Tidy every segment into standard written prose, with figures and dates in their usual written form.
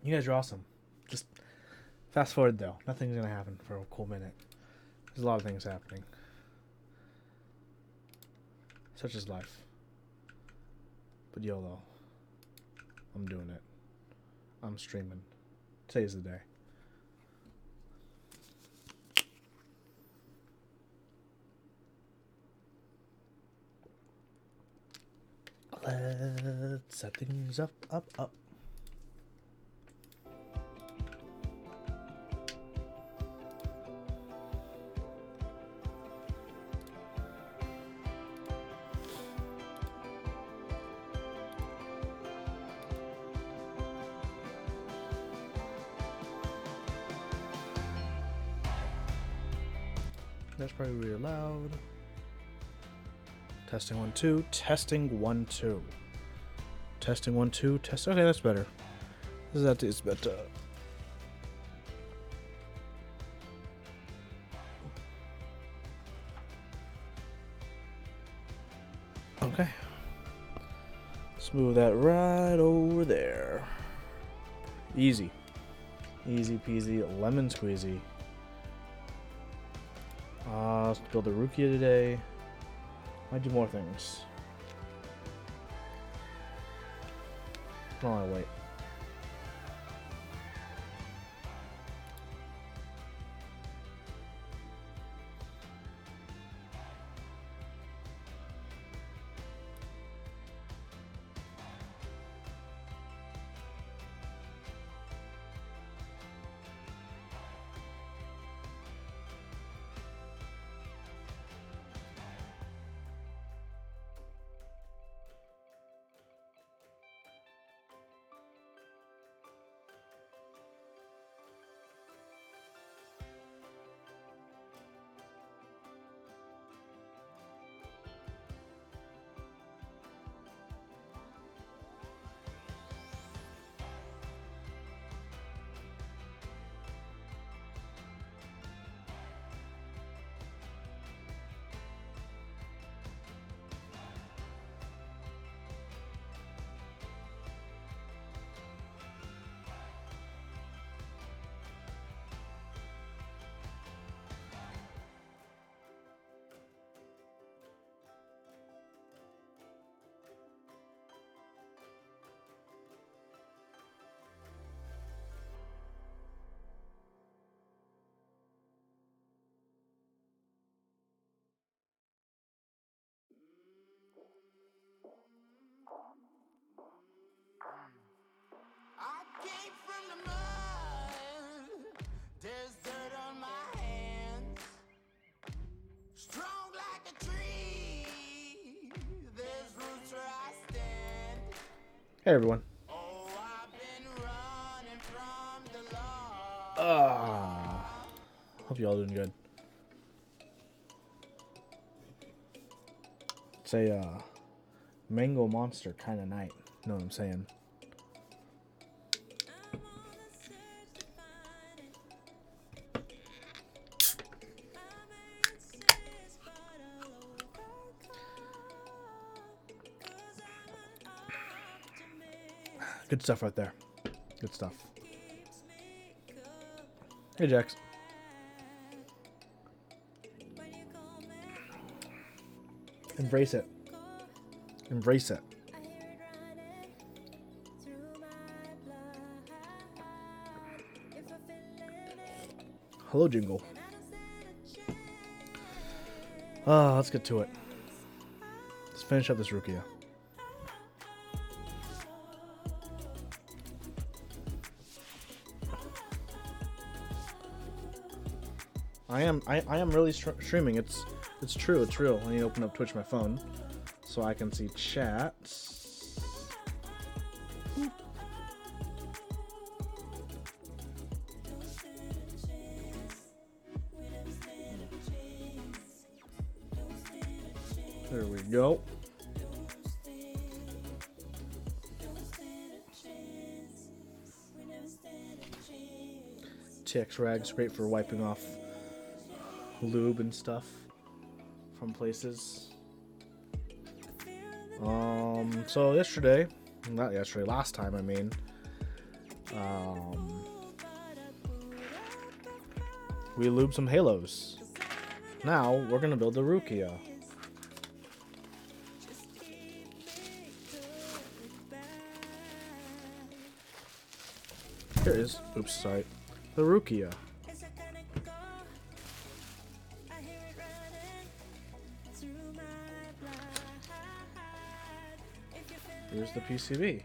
You guys are awesome. Just fast forward though. Nothing's gonna happen for a cool minute. There's a lot of things happening. Such is life. But YOLO. I'm doing it. I'm streaming. Today's the day. Let's set things up. That's probably really loud. Testing 1 2. Testing 1 2. Testing 1 2. Test. Okay, that's better. That is better. Okay. Let's move that right over there. Easy. Easy peasy, lemon squeezy. Let's build the Rukia today. Might do more things. Oh, I wait. Hey everyone. Hope you all doing good. It's a mango monster kind of night. Know what I'm saying? Good stuff right there. Good stuff. Hey, Jax. Embrace it. Embrace it. Hello, Jingle. Let's get to it. Let's finish up this Rukia. I am really streaming. It's true. It's real. I need to open up Twitch my phone so I can see chat. There we go. TX Rag's great for wiping off lube and stuff from places. So last time, We lube some halos. Now we're gonna build the Rukia. Here it is. Oops, sorry. The Rukia. Here's the PCB.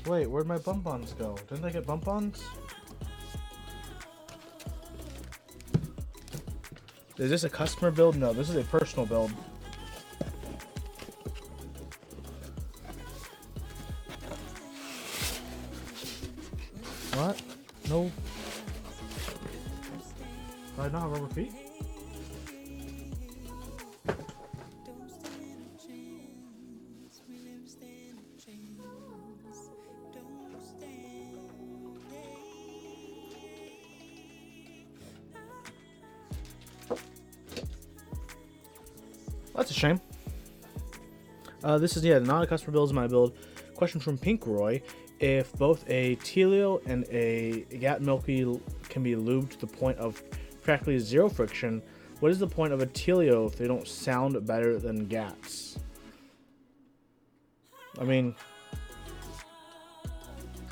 Wait, where'd my bump-ons go? Didn't I get bump-ons? Is this a customer build? No, this is a personal build. What? No. Do I not have rubber feet? That's a shame. This is, not a customer build, is my build. Question from Pink Roy. If both a Telio and a Gat Milky can be lubed to the point of practically zero friction, what is the point of a Telio if they don't sound better than Gats? I mean,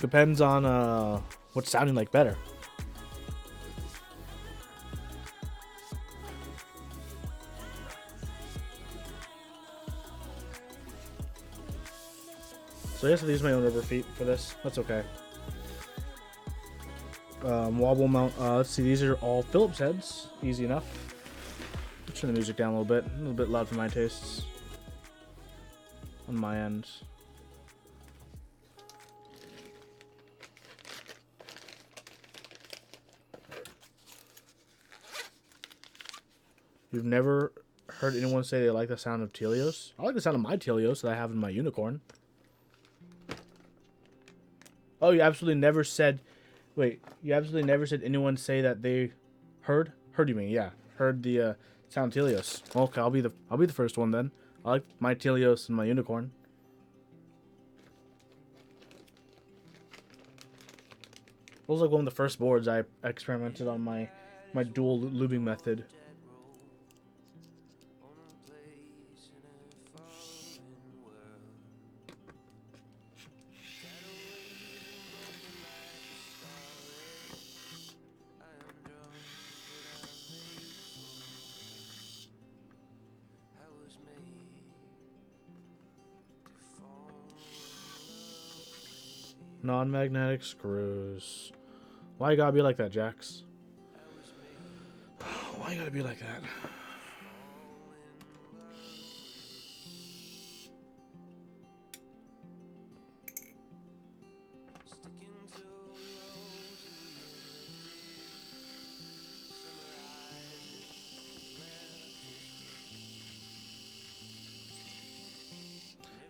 depends on what's sounding like better. So I guess I use my own rubber feet for this. That's okay. Wobble mount. Let's see. These are all Phillips heads. Easy enough. Turn the music down a little bit loud for my tastes. On my end. You've never heard anyone say they like the sound of Telios? I like the sound of my Telios that I have in my Unicorn. Oh, you absolutely never said... Wait, you absolutely never said anyone say that they heard? Heard, you mean? Yeah, heard the sound of Telios. Okay, I'll be the first one then. I like my Telios and my Unicorn. It was like one of the first boards I experimented on my dual lubing method. Non-magnetic screws. Why you gotta be like that, Jax? Why you gotta be like that?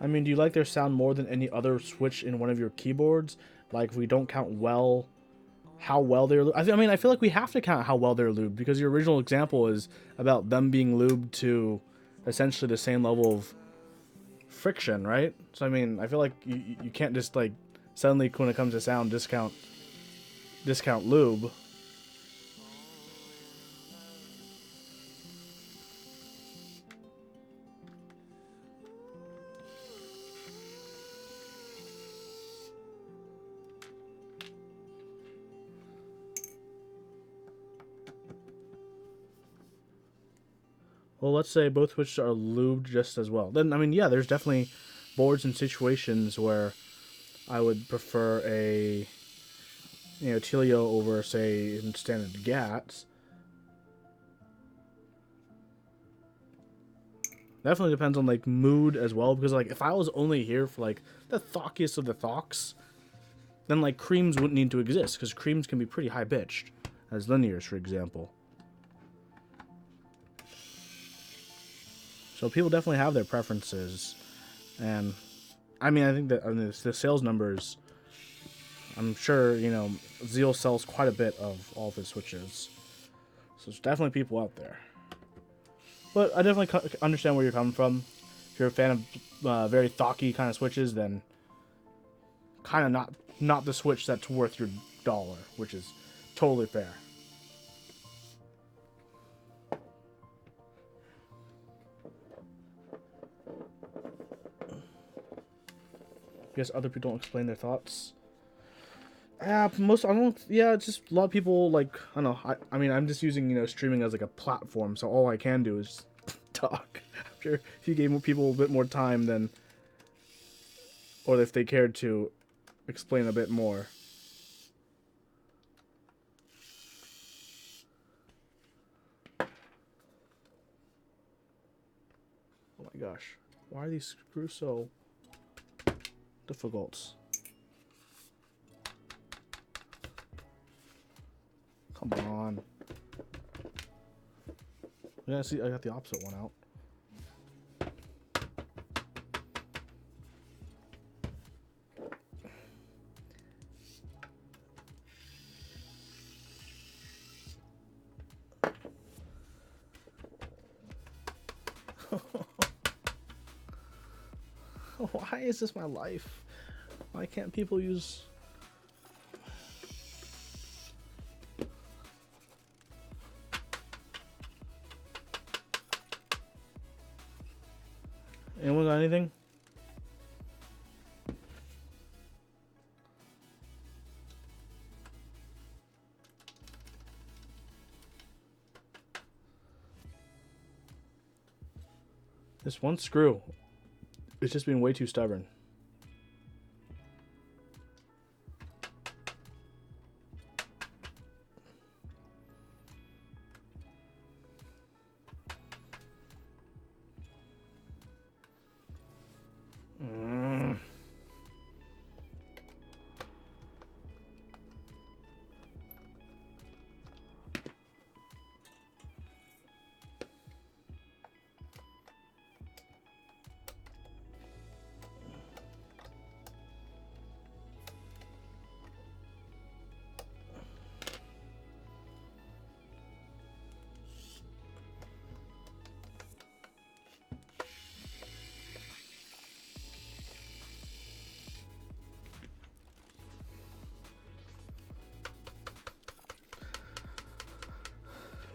I mean, do you like their sound more than any other switch in one of your keyboards? Like, if we don't count how well they're lubed. I feel like we have to count how well they're lubed, because your original example is about them being lubed to essentially the same level of friction, right? So, I mean, I feel like you can't just, like, suddenly, when it comes to sound, discount lube. Well, let's say both switches are lubed just as well. Then, I mean, yeah, there's definitely boards and situations where I would prefer a, Telio over, say, standard Gats. Definitely depends on, like, mood as well, because, like, if I was only here for, like, the thockiest of the thocks, then, like, creams wouldn't need to exist, because creams can be pretty high-pitched, as linears, for example. So people definitely have their preferences, and I mean, I think that the sales numbers I'm sure, you know, Zeal sells quite a bit of all of his switches. So there's definitely people out there. But I definitely understand where you're coming from. If you're a fan of very thocky kind of switches, then kind of not the switch that's worth your dollar, which is totally fair. I guess other people don't explain their thoughts. Most I don't. Yeah, it's just a lot of people like I don't know. I mean, I'm just using, you know, streaming as like a platform, so all I can do is talk. After if you gave people a bit more time, then, or if they cared to explain a bit more. Oh my gosh, why are these screws so difficult? Come on. Yeah, see, I got the opposite one out. Why is this my life? Why can't people use... Anyone got anything? This one screw. It's just been way too stubborn.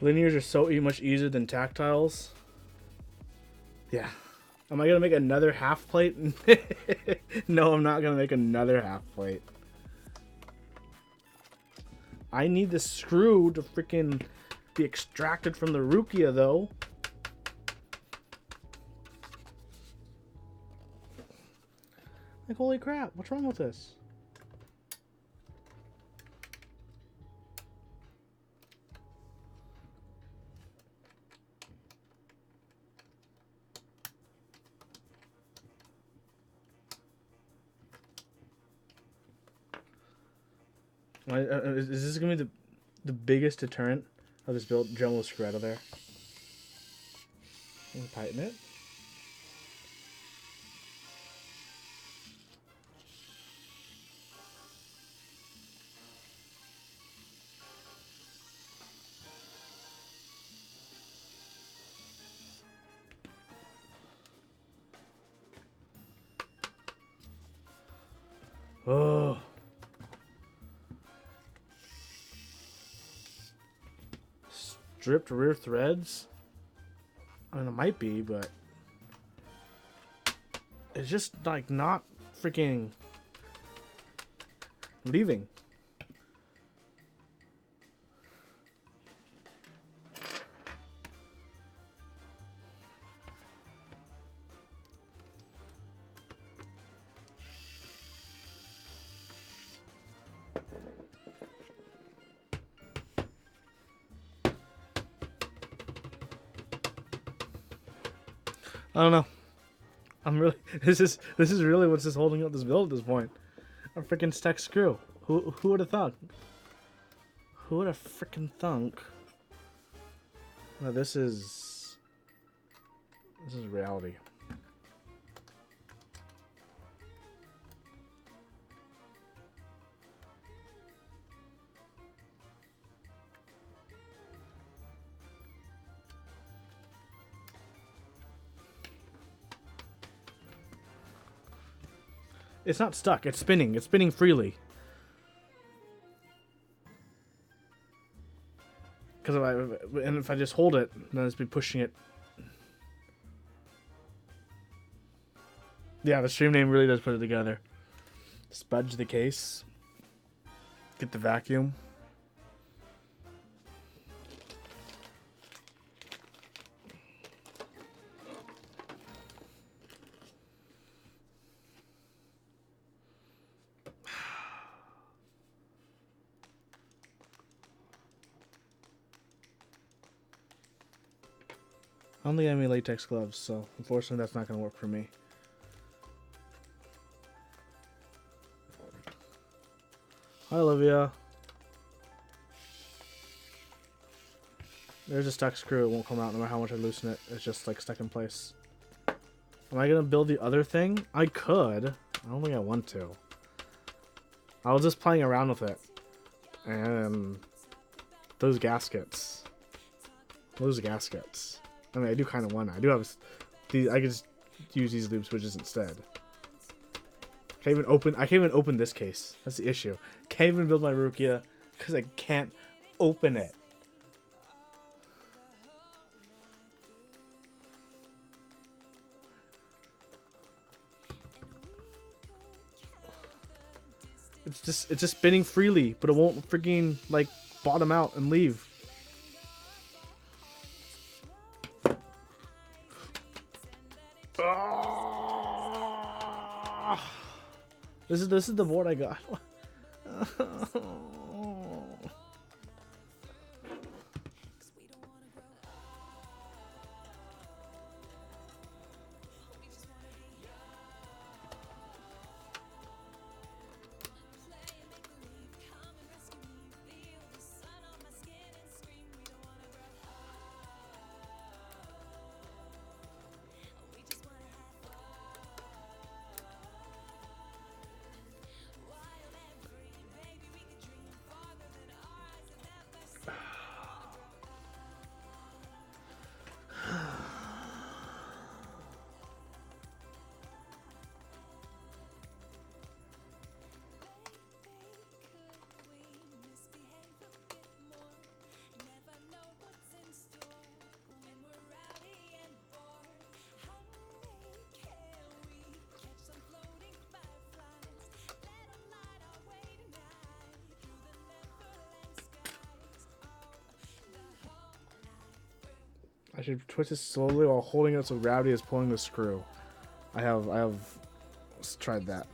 Linears are so much easier than tactiles. Yeah. Am I gonna make another half plate? No, I'm not gonna make another half plate. I need the screw to freaking be extracted from the Rukia, though. Like, holy crap, what's wrong with this? Is this gonna be the biggest deterrent of this build? Jumbo screw out of there. Tighten it. Oh. Stripped rear threads? I mean, it might be, but it's just like not freaking leaving. I don't know. I'm really this is really what's just holding up this build at this point. A freaking stack screw. Who would have thought? Who would have freaking thunk? No, this is reality. It's not stuck. It's spinning. It's spinning freely. Because if I just hold it, then it's be pushing it. Yeah, the stream name really does put it together. Spudge the case. Get the vacuum. I don't think I have any latex gloves, so unfortunately that's not going to work for me. Hi, Olivia. There's a stuck screw. It won't come out no matter how much I loosen it. It's just like stuck in place. Am I going to build the other thing? I could. I don't think I want to. I was just playing around with it. And those gaskets. Those gaskets. I mean, I do kind of want to. I do have these. I could just use these loop switches instead. I can't even open this case. That's the issue. Can't even build my Rukia because I can't open it. It's just spinning freely, but it won't freaking like bottom out and leave. This is the board I got. I should twist it slowly while holding it so gravity is pulling the screw. I have tried that.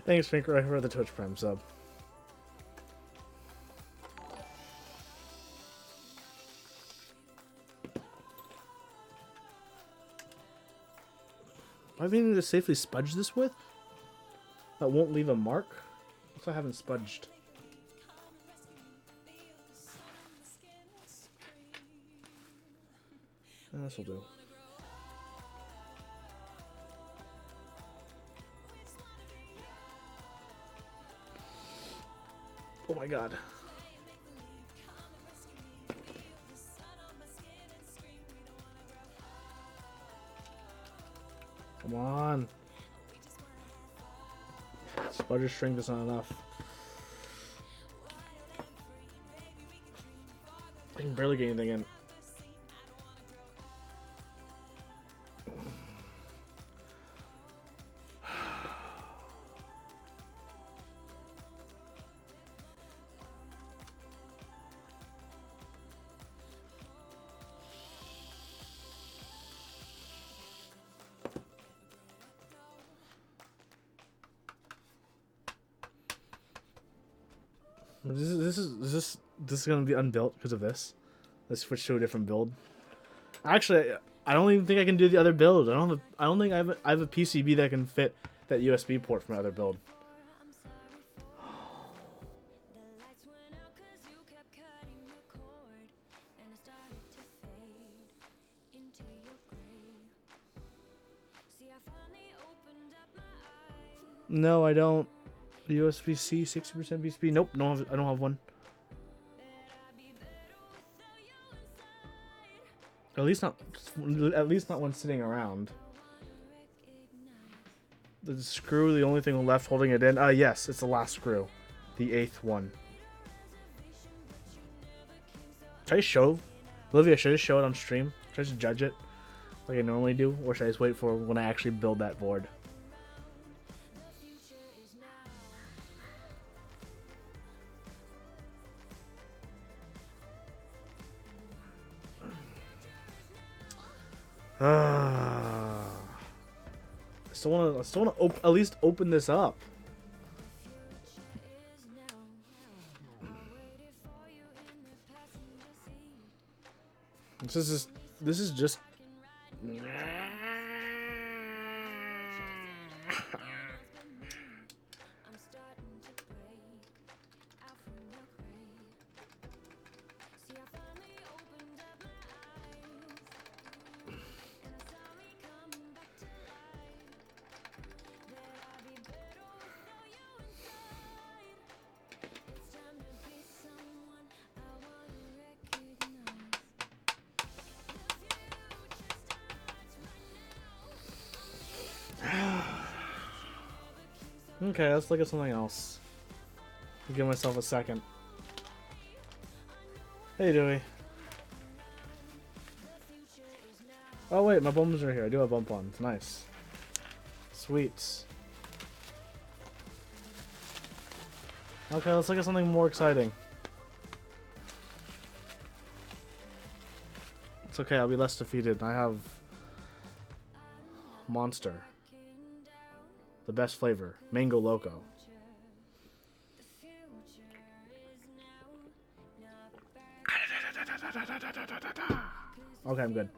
Thanks, Finker, for the Twitch Prime sub. I have anything to safely spudge this with? That won't leave a mark? Also, I haven't spudged. This will do. Oh my god. Come on. Spudger string is not enough. I can barely get anything in. This is gonna be unbuilt because of this. Let's switch to a different build. Actually, I don't even think I can do the other build. I don't think I have a PCB that can fit that USB port from my other build. No, I don't. USB-C, 60% PCB. Nope, I don't have one. At least not one sitting around. The screw, the only thing left holding it in. Yes, it's the last screw. The 8th one. Should I show? Olivia, should I show it on stream? Should I just judge it like I normally do? Or should I just wait for when I actually build that board? I still want to at least open this up. This is just okay, let's look at something else. I'll give myself a second. Hey, Dewey. Oh wait, my bumps are here. I do have bump on. Nice. Sweet. Okay, let's look at something more exciting. It's okay, I'll be less defeated. I have Monster. The best flavor. Mango Loco. Okay, I'm good.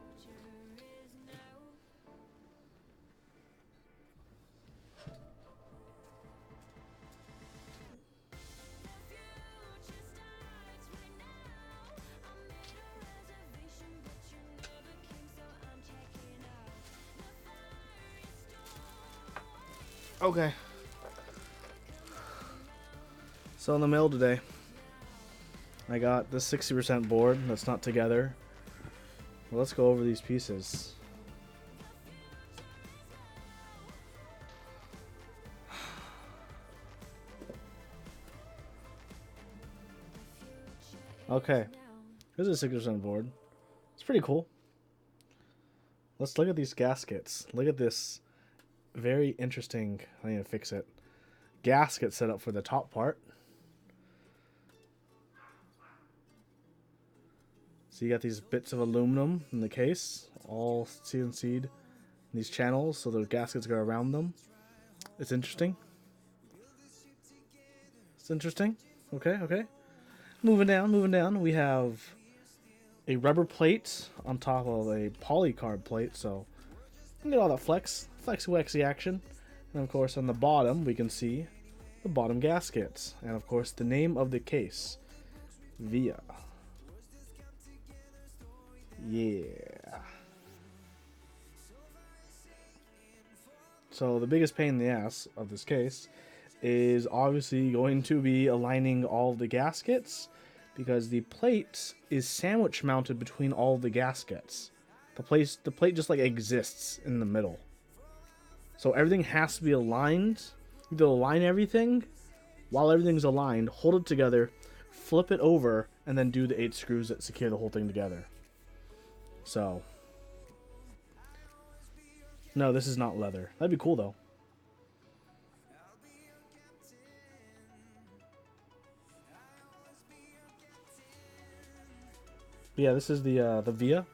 Okay. So in the mail today, I got this 60% board that's not together. Well, let's go over these pieces. Okay. Here's a 60% board. It's pretty cool. Let's look at these gaskets. Look at this very interesting, I need to fix it, gasket set up for the top part. So you got these bits of aluminum in the case, all CNC'd in these channels, so the gaskets go around them. It's interesting. It's interesting. Okay, okay. Moving down, we have a rubber plate on top of a polycarb plate, so you get all that flexy waxy action. And of course on the bottom we can see the bottom gaskets, and of course the name of the case, Via. Yeah. So the biggest pain in the ass of this case is obviously going to be aligning all of the gaskets, because the plate is sandwich mounted between all of the gaskets. The plate just like exists in the middle. So everything has to be aligned. You have to align everything. While everything's aligned, hold it together, flip it over, and then do the 8 screws that secure the whole thing together. So, no, this is not leather. That'd be cool though. But yeah, this is the Via.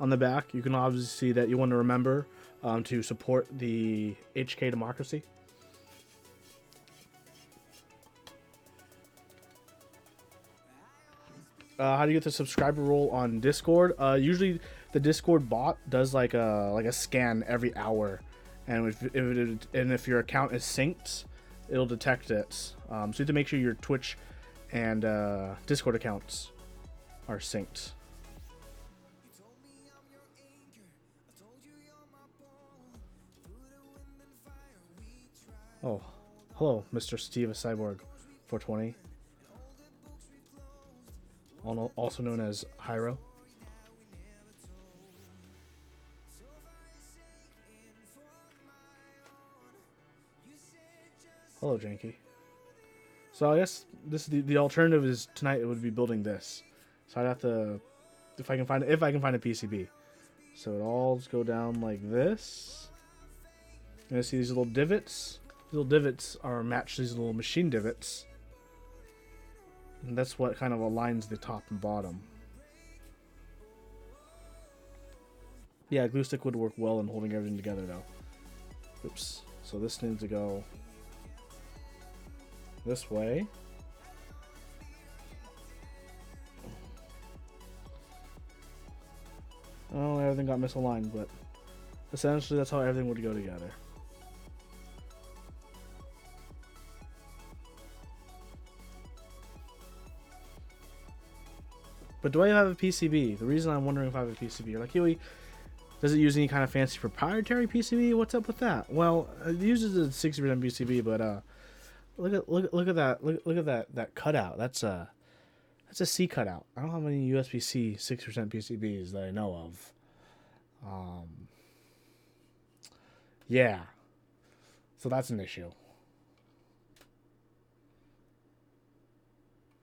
On the back, you can obviously see that you want to remember to support the HK democracy. How do you get the subscriber role on Discord? Usually the Discord bot does like a scan every hour, and if your account is synced, it'll detect it. So you have to make sure your Twitch and Discord accounts are synced. Oh, hello, Mr. Steve Cyborg 420, also known as Hyro. Hello, Janky. So I guess this the alternative is tonight. It would be building this. So I'd have to, if I can find a PCB. So it all go down like this. And I see these little divots. These little divots are matched these little machine divots. And that's what kind of aligns the top and bottom. Yeah, glue stick would work well in holding everything together though. Oops. So this needs to go this way. Oh, everything got misaligned, but essentially that's how everything would go together. But do I have a PCB? The reason I'm wondering if I have a PCB, you're like, Huey, does it use any kind of fancy proprietary PCB? What's up with that? Well, it uses a 60% PCB, but look at that cutout. That's a C cutout. I don't have any USB-C 6% PCBs that I know of. Yeah. So that's an issue.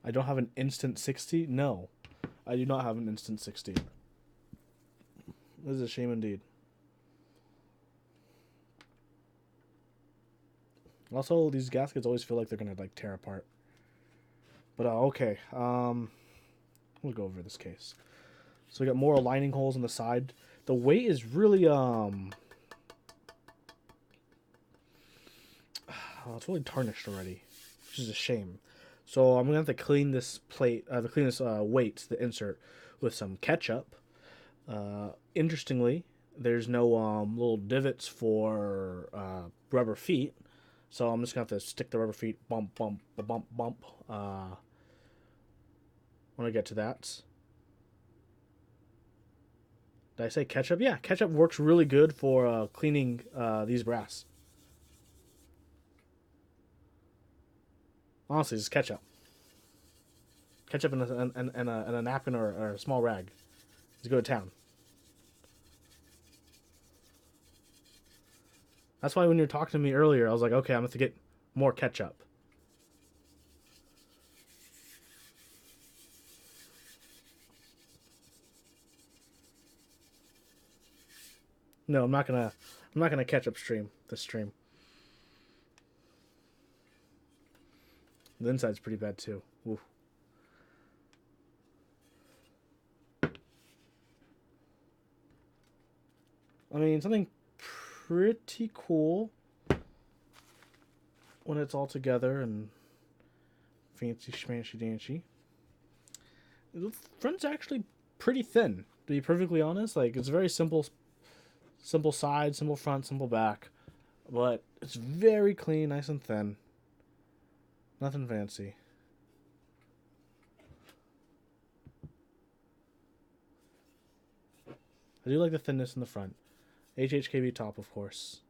I don't have an instant 60? No. I do not have an instant 60. This is a shame indeed. Also, these gaskets always feel like they're gonna like tear apart. But okay. We'll go over this case. So we got more aligning holes on the side. The weight is really it's really tarnished already, which is a shame. So I'm gonna have to clean this plate, weight, the insert, with some ketchup. Interestingly, there's no little divots for rubber feet, so I'm just gonna have to stick the rubber feet bump when I get to that. Did I say ketchup? Yeah, ketchup works really good for cleaning these brass. Honestly, just ketchup. Ketchup and a napkin or a small rag. Just go to town. That's why when you were talking to me earlier, I was like, okay, I'm going to get more ketchup. No, I'm not gonna ketchup stream this stream. The inside's pretty bad too. Oof. I mean, something pretty cool when it's all together and fancy schmancy dancy. The front's actually pretty thin, to be perfectly honest. Like, it's very simple side, simple front, simple back, but it's very clean, nice and thin. Nothing fancy. I do like the thinness in the front. HHKB top, of course.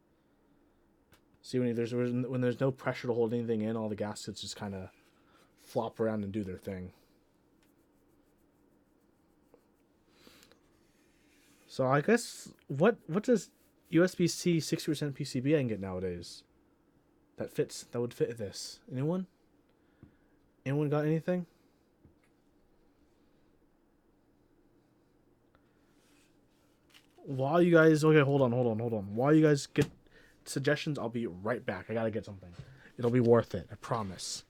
See, when there's no pressure to hold anything in, all the gaskets just kind of flop around and do their thing. So I guess what does USB-C 60% PCB I can get nowadays that would fit this? Anyone? Anyone got anything? While you guys... Okay, hold on. While you guys get suggestions, I'll be right back. I gotta get something. It'll be worth it. I promise.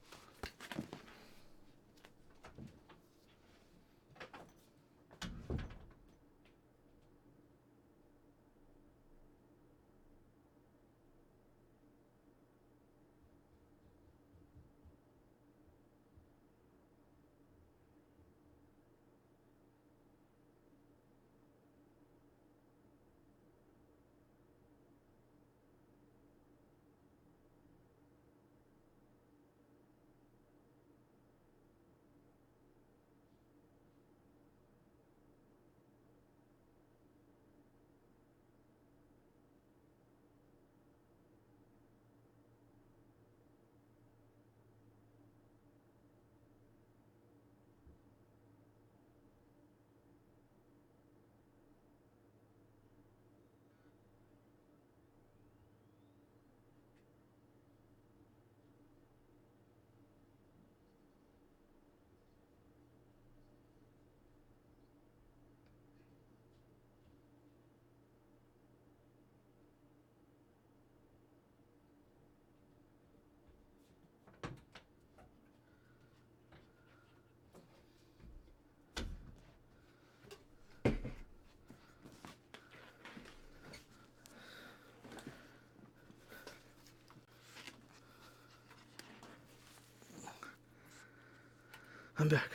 I'm back.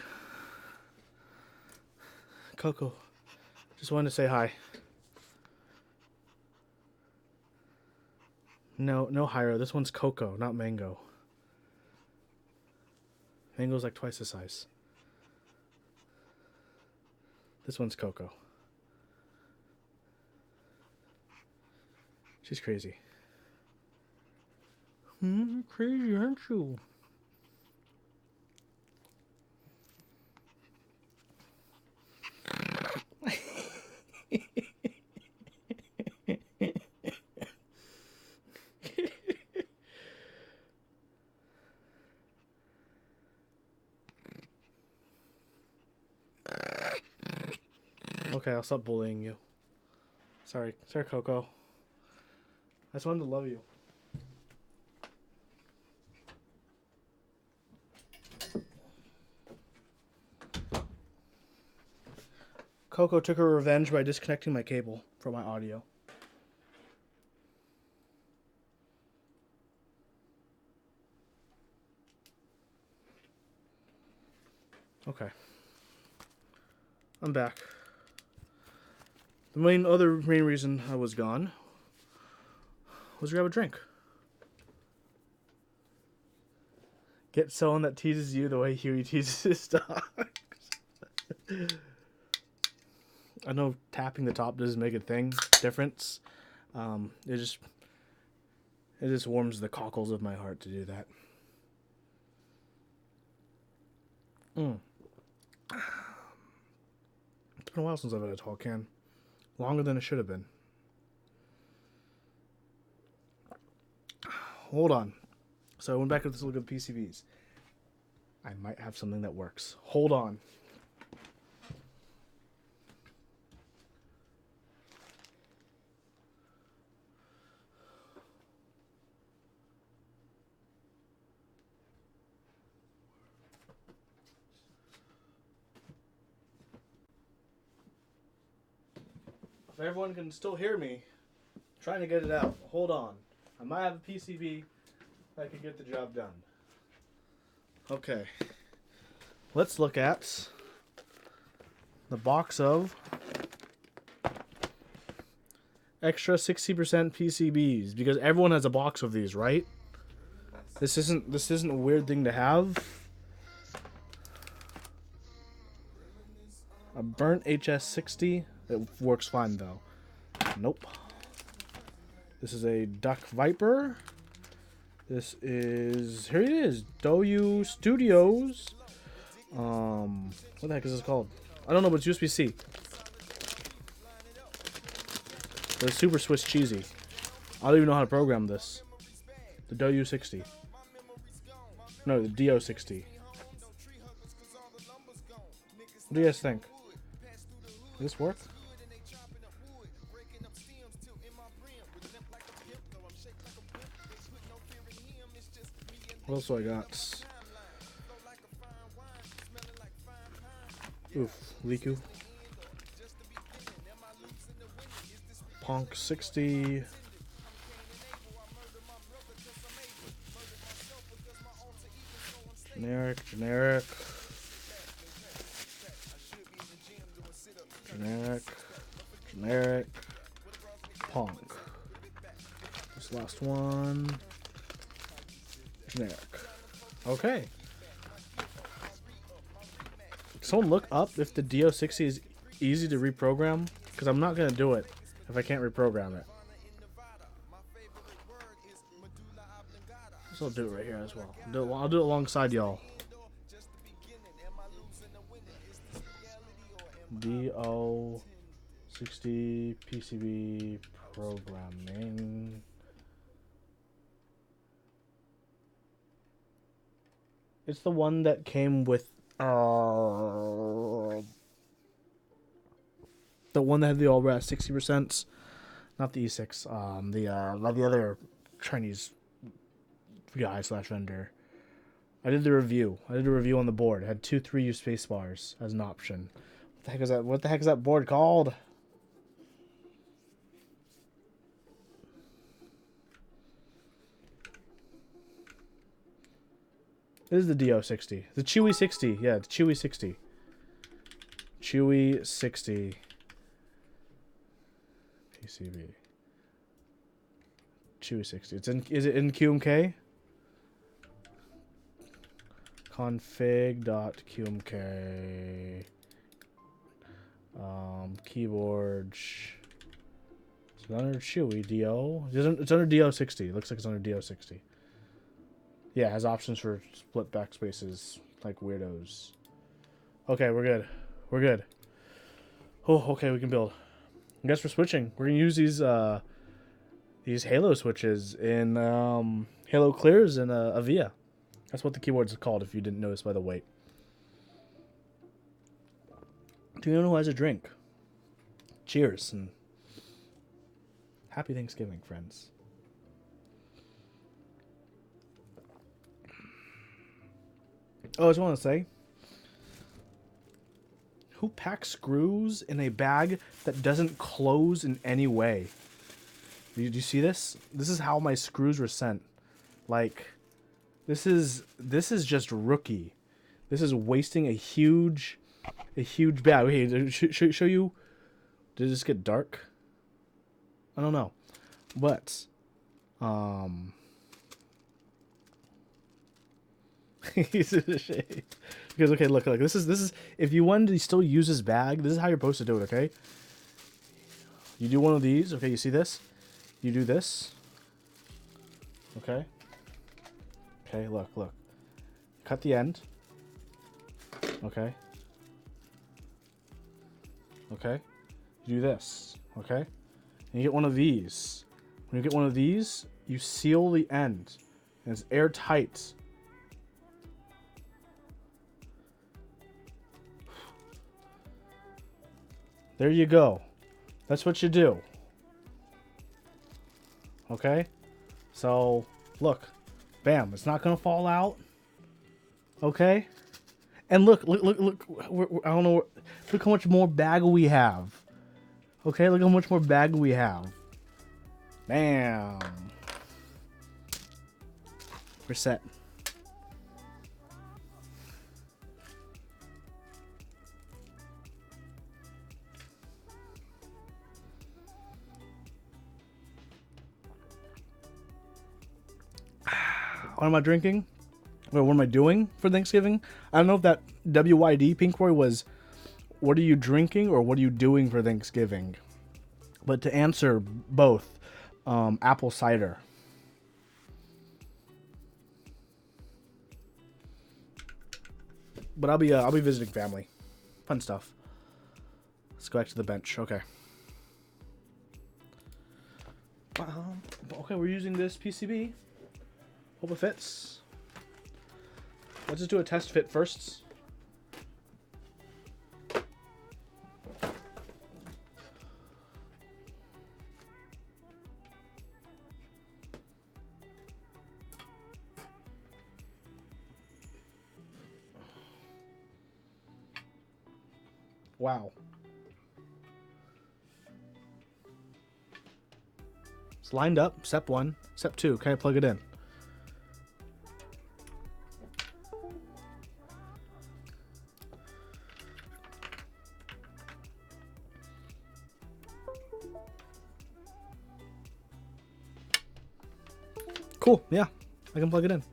Coco, just wanted to say hi. No Hyro. This one's Coco, not Mango. Mango's like twice the size. This one's Coco. She's crazy. Crazy, aren't you? Okay, I'll stop bullying you. Sorry, Coco. I just wanted to love you. Coco took her revenge by disconnecting my cable from my audio. Okay. I'm back. The main reason I was gone was to grab a drink. Get someone that teases you the way Huey teases his dogs. I know tapping the top doesn't make a difference. It just warms the cockles of my heart to do that. It's been a while since I've had a tall can. Longer than it should have been. Hold on. So I went back to this look at PCBs. I might have something that works. Hold on. If everyone can still hear me, I'm trying to get it out. Hold on. I might have a PCB that can get the job done. Okay. Let's look at the box of extra 60% PCBs, because everyone has a box of these, right? This isn't a weird thing to have. A burnt HS60. It works fine though. Nope. This is a Duck Viper. This is, here it is, Doyu Studios. What the heck is this called? I don't know, but it's USB-C. It's super Swiss cheesy. I don't even know how to program this. The Doyu 60. No, the Do 60. What do you guys think? Does this work? What else do I got? Oof, Liku. Punk 60. Generic. Punk. This last one. Generic. Okay. Someone look up if the Do 60 is easy to reprogram, because I'm not going to do it if I can't reprogram it. So I'll do it right here as well. I'll do it alongside y'all. Do 60 PCB programming. It's the one that came with the one that had the all rat 60%, not the E6. The other Chinese guy / vendor. I did the review. On the board. It had 2 3U space bars as an option. What the heck is that? What the heck is that board called? This is the DO60. The Chewy 60. Yeah, the Chewy 60. Chewy 60. PCB. Chewy 60. It's in. Is it in QMK? Config.qmk. Keyboard. It's under Chewy DO. It's under DO60. It looks like it's under DO60. Yeah, it has options for split backspaces like weirdos. Okay, we're good. We're good. Oh, okay, we can build. I guess we're switching. We're gonna use these Halo switches in Halo Clears and Avia. That's what the keyboards are called. If you didn't notice by the weight. Do you know who has a drink? Cheers and happy Thanksgiving, friends. Oh, I just want to say, who packs screws in a bag that doesn't close in any way? Do you see this? This is how my screws were sent. Like, this is just rookie. This is wasting a huge bag. Okay, show you. Did this get dark? I don't know, but he's in the shade. Because okay, look, this is if you wanted to still use this bag, this is how you're supposed to do it. Okay, you do one of these. Okay, you see this? You do this. Okay. Okay, look. Cut the end. Okay. Okay. You do this. Okay. And you get one of these. When you get one of these, you seal the end. And it's airtight. There you go. That's what you do. Okay? So, look. Bam. It's not going to fall out. Okay? And look. I don't know. Look how much more bag we have. Okay? Look how much more bag we have. Bam. We're set. What am I drinking? What am I doing for Thanksgiving? I don't know if that WYD Pinkboy was, what are you drinking or what are you doing for Thanksgiving? But to answer both, apple cider. But I'll be visiting family. Fun stuff. Let's go back to the bench. Okay. Okay, we're using this PCB. Hope it fits. Let's just do a test fit first. Wow. It's lined up. Step 1. Step 2. Can I plug it in? Cool. Yeah. I can plug it in.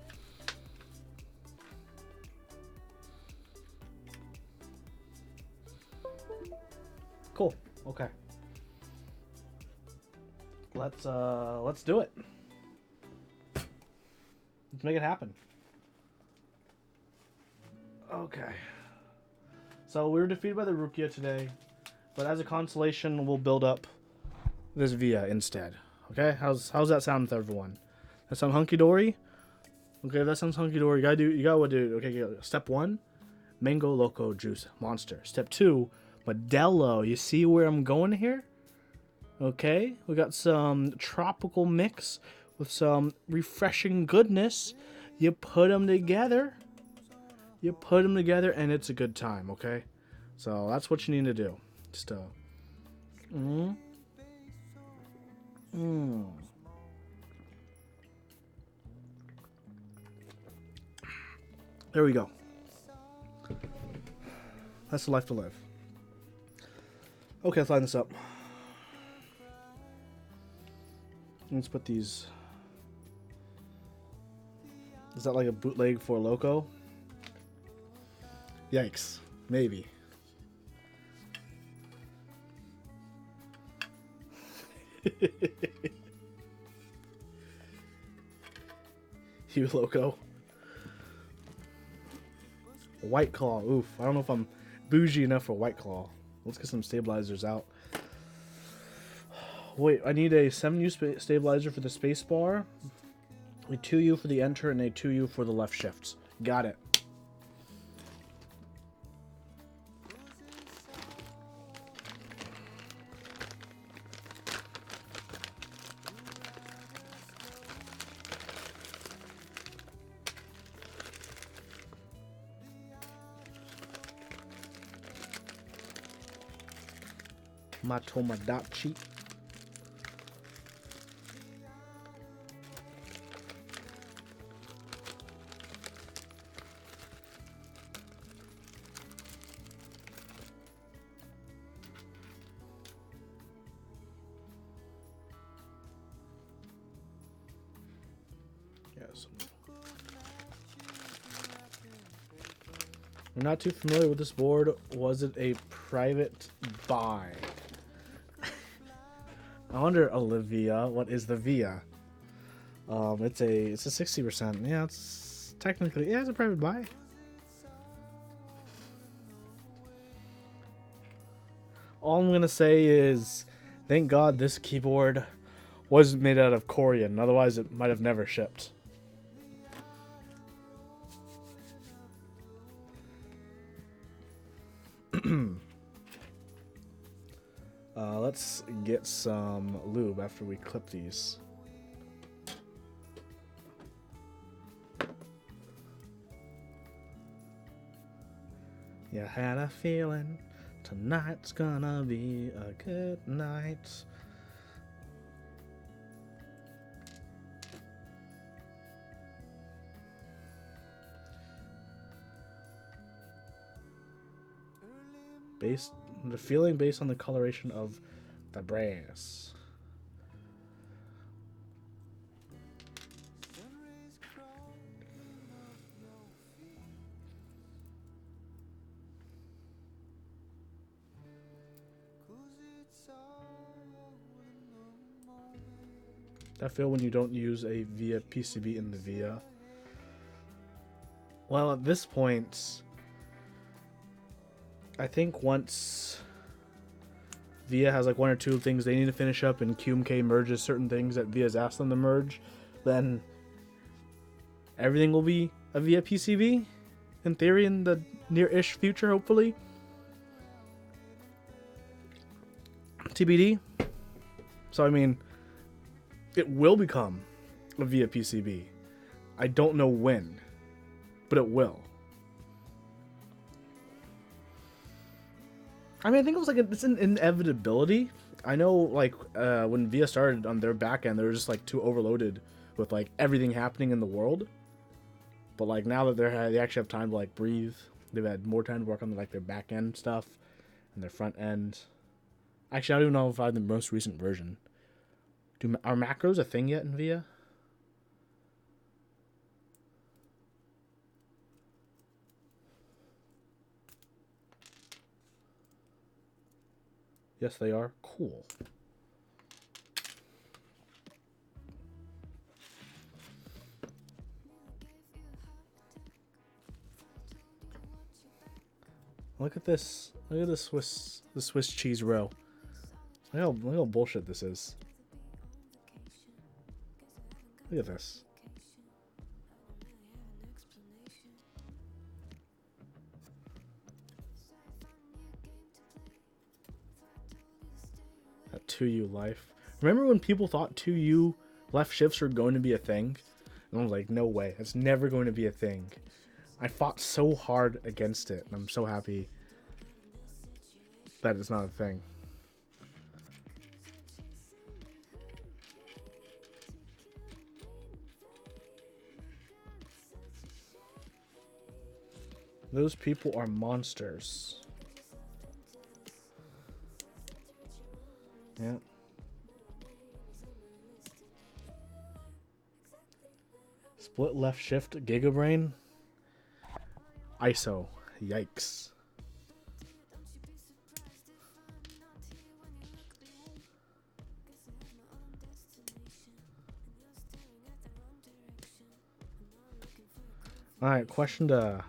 Cool. Okay. Let's do it. Let's make it happen. Okay. So we were defeated by the Rukia today, but as a consolation, we'll build up this Via instead. Okay? How's that sound with everyone? That sound hunky dory? Okay, that sounds hunky dory. You gotta what do? Okay, step 1, mango loco juice monster. Step 2, Modelo. You see where I'm going here? Okay, we got some tropical mix with some refreshing goodness. You put them together. And it's a good time, okay? So that's what you need to do. Just There we go. That's the life to live. Okay, let's line this up. Let's put these. Is that like a bootleg for Loco? Yikes. Maybe. You Loco. White Claw. Oof. I don't know if I'm bougie enough for White Claw. Let's get some stabilizers out. Wait, I need a 7U stabilizer for the space bar, a 2U for the enter, and a 2U for the left shifts. Got it. My Tomodachi. Yes. I'm not too familiar with this board. Was it a private buy? I wonder, Olivia, what is the VIA? It's a 60%. Yeah, it's technically, yeah, it's a private buy. All I'm gonna say is, thank God this keyboard wasn't made out of Corian. Otherwise, it might have never shipped. Let's get some lube after we clip these. You had a feeling tonight's gonna be a good night. The feeling based on the coloration of the brass. That feel when you don't use a VIA PCB in the VIA. Well, at this point, I think once VIA has like one or two things they need to finish up and QMK merges certain things that VIA's asked them to merge, then everything will be a VIA PCB, in theory, in the near-ish future, hopefully. TBD. So, I mean, it will become a VIA PCB. I don't know when, but it will. I mean, I think it was like it's an inevitability. I know, like, when VIA started on their back end, they were just like too overloaded with like everything happening in the world. But like now that they actually have time to like breathe, they've had more time to work on like their back end stuff and their front end. Actually, I don't even know if I have the most recent version. Are macros a thing yet in VIA? Yes, they are. Cool. Look at this. Look at the Swiss cheese row. Look how bullshit this is. Look at this. That 2U life. Remember when people thought 2U left shifts were going to be a thing? And I was like, no way. That's never going to be a thing. I fought so hard against it, and I'm so happy that it's not a thing. Those people are monsters. Yeah. Split left shift Gigabrain. ISO. Yikes. All right, question to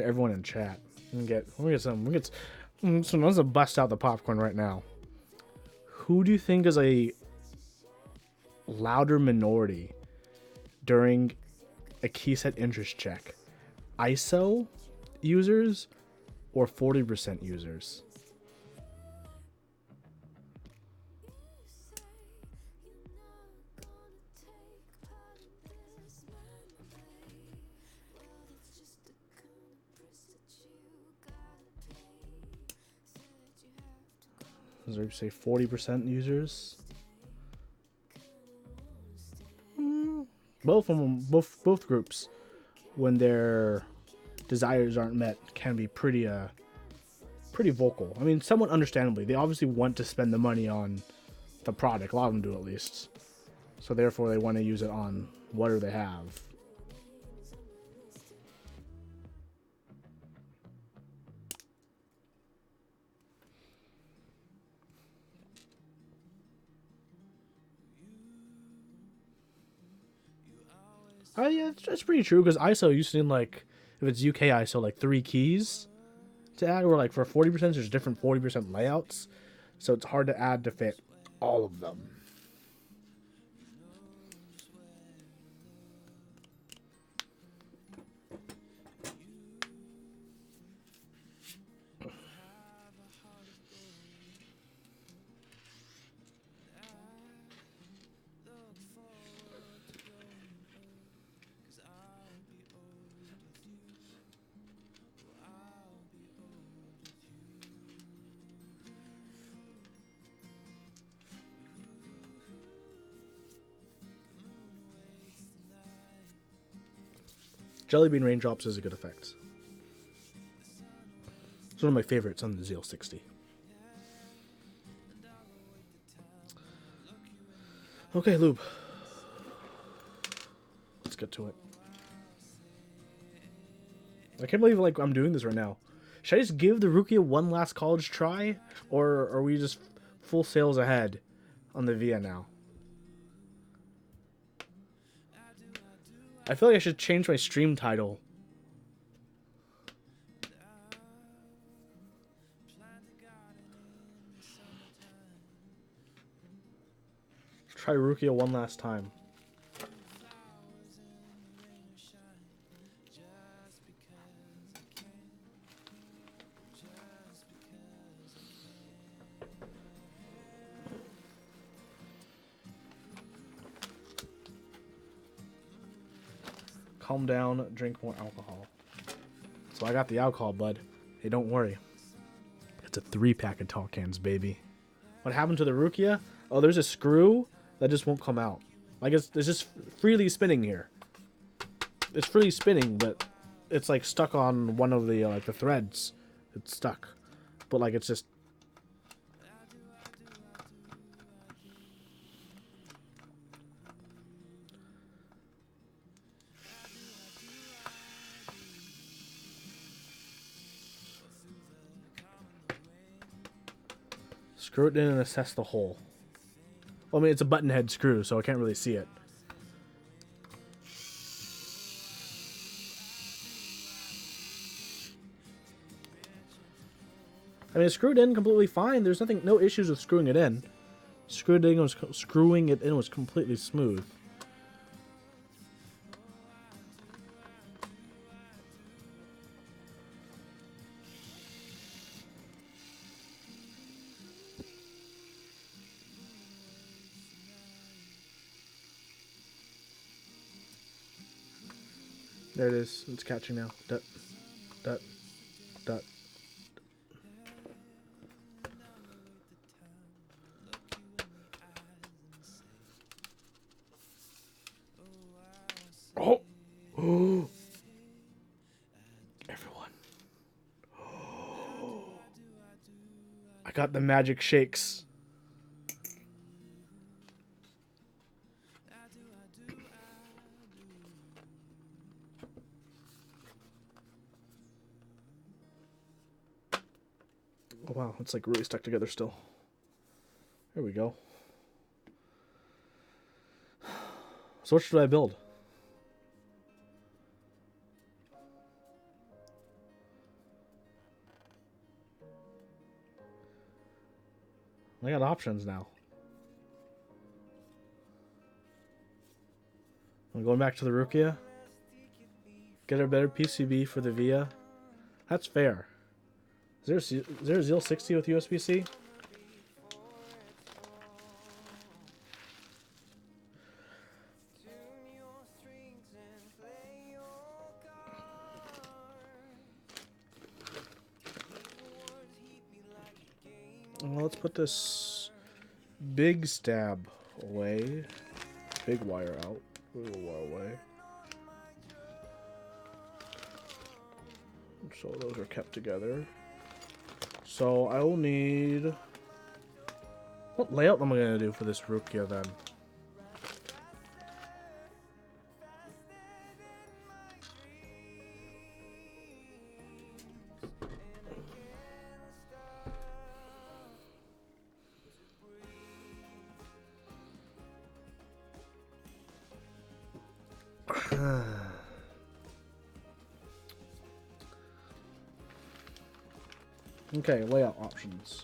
everyone in chat. Let's bust out the popcorn right now. Who do you think is a louder minority during a key set interest check? ISO users or 40% users? Does there say 40% users? Both of them, both groups, when their desires aren't met, can be pretty vocal. I mean, somewhat understandably. They obviously want to spend the money on the product. A lot of them do, at least. So therefore, they want to use it on whatever they have. Oh yeah, that's pretty true, because ISO used to need, like, if it's UK ISO, like 3 keys to add, or like for 40% there's different 40% layouts, so it's hard to add to fit all of them. Jelly Bean Raindrops is a good effect. It's one of my favorites on the ZL60. Okay, Lube. Let's get to it. I can't believe, like, I'm doing this right now. Should I just give the Rukia one last college try? Or are we just full sales ahead on the VIA now? I feel like I should change my stream title. Try Rukia one last time. Calm down, drink more alcohol. So I got the alcohol, bud. Hey, don't worry. It's a 3-pack of tall cans, baby. What happened to the Rukia? Oh, there's a screw that just won't come out. Like, it's just freely spinning here. It's freely spinning, but it's like stuck on one of the like the threads. It's stuck, but like it's just. Screw it in and assess the hole. Well, I mean, it's a button head screw, so I can't really see it. I mean, it's screwed in completely fine. There's no issues with screwing it in. Screwing it in was completely smooth. There it is. It's catching now. Dut, dut, dut. Oh! Everyone. got the magic shakes. Oh wow, it's like really stuck together still. There we go. So what should I build? I got options now. I'm going back to the Rukia. Get a better PCB for the VIA. That's fair. Is there a Zeal 60 with USB-C? Well, let's put this big stab away. Big wire out. Little wire away. So those are kept together. So I will need... What layout am I going to do for this Rukia then? Okay, layout options.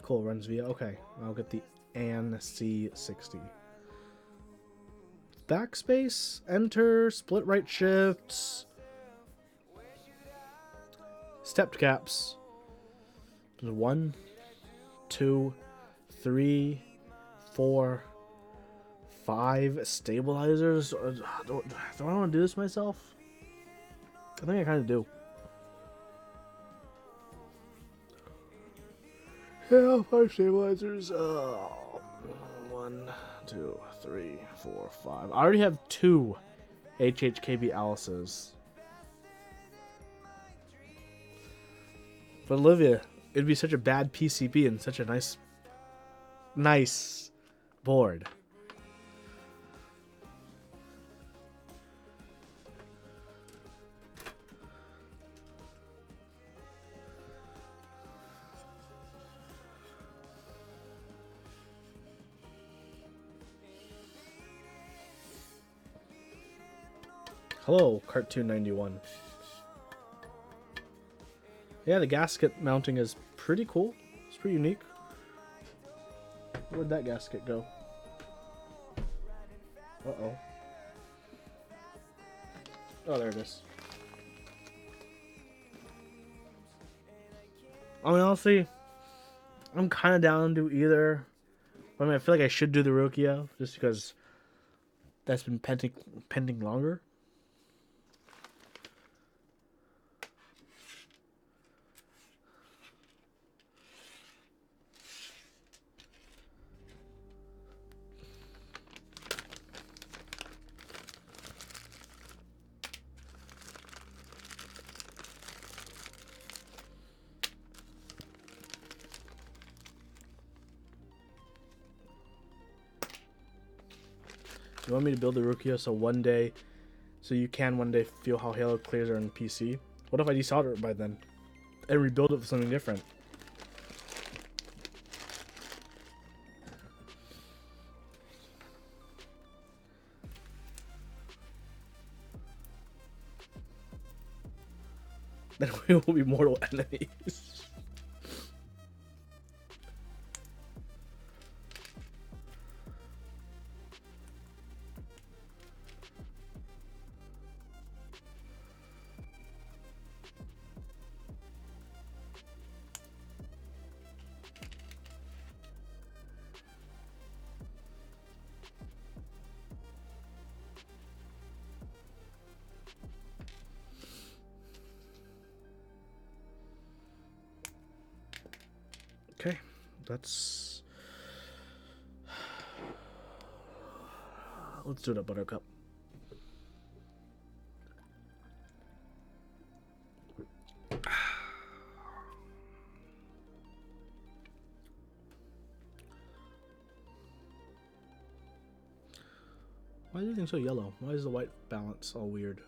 Cool, runs via. Okay, I'll get the AN C60. Backspace, enter, split right shifts, stepped caps. 1, 2, 3, 4, 5 stabilizers. Do I want to do this myself? I think I kind of do. Yeah, 5 stabilizers. 1, 2, 3, 4, 5. I already have 2 HHKB Alice's. But Olivia, it'd be such a bad PCB and such a nice board. Hello, Cartoon 91. Yeah, the gasket mounting is pretty cool. It's pretty unique. Where'd that gasket go? Uh-oh. Oh, there it is. I mean, honestly, I'm kind of down to either. I mean, I feel like I should do the Rukia just because that's been pending longer. You want me to build the Rukia so you can one day feel how Halo clears are in PC? What if I desolder it by then and rebuild it with something different? Then we will be mortal enemies. Okay, let's do it up, Buttercup. Why is everything so yellow? Why is the white balance all weird?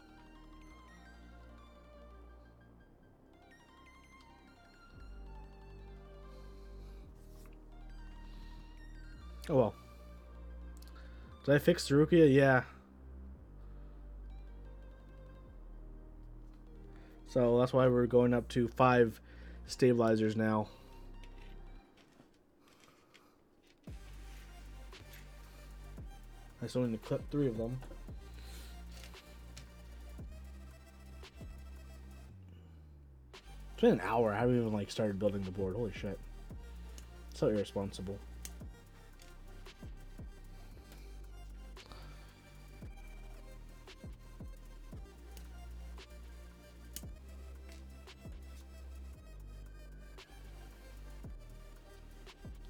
Oh well. Did I fix the Rukia? Yeah. So that's why we're going up to 5 stabilizers now. I still need to clip 3 of them. It's been an hour. I haven't even like started building the board. Holy shit. So irresponsible.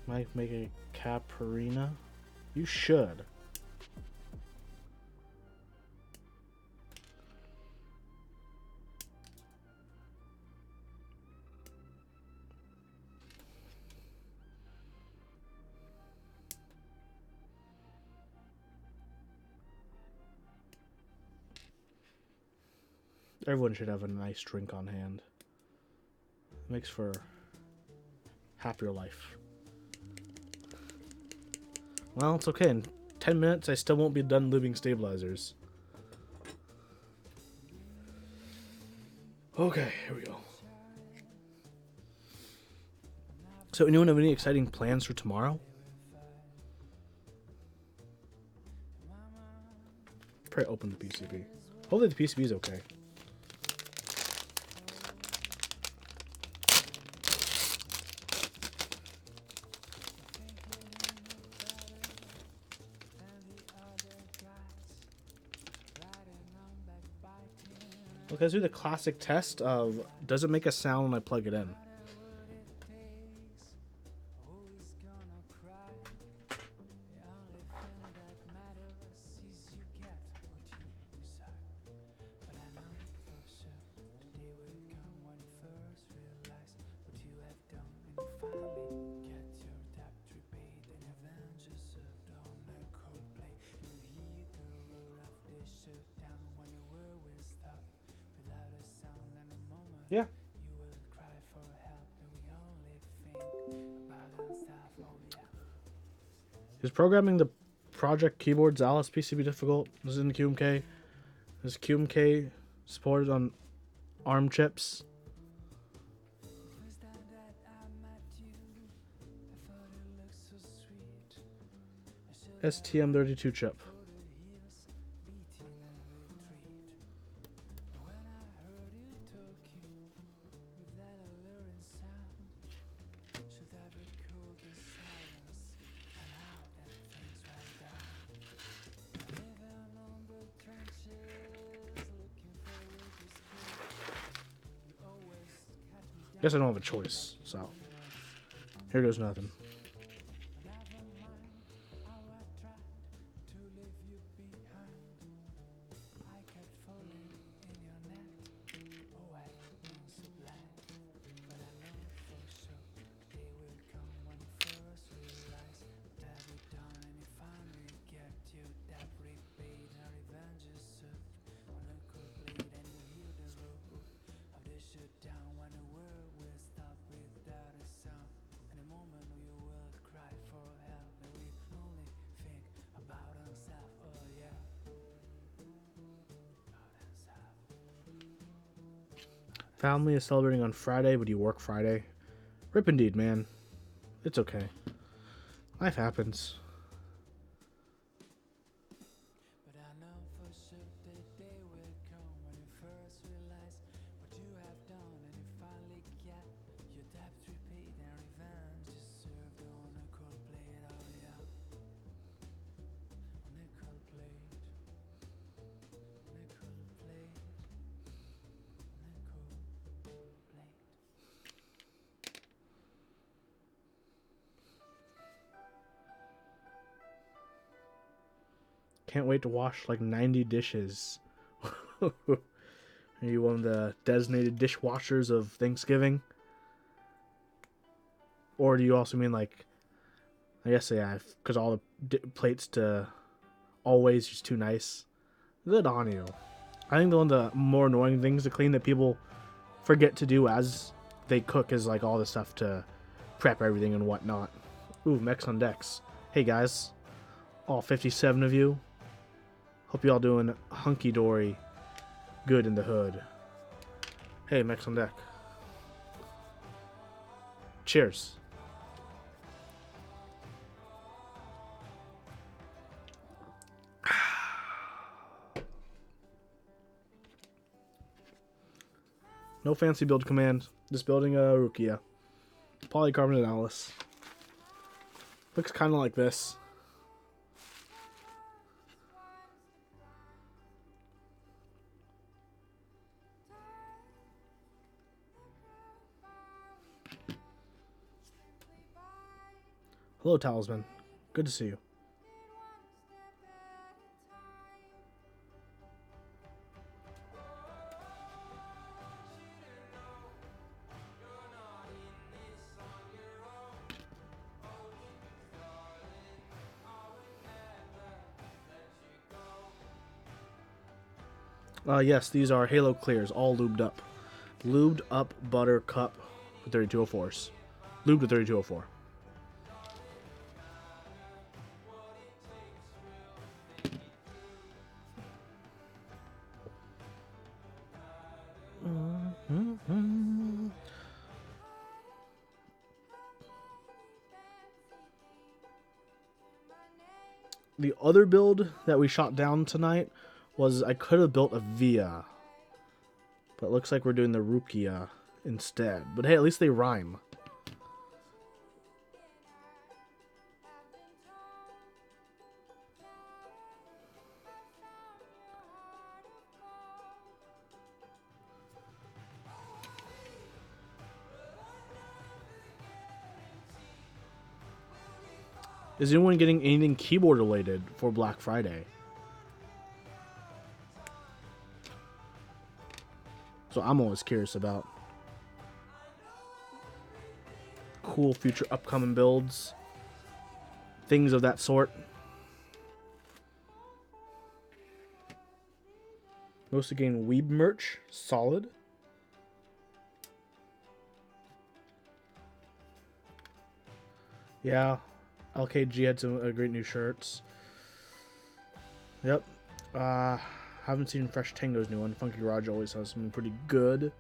Might make a Caparina? You should. Everyone should have a nice drink on hand. It makes for a happier life. Well, it's okay. In 10 minutes, I still won't be done lubing stabilizers. Okay, here we go. So, anyone have any exciting plans for tomorrow? Probably open the PCB. Hopefully the PCB is okay. Okay, let's do the classic test of, does it make a sound when I plug it in? Yeah. Is programming the project keyboard Alice PCB difficult? This is in QMK. Is QMK supported on ARM chips? STM32 chip. Guess I don't have a choice, so here goes nothing. Family is celebrating on Friday, but you work Friday. Rip indeed, man. It's okay. Life happens. Can't wait to wash like 90 dishes. Are you one of the designated dishwashers of Thanksgiving? Or do you also mean like, I guess, yeah, because all the plates to always just too nice. Good on you. I think one of the more annoying things to clean that people forget to do as they cook is like all the stuff to prep everything and whatnot. Ooh, mechs on decks. Hey guys, all 57 of you. Hope you all doing hunky-dory good in the hood. Hey, mechs on deck. Cheers. No fancy build command. Just building a Rukia. Polycarbonate Alice. Looks kind of like this. Hello, Talisman. Good to see you. Yes, these are Halo Clears, all lubed up. Lubed up butter cup with 3204s. Lubed with 3204. The other build that we shot down tonight was I could have built a Via, but it looks like we're doing the Rukia instead. But hey, at least they rhyme. Is anyone getting anything keyboard related for Black Friday? So I'm always curious about cool future upcoming builds, things of that sort. Mostly getting Weeb merch, solid. Yeah, LKG had some great new shirts. Yep. Haven't seen Fresh Tango's new one. Funky Garage always has something pretty good.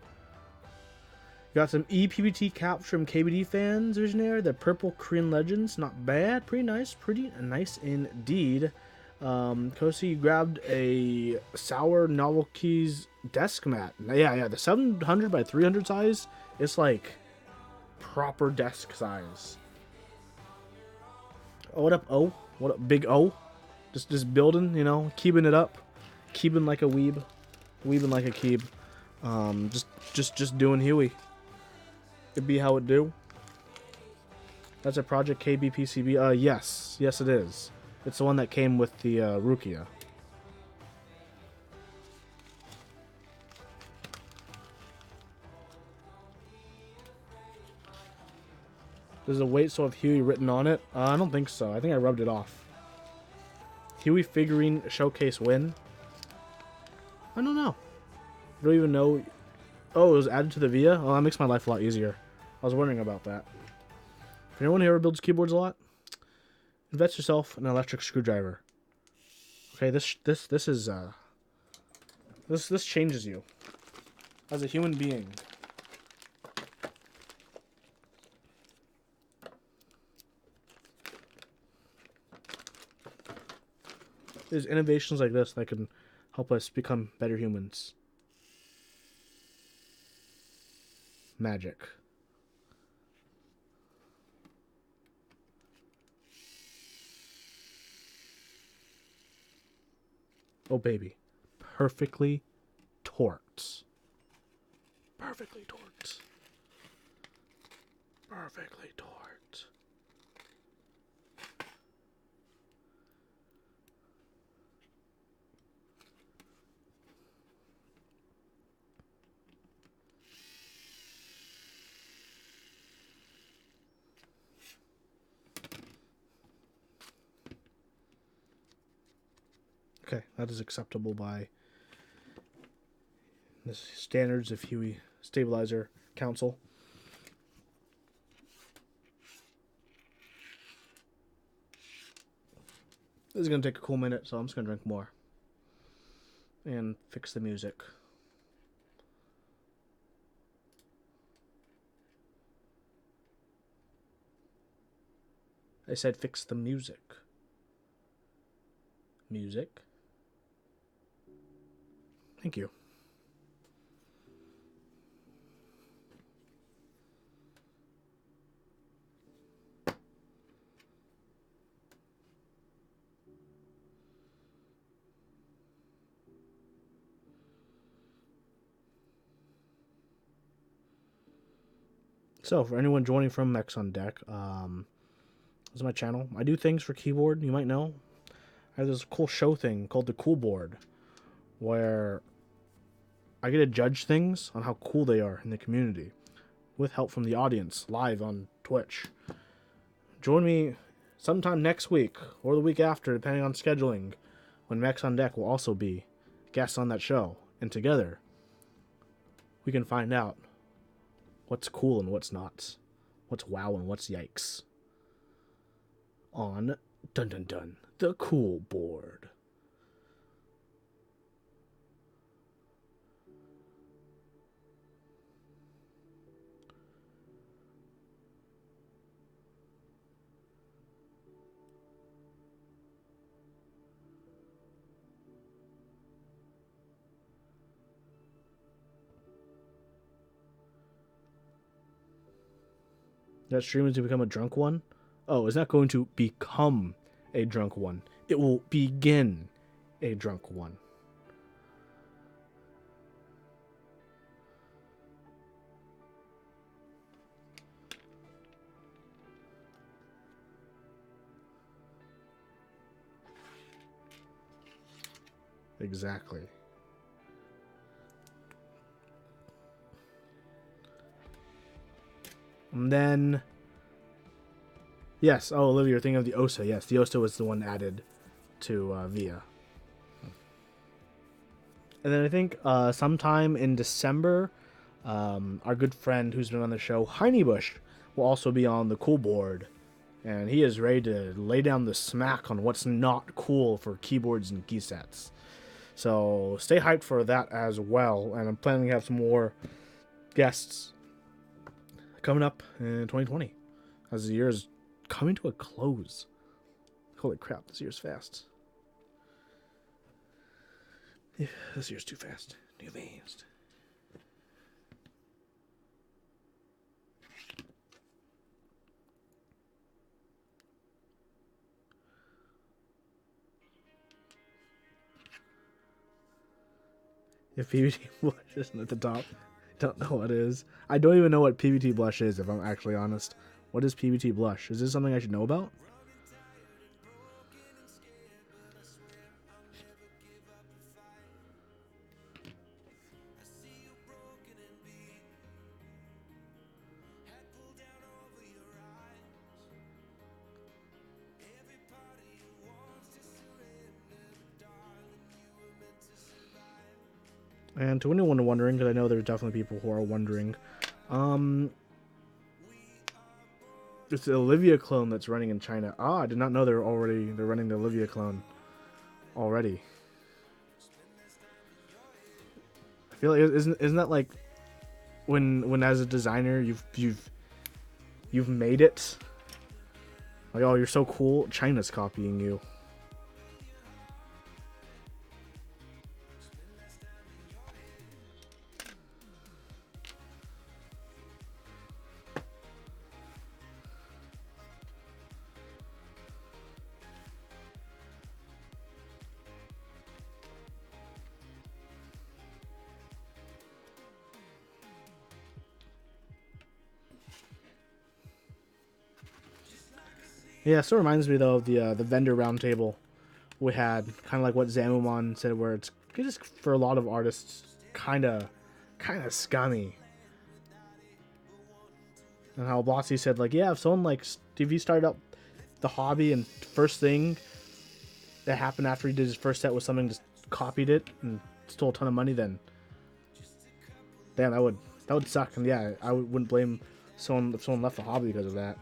Got some EPBT caps from KBD fans, Visionaire. The Purple Korean Legends. Not bad. Pretty nice. Pretty nice indeed. Kosi, you grabbed a Sour Novel Keys desk mat. Yeah. The 700 by 300 size. It's like proper desk size. Oh, what up, O? What up, Big O? Just building, you know, keeping it up. Keeping like a weeb. Weebing like a keeb. Just doing Huey. It be how it do. That's a Project KBPCB. Yes it is. It's the one that came with the Rukia. There's a weight so of Huey written on it. I don't think so. I think I rubbed it off. Huey figurine showcase win. I don't know. I don't even know. Oh, it was added to the Via? Oh, that makes my life a lot easier. I was wondering about that. If anyone here builds keyboards a lot, invest yourself in an electric screwdriver. Okay, this changes you as a human being. There's innovations like this that can help us become better humans. Magic. Oh, baby. Perfectly torqued. Perfectly torqued. Perfectly torqued. Okay, that is acceptable by the standards of Huey Stabilizer Council. This is going to take a cool minute, so I'm just going to drink more. And fix the music. I said fix the music. Music. Thank you. So, for anyone joining from Mex on Deck, this is my channel. I do things for keyboard, you might know. I have this cool show thing called the Cool Board, where I get to judge things on how cool they are in the community, with help from the audience, live on Twitch. Join me sometime next week, or the week after, depending on scheduling, when Mex on Deck will also be guests on that show, and together, we can find out what's cool and what's not. What's wow and what's yikes. On Dun Dun Dun, the Cool Board. That stream is to become a drunk one? Oh, it's not going to become a drunk one. It will begin a drunk one. Exactly. And then, yes. Oh, Olivia, you're thinking of the OSA. Yes, the OSA was the one added to VIA. And then I think sometime in December, our good friend who's been on the show, Heinebush, will also be on the Cool Board. And he is ready to lay down the smack on what's not cool for keyboards and key sets. So stay hyped for that as well. And I'm planning to have some more guests coming up in 2020 as the year is coming to a close. Holy crap, this year's fast. Yeah, this year's too fast. Too fast. If PBT blush isn't at the top, don't know what is. I don't even know what PBT blush is, if I'm actually honest. What is PBT blush? Is this something I should know about? And to anyone wondering, because I know there's definitely people who are wondering, it's the Olivia clone that's running in China. Ah, I did not know they're running the Olivia clone already. I feel like isn't that like when as a designer you've made it, like, oh, you're so cool, China's copying you. Yeah, it still reminds me though of the vendor roundtable we had, kind of like what Zamumon said, where it's just for a lot of artists kind of scummy. And how Blossy said, like, yeah, if someone like if you started up the hobby and first thing that happened after he did his first set with something, just copied it and stole a ton of money, then damn, that would suck. And yeah, I wouldn't blame someone if someone left the hobby because of that.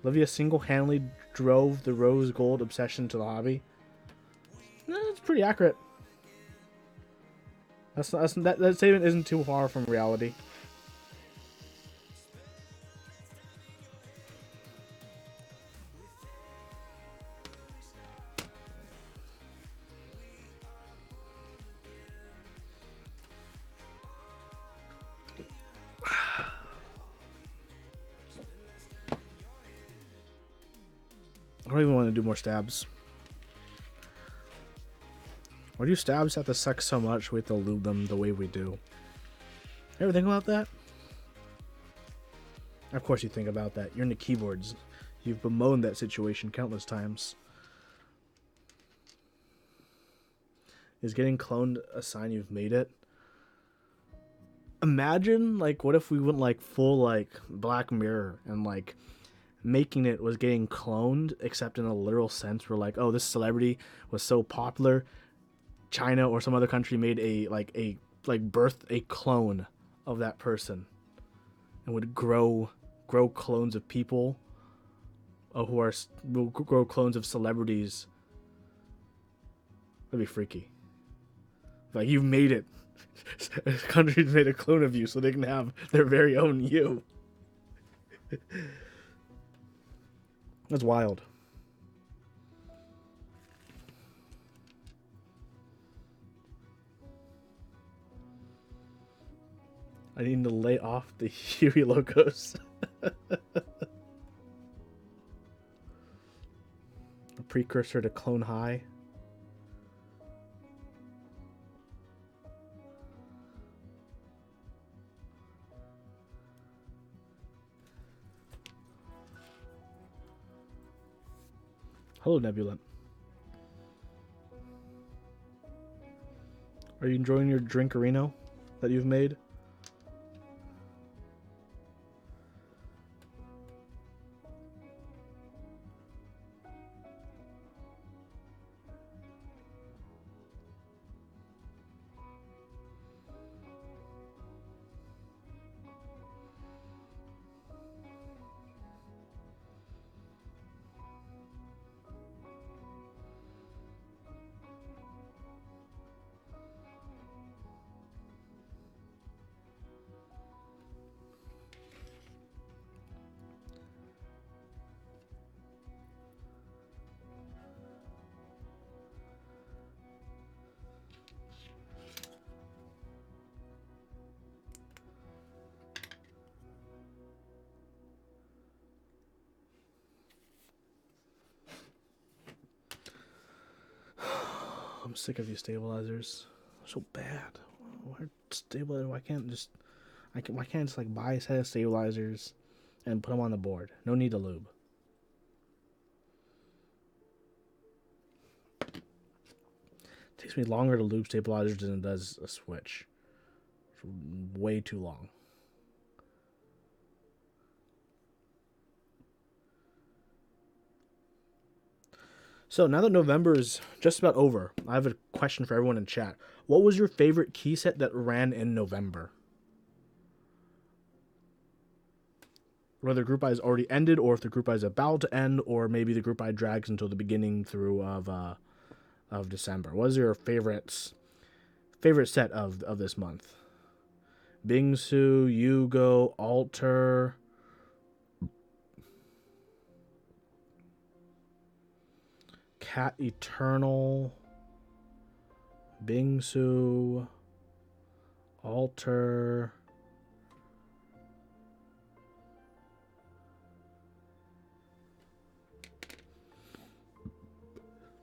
Olivia single-handedly drove the rose gold obsession to the hobby. That's pretty accurate. That statement isn't too far from reality. I don't even want to do more stabs. Why do stabs have to suck so much we have to lube them the way we do? Ever think about that? Of course you think about that. You're into keyboards. You've bemoaned that situation countless times. Is getting cloned a sign you've made it? Imagine, like, what if we went, like, full, like, Black Mirror and, like, making it was getting cloned, except in a literal sense. We're like, oh, this celebrity was so popular, China or some other country made birthed a clone of that person, and would grow clones of people, will grow clones of celebrities. That'd be freaky. Like, you've made it. A country's made a clone of you so they can have their very own you. That's wild. I need to lay off the Huey logos. A precursor to Clone High. Hello, Nebulant. Are you enjoying your drinkerino that you've made? I'm sick of these stabilizers. They're so bad. Why can't I just like buy a set of stabilizers and put them on the board? No need to lube. It takes me longer to lube stabilizers than it does a Switch. It's way too long. So now that November is just about over, I have a question for everyone in chat. What was your favorite key set that ran in November? Whether group buy is already ended, or if the group buy is about to end, or maybe the group buy drags until the beginning through of December. What is your favorite set of this month? Bingsu, Yugo, Alter, Cat Eternal, Bingsu, Alter,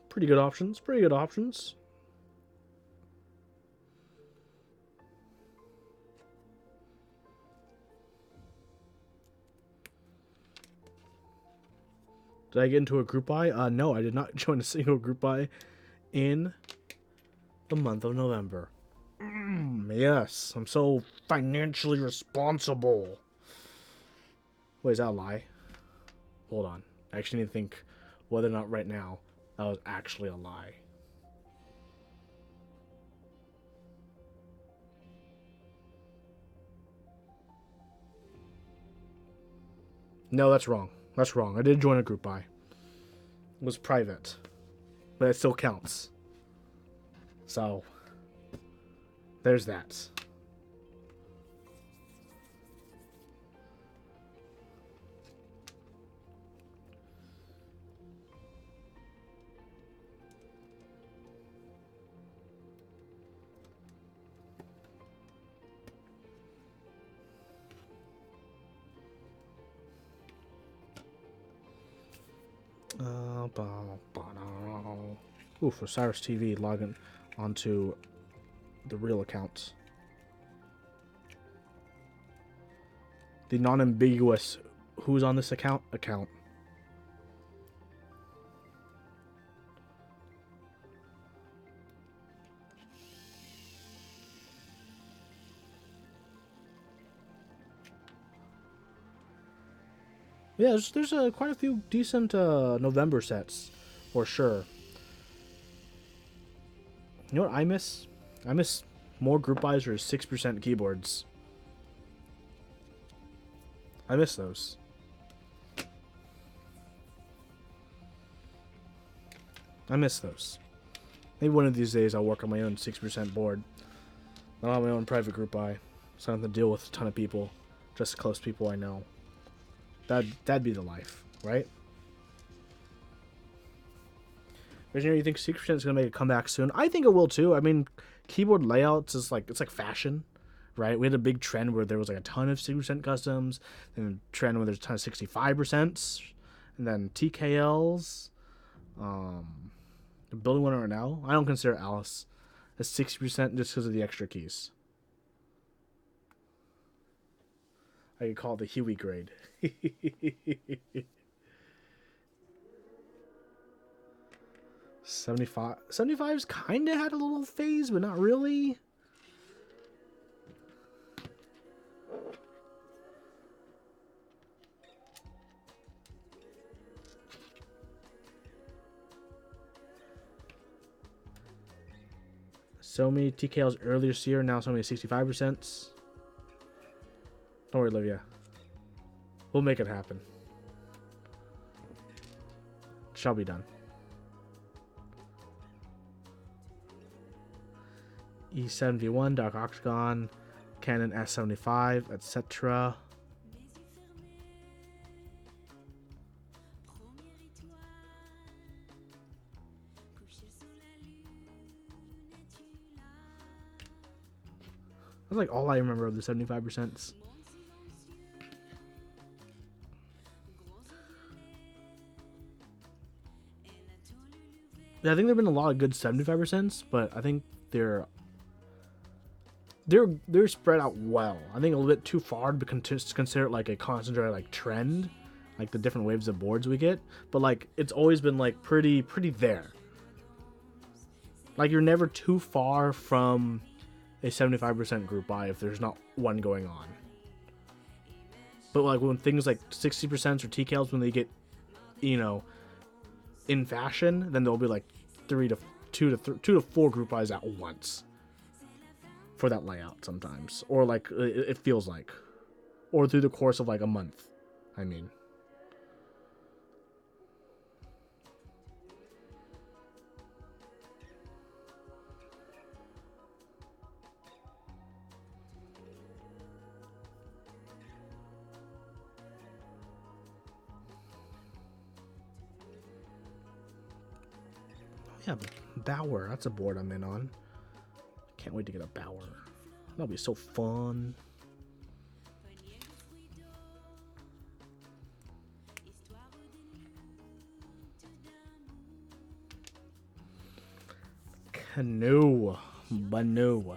pretty good options. Did I get into a group buy? No, I did not join a single group buy in the month of November. Yes, I'm so financially responsible. Wait, is that a lie? Hold on. I actually need to think whether or not right now That was actually a lie. No, that's wrong. That's wrong. I did join a group buy. It was private. But it still counts. So, there's that. Ooh, for Cyrus TV, logging onto the real account. The non-ambiguous who's on this account. Yeah, there's quite a few decent November sets, for sure. You know what I miss? I miss more group buys or 6% keyboards. I miss those. I miss those. Maybe one of these days I'll work on my own 6% board. Not on my own private group buy. So I don't have to deal with a ton of people. Just close people I know. That'd be the life, right? Visionary, you think 6% is gonna make a comeback soon? I think it will too. I mean, keyboard layouts is like, it's like fashion, right? We had a big trend where there was like a ton of 6% customs, and a trend where there's a ton of 65%, and then TKLs. I'm building one right now. I don't consider Alice as 60% just because of the extra keys. I could call it the Huey grade. 75's kind of had a little phase, but not really. So many TKLs earlier this year, now so many 65%. Don't worry, Olivia. We'll make it happen. Shall be done. E71, Dark Octagon, Canon S75, etc. That's like all I remember of the 75%. Yeah, I think there've been a lot of good 75%, but I think they're spread out well. I think a little bit too far to consider it like a concentrated like trend, like the different waves of boards we get. But like it's always been like pretty there. Like you're never too far from a 75% group buy if there's not one going on. But like when things like 60% or TKLs, when they get, you know, in fashion, then there'll be like 2 to 4 group buys at once for that layout sometimes, or like it feels like, or through the course of like a month. I mean, yeah, Bower. That's a board I'm in on. Can't wait to get a Bower. That'll be so fun. Canoe. Banu.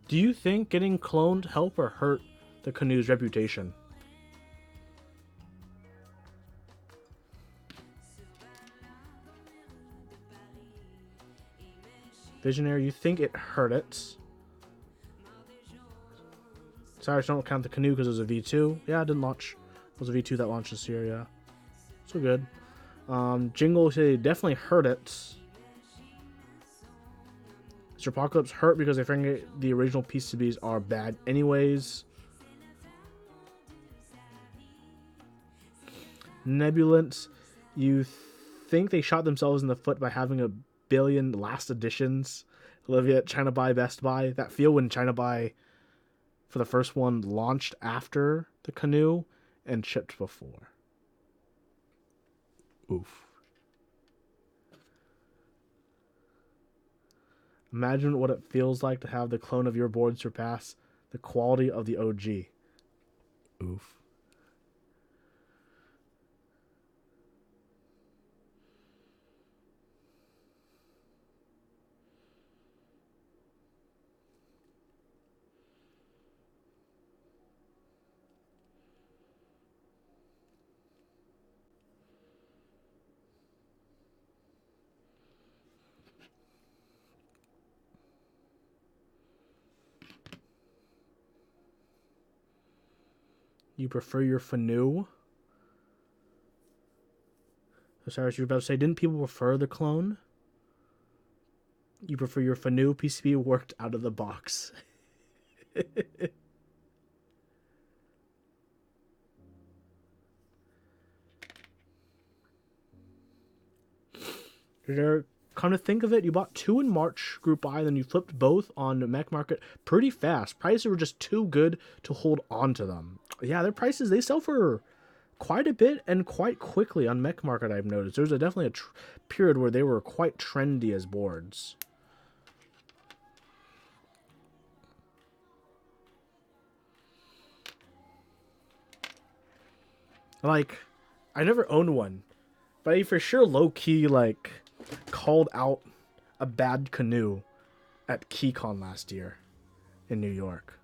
Do you think getting cloned help or hurt the Canoe's reputation? Visionary, you think it hurt it? Sorry, I don't count the Canoe because it was a V2. Yeah, it didn't launch Was a V2 that launched this year, yeah. So good. Jingle say definitely hurt it. Mr. Apocalypse hurt because I think the original PCBs are bad anyways. Nebulance, you think they shot themselves in the foot by having a billion last editions? Olivia, China Buy, Best Buy. That feel when China Buy for the first one launched after the Canoe and shipped before. Oof. Imagine what it feels like to have the clone of your board surpass the quality of the OG. Oof. You prefer your Fanu? Osiris, you're about to say, didn't people prefer the clone? You prefer your Fanu PCB worked out of the box. Come to think of it, you bought 2 in March Group Buy, then you flipped both on Mech Market pretty fast. Prices were just too good to hold on to them. Yeah, their prices, they sell for quite a bit and quite quickly on Mech Market, I've noticed. There's definitely a period where they were quite trendy as boards. Like, I never owned one, but I for sure low-key, like, called out a bad Canoe at KeyCon last year in New York.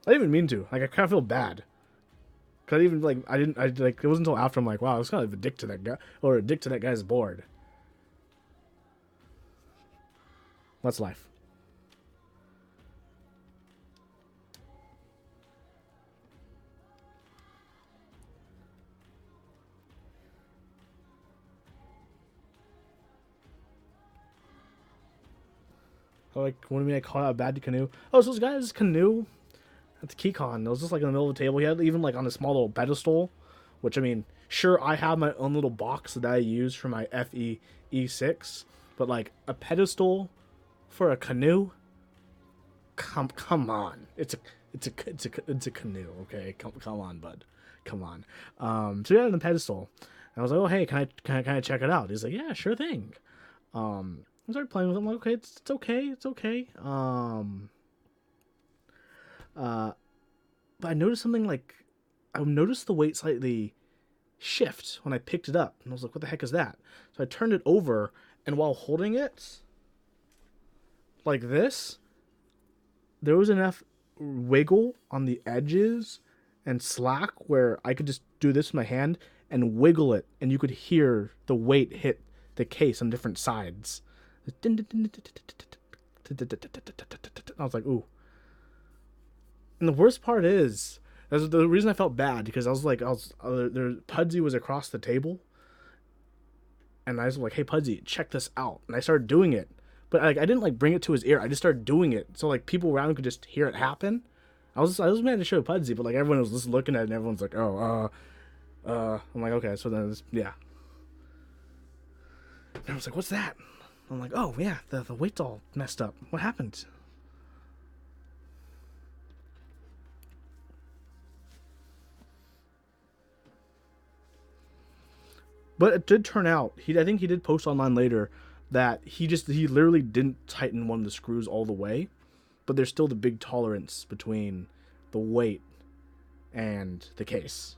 I didn't even mean to. Like, I kind of feel bad. Cause I even, like, it wasn't until after I'm like, wow, I was kind of a dick to that guy, or a dick to that guy's board. That's life. Like, what do you mean I called out a bad Canoe? Oh, so this guy's Canoe at the KeyCon. It was just like in the middle of the table. He had even like on a small little pedestal, which I mean, sure, I have my own little box that I use for my FE E6, but like a pedestal for a Canoe, come on, it's a canoe, okay? Come on, bud, come on. So he had it on the pedestal, and I was like, oh hey, can I check it out? He's like, yeah, sure thing. I started playing with him. I'm like, okay, it's okay, it's okay. But I noticed something like, I noticed the weight slightly shift when I picked it up. And I was like, what the heck is that? So I turned it over, and while holding it like this, there was enough wiggle on the edges and slack where I could just do this with my hand and wiggle it, and you could hear the weight hit the case on different sides. I was like, ooh. And the worst part is, that's the reason I felt bad, because Pudsey was across the table, and I was like, hey Pudsey, check this out. And I started doing it, but like I didn't like bring it to his ear. I just started doing it, so like people around could just hear it happen. I was mad to show Pudsey, but like everyone was just looking at it, and everyone's like, oh, I'm like, okay, so then yeah. And I was like, what's that? I'm like, oh yeah, the weight's all messed up. What happened? But it did turn out, I think he did post online later that he literally didn't tighten one of the screws all the way, but there's still the big tolerance between the weight and the case.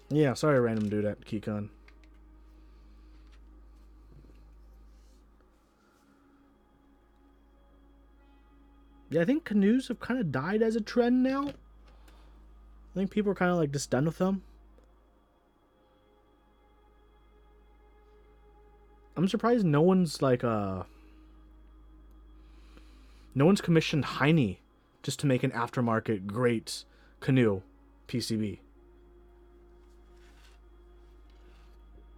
Yeah, sorry, random dude at KeyCon. Yeah, I think canoes have kind of died as a trend now. I think people are kind of like just done with them. I'm surprised no one's like no one's commissioned Heine just to make an aftermarket great canoe PCB.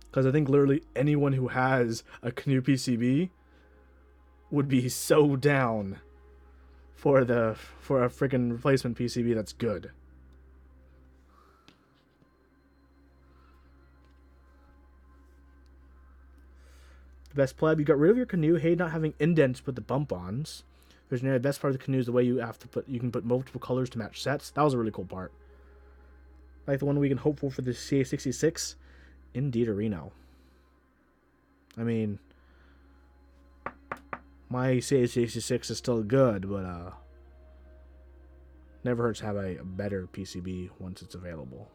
Because I think literally anyone who has a canoe PCB would be so down for a freaking replacement PCB that's good. The best pleb, you got rid of your canoe, hate not having indents with the bump-ons. The best part of the canoe is the way you can put multiple colors to match sets. That was a really cool part. Like the one we can hope for the CA66. Indeed, Reno. I mean, my CA66 is still good, but never hurts to have a better PCB once it's available.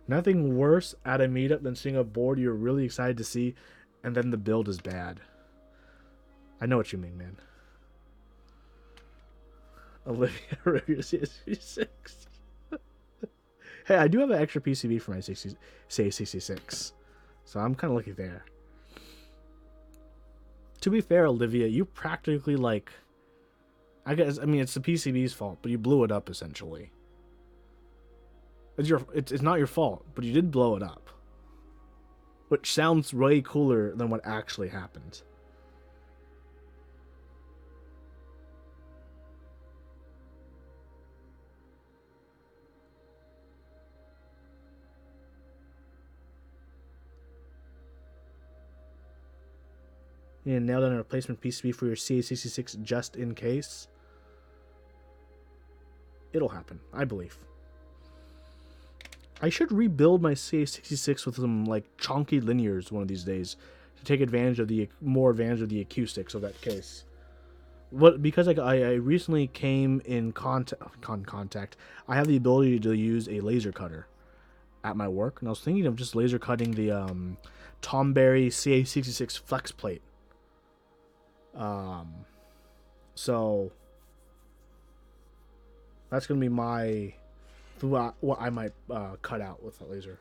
Nothing worse at a meetup than seeing a board you're really excited to see, and then the build is bad. I know what you mean, man. Olivia CA66. Hey, I do have an extra PCB for my CA66, so I'm kind of lucky there. To be fair, Olivia, you practically like, I mean, it's the PCB's fault, but you blew it up essentially. It's not your fault, but you did blow it up, which sounds way cooler than what actually happened. You nailed down a replacement PCB for your CA66 just in case. It'll happen, I believe. I should rebuild my CA66 with some like chonky linears one of these days to take advantage of the acoustics of that case. Because I recently came in contact, I have the ability to use a laser cutter at my work, and I was thinking of just laser cutting the Tom Berry CA66 flex plate. So that's gonna be what I might cut out with that laser.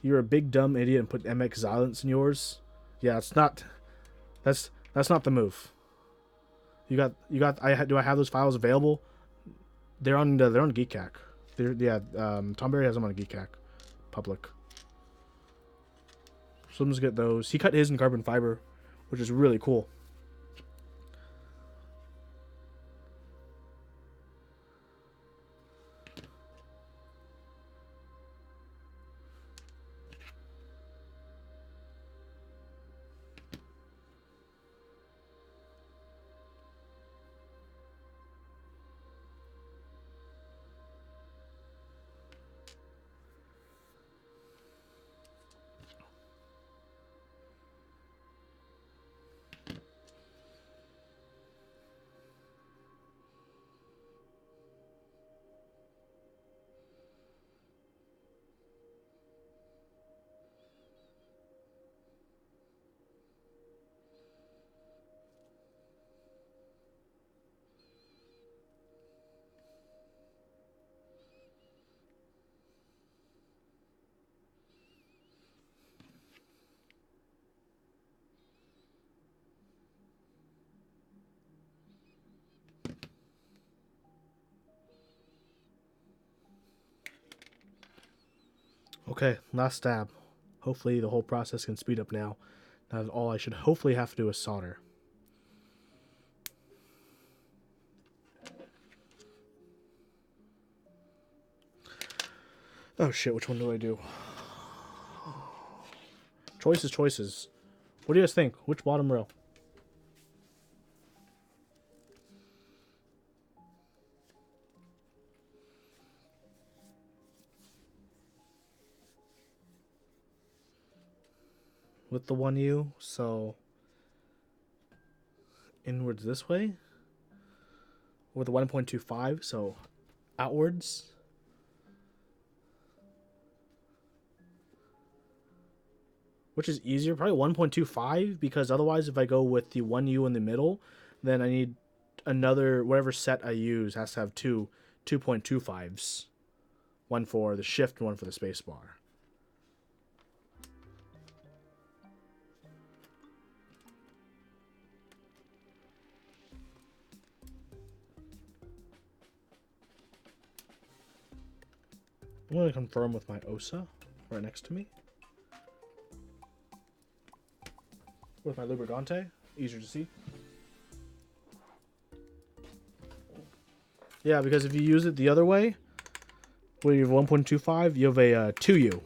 You're a big dumb idiot and put MX Silence in yours. Yeah, that's not the move. Do I have those files available? They're on GeekHack. Tom Berry has them on GeekHack, public. So I'm just get those. He cut his in carbon fiber, which is really cool. Okay, last stab. Hopefully the whole process can speed up now. Now all I should hopefully have to do is solder. Oh shit, which one do I do? Choices. What do you guys think? Which bottom row? With the 1U, so inwards this way. With the 1.25, so outwards. Which is easier, probably 1.25, because otherwise if I go with the 1U in the middle, then I need another, whatever set I use has to have two 2.25s. one for the shift, and one for the space bar. I'm going to confirm with my OSA right next to me. With my Lubricante, easier to see. Yeah, because if you use it the other way, where you have 1.25, you have a 2U.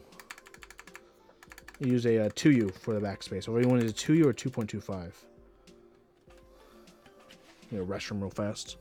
You use a 2U for the backspace. Or you want is a 2U or 2.25? Restroom real fast.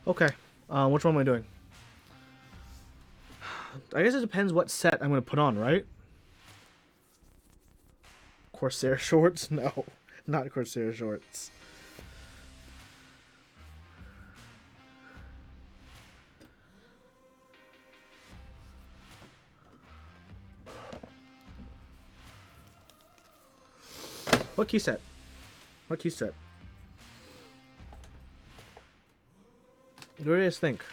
Okay, which one am I doing? I guess it depends what set I'm going to put on, right? Corsair shorts? No, not Corsair shorts. What key set? What key set? What do you guys think?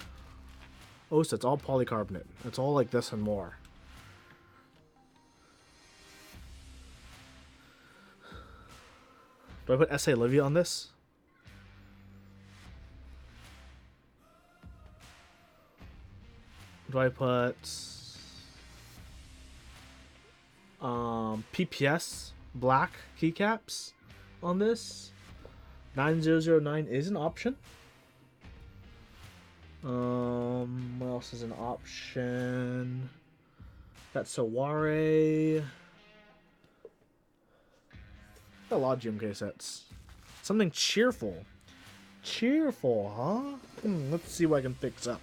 Oh, so it's all polycarbonate. It's all like this and more. Do I put S.A. Olivia on this? Do I put PPS black keycaps on this? 9009 is an option. What else is an option? That's Saware. A lot of GMK sets. Something cheerful. Cheerful, huh? Let's see what I can fix up.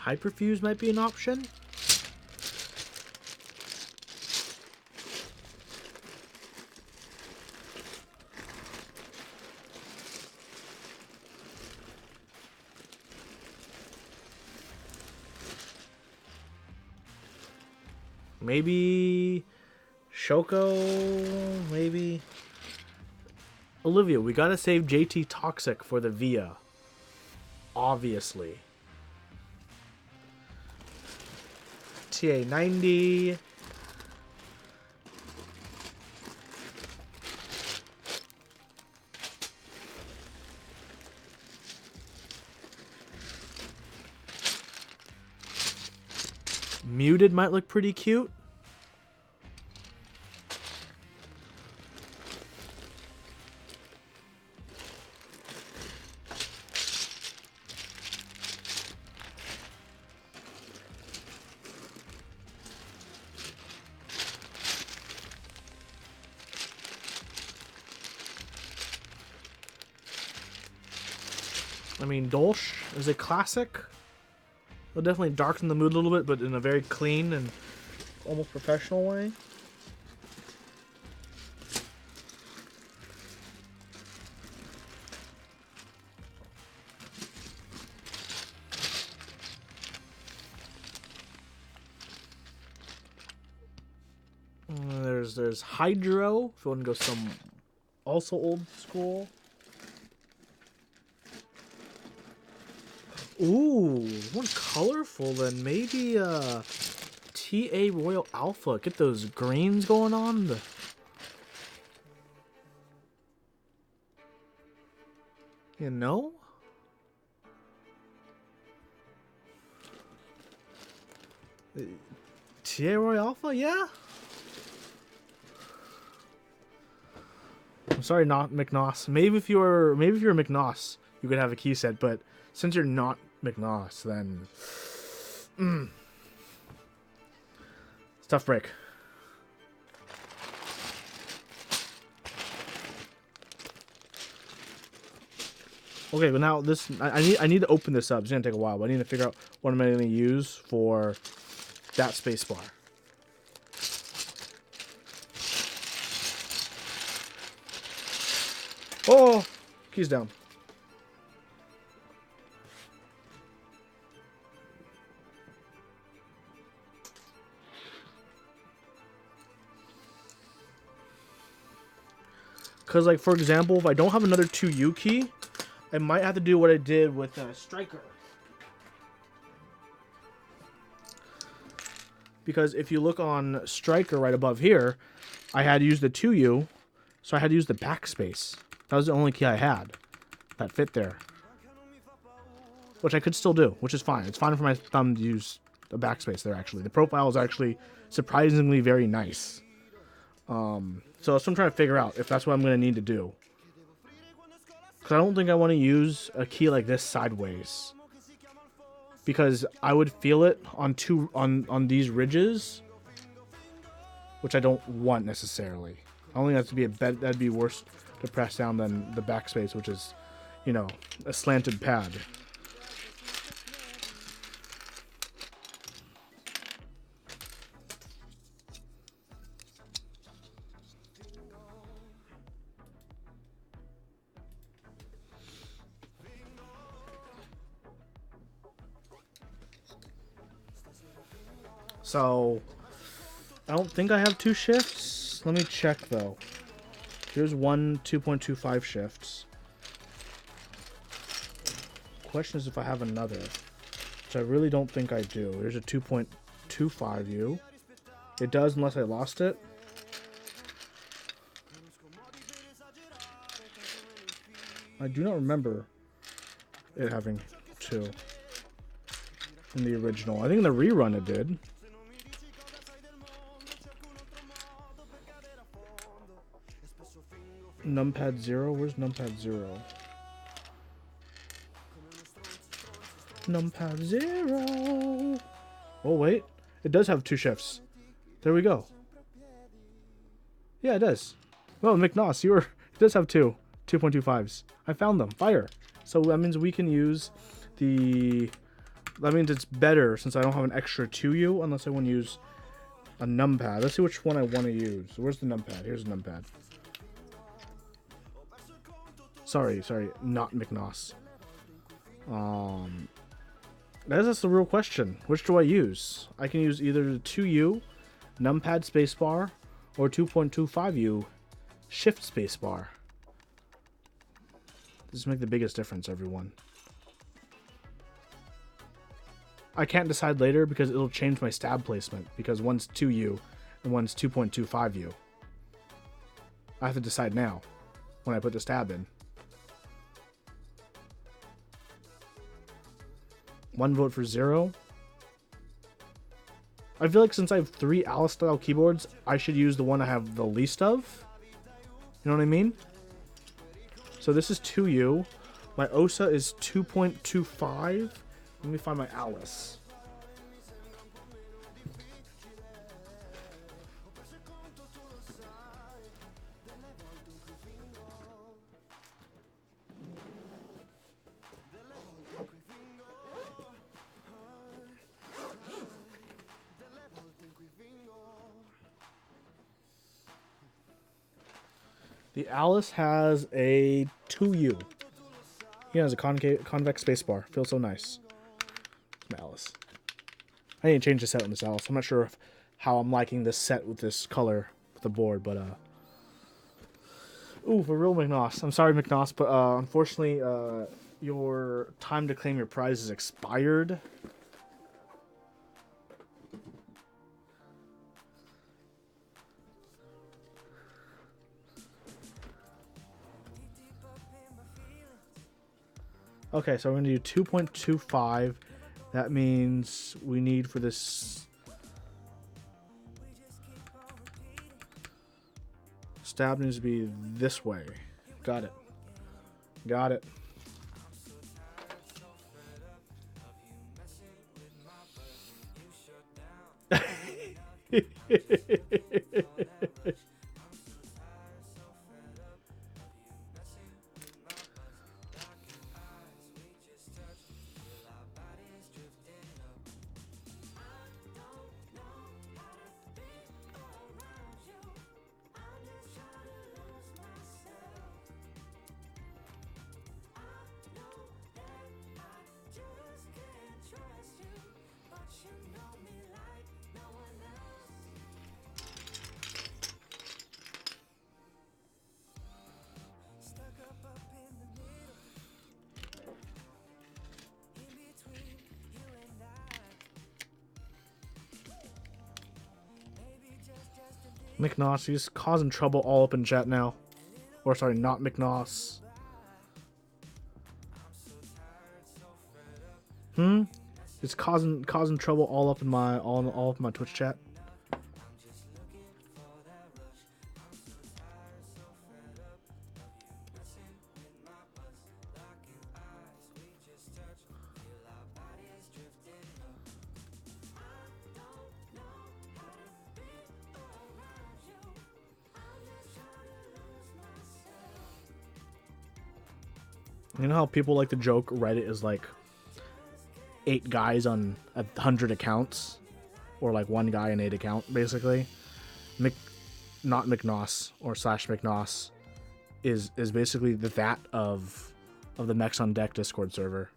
Hyperfuse might be an option. Maybe Shoko, maybe Olivia. We gotta save JT Toxic for the Via. Obviously. TA90. Muted might look pretty cute. I mean, Dolch is a classic. It'll definitely darken the mood a little bit, but in a very clean and almost professional way. There's Hydro, if you want to go some also old school. Ooh, more colorful than maybe TA Royal Alpha. Get those greens going on. You know? TA Royal Alpha, yeah? I'm sorry, not McNoss. Maybe if you're McNoss, you could have a key set, but since you're not McNoss, then it's a tough break. Okay, but now this I need to open this up. It's gonna take a while, but I need to figure out what I'm gonna use for that space bar. Oh, keys down. Because, like, for example, if I don't have another 2U key, I might have to do what I did with Striker. Because if you look on Striker right above here, I had used the 2U, so I had to use the backspace. That was the only key I had that fit there. Which I could still do, which is fine. It's fine for my thumb to use the backspace there, actually. The profile is actually surprisingly very nice. So that's what I'm trying to figure out, if that's what I'm going to need to do. Because I don't think I want to use a key like this sideways. Because I would feel it on these ridges, which I don't want necessarily. I don't think that'd be worse to press down than the backspace, which is, you know, a slanted pad. So, I don't think I have 2 shifts. Let me check, though. Here's one 2.25 shifts. Question is if I have another, which I really don't think I do. Here's a 2.25U. It does unless I lost it. I do not remember it having 2 in the original. I think in the rerun it did. Numpad 0? Where's Numpad 0? Numpad 0! Oh, wait. It does have 2 shifts. There we go. Yeah, it does. Well, McNoss, it does have 2 2.25s. I found them. Fire. So that means we can use the... That means it's better since I don't have an extra 2U unless I want to use a numpad. Let's see which one I want to use. Where's the numpad? Here's the numpad. Sorry, not McNoss. That's the real question. Which do I use? I can use either the 2U, numpad spacebar, or 2.25U, shift spacebar. This make the biggest difference, everyone. I can't decide later because it'll change my stab placement, because one's 2U and one's 2.25U. I have to decide now when I put the stab in. 1 vote for 0. I feel like since I have 3 Alice style keyboards, I should use the one I have the least of. You know what I mean? So this is 2U. My OSA is 2.25. Let me find my Alice. The Alice has a 2U. He has a convex spacebar. Feels so nice. It's my Alice. I need to change the set on this Alice. I'm not sure how I'm liking this set with this color with the board, but ooh, for real, McNoss. I'm sorry, McNoss, but unfortunately, your time to claim your prize is expired. Okay, so we're going to do 2.25. That means we need for this stab needs to be this way. Got it. Got it. McNoss, he's causing trouble all up in chat now. Or sorry, not McNoss. It's causing trouble all up in my all up in my Twitch chat. You know how people like to joke Reddit is like 8 guys on 100 accounts, or like 1 guy in 8 account, basically. Not McNoss or slash McNoss is basically that of the Mechs on Deck Discord server.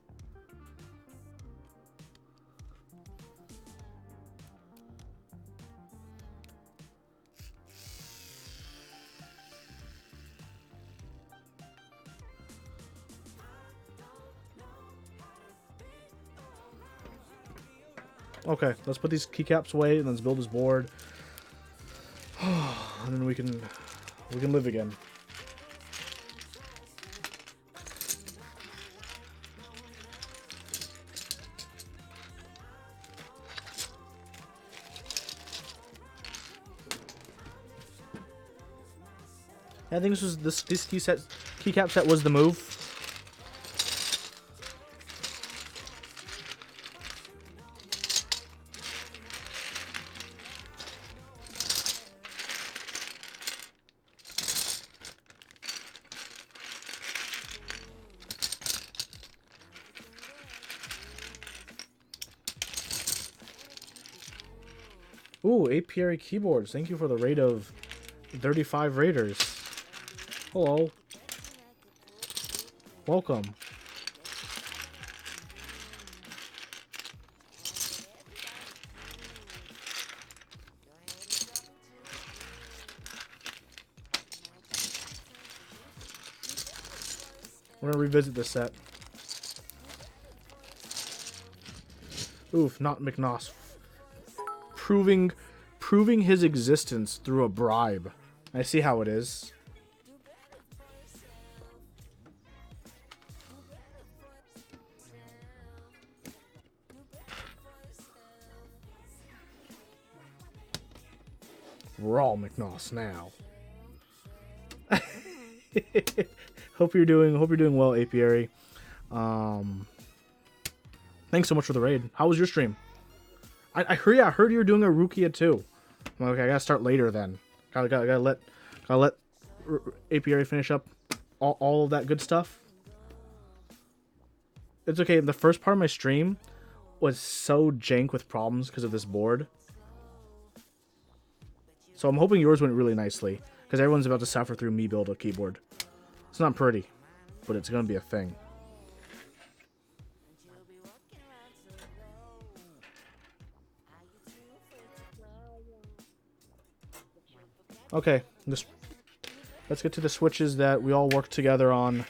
Okay, let's put these keycaps away and let's build his board. And then we can live again. I think this keycap set was the move. Ooh, apiary keyboards. Thank you for the raid of 35 raiders. Hello. Welcome. We're gonna revisit this set. Oof, not McNoss. Proving his existence through a bribe. I see how it is. We're all McNoss now. Hope you're doing well, Apiary. Thanks so much for the raid. How was your stream? I heard you were doing a Rukia too. Okay, I gotta start later then. Gotta let Apiary finish up all of that good stuff. It's okay. The first part of my stream was so jank with problems because of this board. So I'm hoping yours went really nicely. Because everyone's about to suffer through me build a keyboard. It's not pretty, but it's going to be a thing. Okay, let's get to the switches that we all worked together on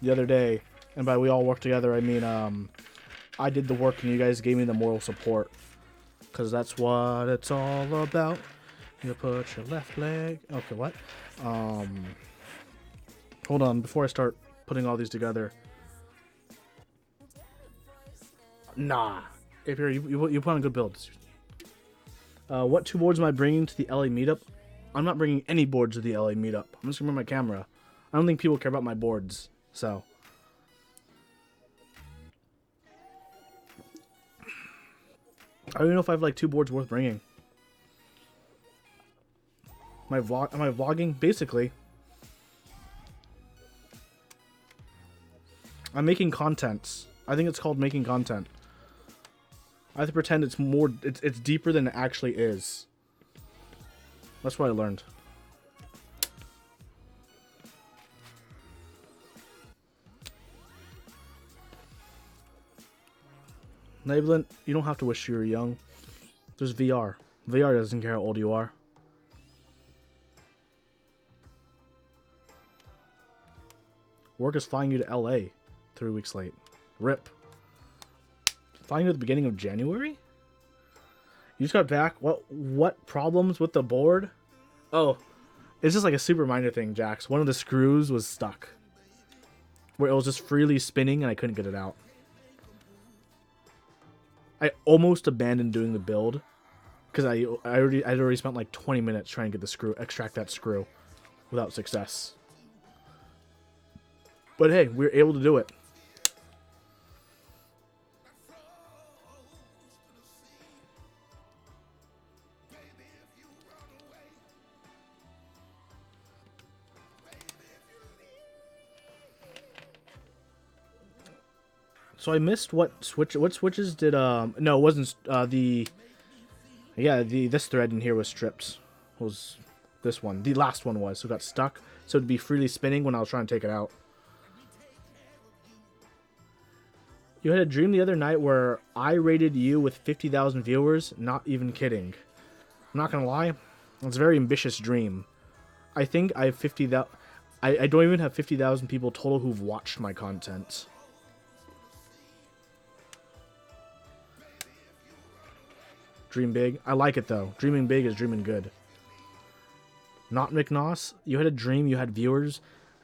the other day. And by we all worked together, I mean I did the work and you guys gave me the moral support. Because that's what it's all about. You put your left leg... Okay, what? Hold on, before I start putting all these together. Nah. If you put on good builds. What 2 boards am I bringing to the LA meetup? I'm not bringing any boards to the LA meetup. I'm just going to bring my camera. I don't think people care about my boards, so... I don't even know if I have like 2 boards worth bringing. Am I vlogging? Basically. I'm making content. I think it's called making content. I have to pretend it's more... It's deeper than it actually is. That's what I learned. Nablin, you don't have to wish you were young. There's VR. VR doesn't care how old you are. Work is flying you to LA 3 weeks late. RIP. Flying you at the beginning of January? You just got back? What problems with the board? Oh, it's just like a super minor thing, Jax. One of the screws was stuck. Where it was just freely spinning and I couldn't get it out. I almost abandoned doing the build because I'd already spent like 20 minutes trying to get the screw, extract that screw, without success. But hey, we were able to do it. So I missed what switches did no, it wasn't this thread in here was stripped. It was this one. The last one was, so it got stuck. So it'd be freely spinning when I was trying to take it out. You had a dream the other night where I rated you with 50,000 viewers. Not even kidding. I'm not gonna lie, it's a very ambitious dream. I think I have 50,000. I don't even have 50,000 people total who've watched my content. Dream big. I like it though. Dreaming big is dreaming good. Not McNoss. You had a dream. You had viewers.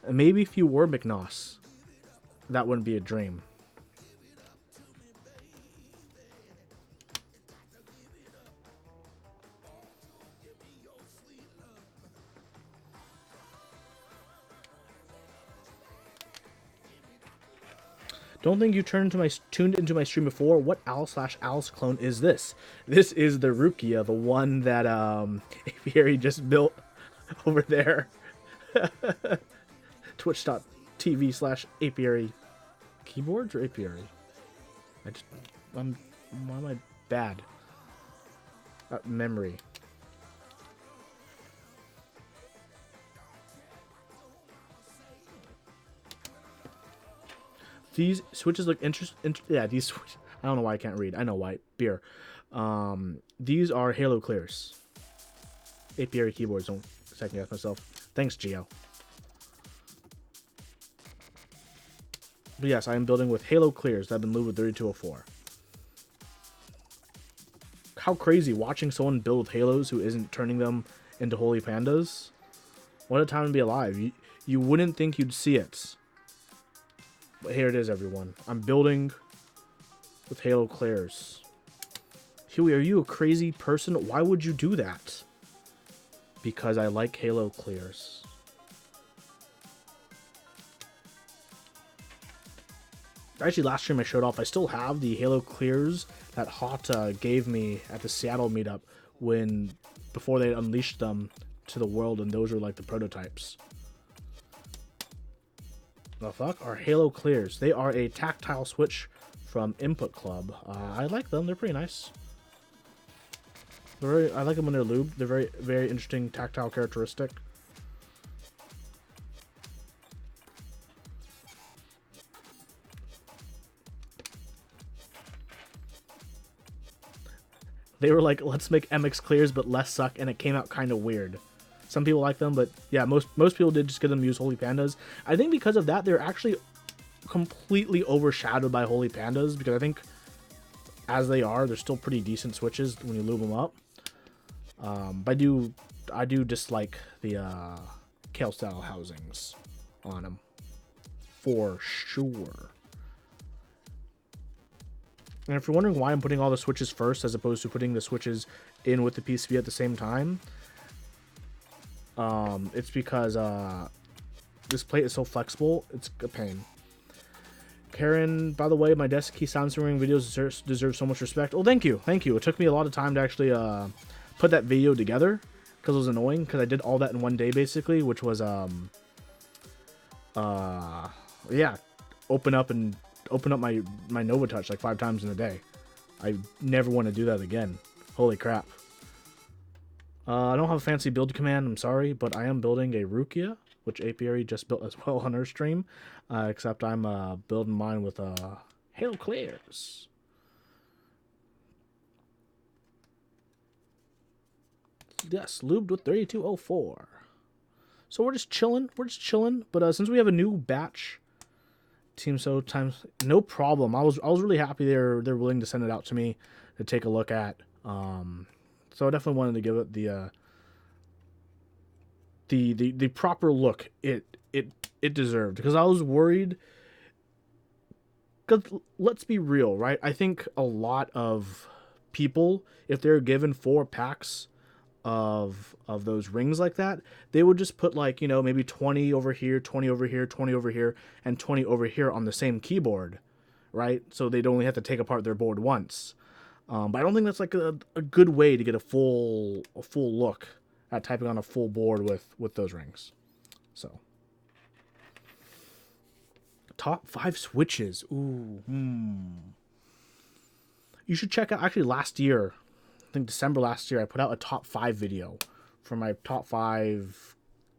Maybe if you were McNoss, that wouldn't be a dream. Don't think you tuned into my stream before. What Al/Alice clone is this? This is the Rukia, the one that Apiary just built over there. Twitch.tv/Apiary. Keyboards or Apiary? Why am I bad at memory? These switches look interesting. Yeah, these switches. I don't know why I can't read. I know why. Beer. These are Halo Clears. Apiary keyboards. Don't second guess myself. Thanks, Geo. But yes, I am building with Halo Clears that have been lubed with 3204. How crazy watching someone build with Halos who isn't turning them into holy pandas. What a time to be alive. You wouldn't think you'd see it. But here it is, everyone. I'm building with Halo Clears. Huey, are you a crazy person? Why would you do that? Because I like Halo Clears. Actually, last stream I showed off, I still have the Halo Clears that Hot gave me at the Seattle meetup before they unleashed them to the world, and those are like the prototypes. The fuck are Halo Clears? They are a tactile switch from Input Club. I like them. They're pretty nice. I like them when they're lubed. They're very, very interesting tactile characteristic. They were like, let's make MX clears but less suck, and it came out kind of weird. Some people like them, but yeah, most people did just get them to use Holy Pandas. I think because of that, they're actually completely overshadowed by Holy Pandas, because I think as they are, they're still pretty decent switches when you lube them up. But I do dislike the Kale style housings on them for sure. And if you're wondering why I'm putting all the switches first as opposed to putting the switches in with the PCB at the same time, it's because this plate is so flexible, it's a pain. Karen, by the way, my desk key sound simmering videos deserve so much respect. Oh, thank you. Thank you. It took me a lot of time to actually put that video together because it was annoying, because I did all that in one day basically, which was yeah, open up my Nova Touch like 5 times in a day. I never want to do that again. Holy crap. I don't have a fancy build command, I'm sorry, but I am building a Rukia, which Apiary just built as well on her stream, except I'm building mine with Hail Clears. Yes, lubed with 3204. So we're just chilling. But since we have a new batch, Team So times, no problem. I was really happy they're willing to send it out to me to take a look at. So I definitely wanted to give it the proper look it deserved, because I was worried. Because let's be real, right? I think a lot of people, if they're given 4 packs of those rings like that, they would just put, like, you know, maybe 20 over here, 20 over here, 20 over here, and 20 over here on the same keyboard, right? So they'd only have to take apart their board once. But I don't think that's like a good way to get a full look at typing on a full board with those rings. So top 5 switches. Ooh, You should check out, actually, last year, I think December last year, I put out a top 5 video for my top 5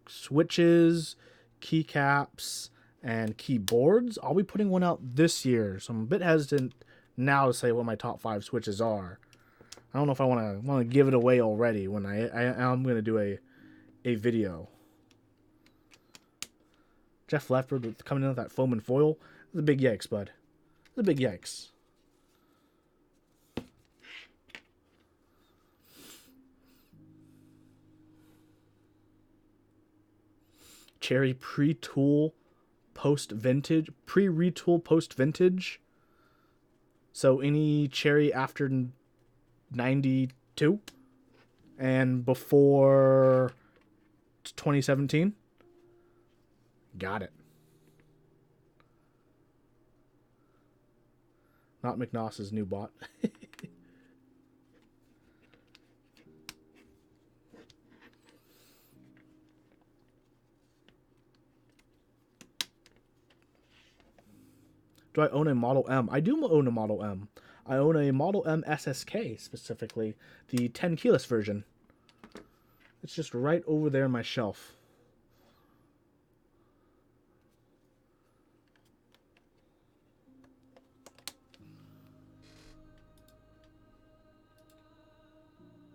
switches, keycaps, and keyboards. I'll be putting one out this year, so I'm a bit hesitant now to say what my top 5 switches are. I don't know if I want to give it away already when I'm going to do a video. Jeff Lefford coming in with that foam and foil. It's a big yikes, bud. It's a big yikes. Cherry pre-retool post-vintage. So any Cherry after 92 and before 2017. Got it. Not McNoss's new bot. Do I own a Model M? I do own a Model M. I own a Model M SSK, specifically, the 10 keyless version. It's just right over there on my shelf.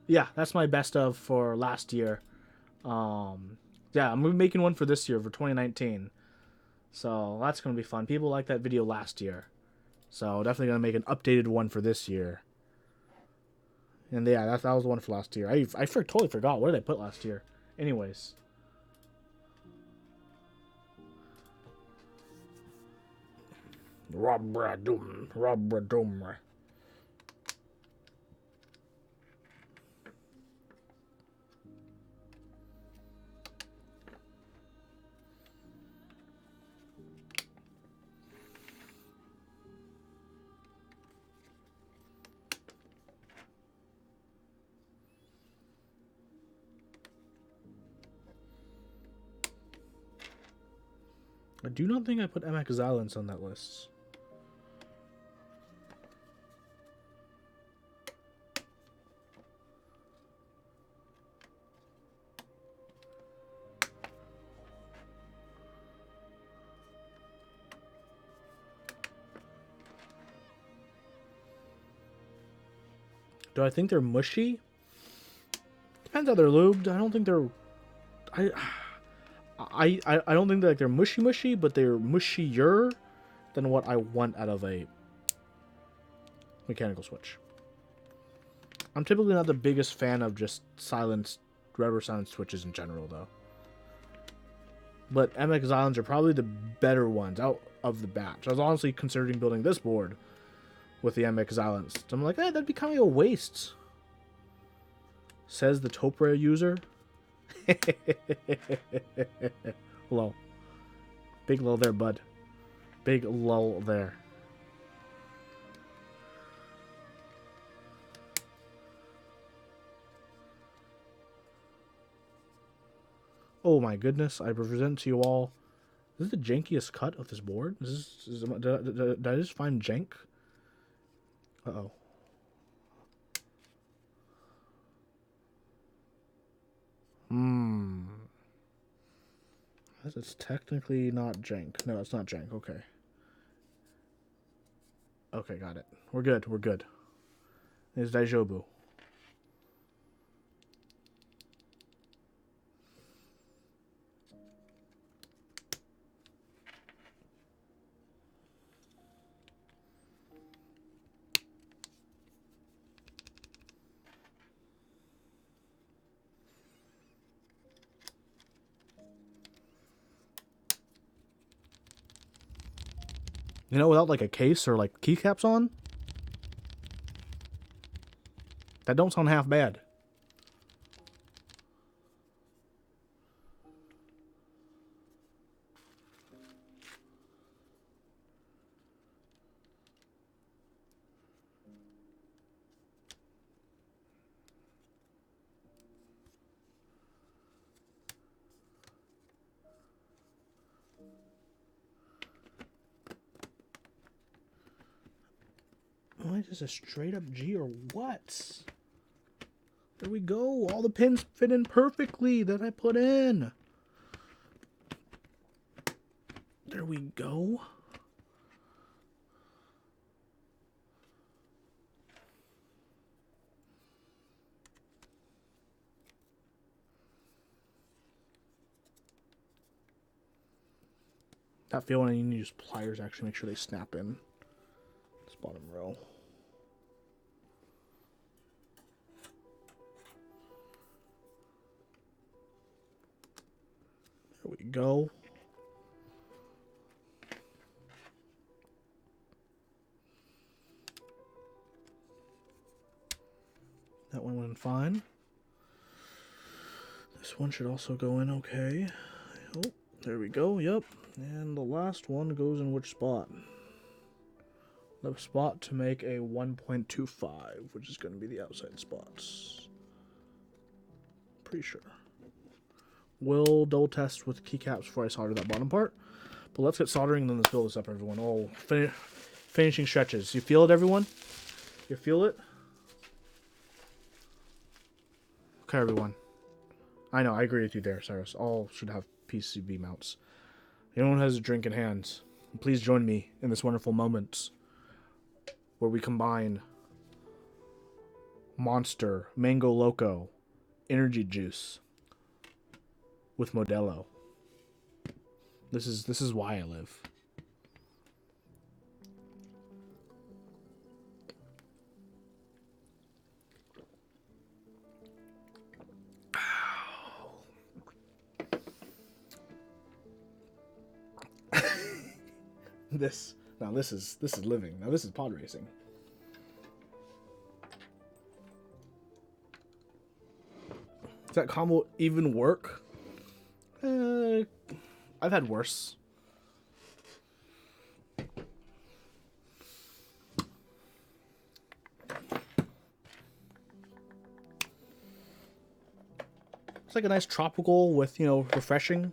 Yeah, that's my best of for last year. Yeah, I'm making one for this year, for 2019. So that's going to be fun. People liked that video last year. So definitely going to make an updated one for this year. And yeah, that was the one for last year. I totally forgot. What did I put last year? Anyways. Robradum. I do not think I put MX Xylence on that list. Do I think they're mushy? Depends how they're lubed. I don't think they're... I don't think that they're mushy, but they're mushier than what I want out of a mechanical switch. I'm typically not the biggest fan of just rubber silent switches in general, though. But MX Islands are probably the better ones out of the batch. I was honestly considering building this board with the MX Islands. So I'm like, that'd be kind of a waste. Says the Topra user. Lol. Big lull there, bud. Big lull there. Oh my goodness, I present to you all. This is the jankiest cut of this board. Did I just find jank? Uh-oh. This is technically not jank. No, it's not jank. Okay. Okay, got it. We're good. We're good. It's Daijobu. You know, without like a case or like keycaps on? That don't sound half bad. Why is this a straight up G or what? There we go. All the pins fit in perfectly that I put in. There we go. That feeling you need to use pliers to actually make sure they snap in this bottom row. There we go. That one went fine. This one should also go in okay. Oh, there we go. Yep. And the last one goes in which spot? The spot to make a 1.25, which is going to be the outside spots. Pretty sure. We'll double test with keycaps before I solder that bottom part. But let's get soldering and then let's build this up, everyone. Oh, finishing stretches. You feel it, everyone? You feel it? Okay, everyone. I know, I agree with you there, Cyrus. All should have PCB mounts. Anyone who has a drink in hand, please join me in this wonderful moment where we combine Monster, Mango Loco, Energy Juice with Modelo. This is why I live. This is living. Now this is pod racing. Does that combo even work? I've had worse. It's like a nice tropical with, you know, refreshing.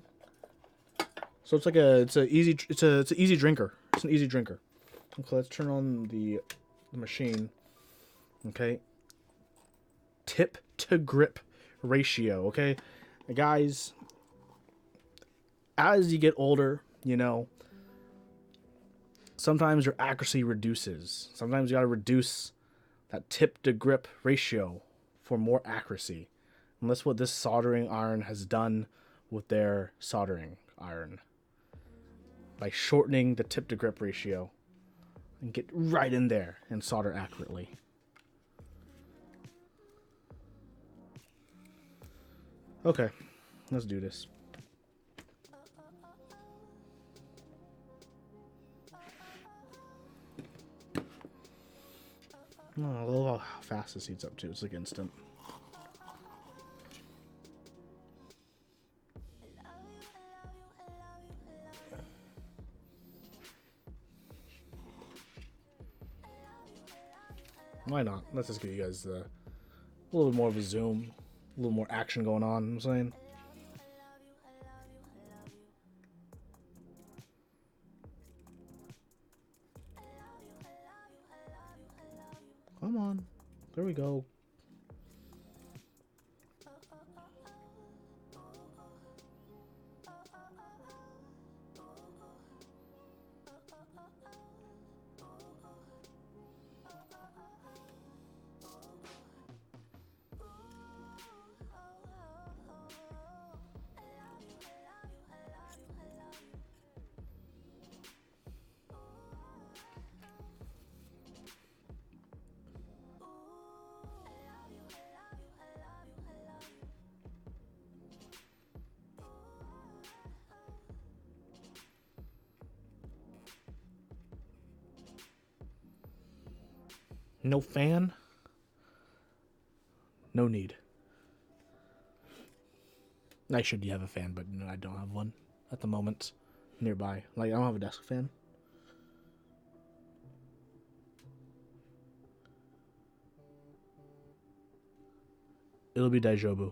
So it's like it's an easy drinker. It's an easy drinker. Okay, let's turn on the machine. Okay. Tip to grip ratio, okay? Guys, as you get older, you know, sometimes your accuracy reduces. Sometimes you got to reduce that tip to grip ratio for more accuracy. And that's what this soldering iron has done with their soldering iron. By shortening the tip to grip ratio and get right in there and solder accurately. Okay, let's do this. Oh, I love how fast this heats up too. It's like instant. Why not? Let's just give you guys a little bit more of a zoom, a little more action going on. You know what I'm saying. Come on. There we go. No fan? No need. I should have a fan, but no, I don't have one at the moment nearby. Like, I don't have a desk fan. It'll be Daijobu.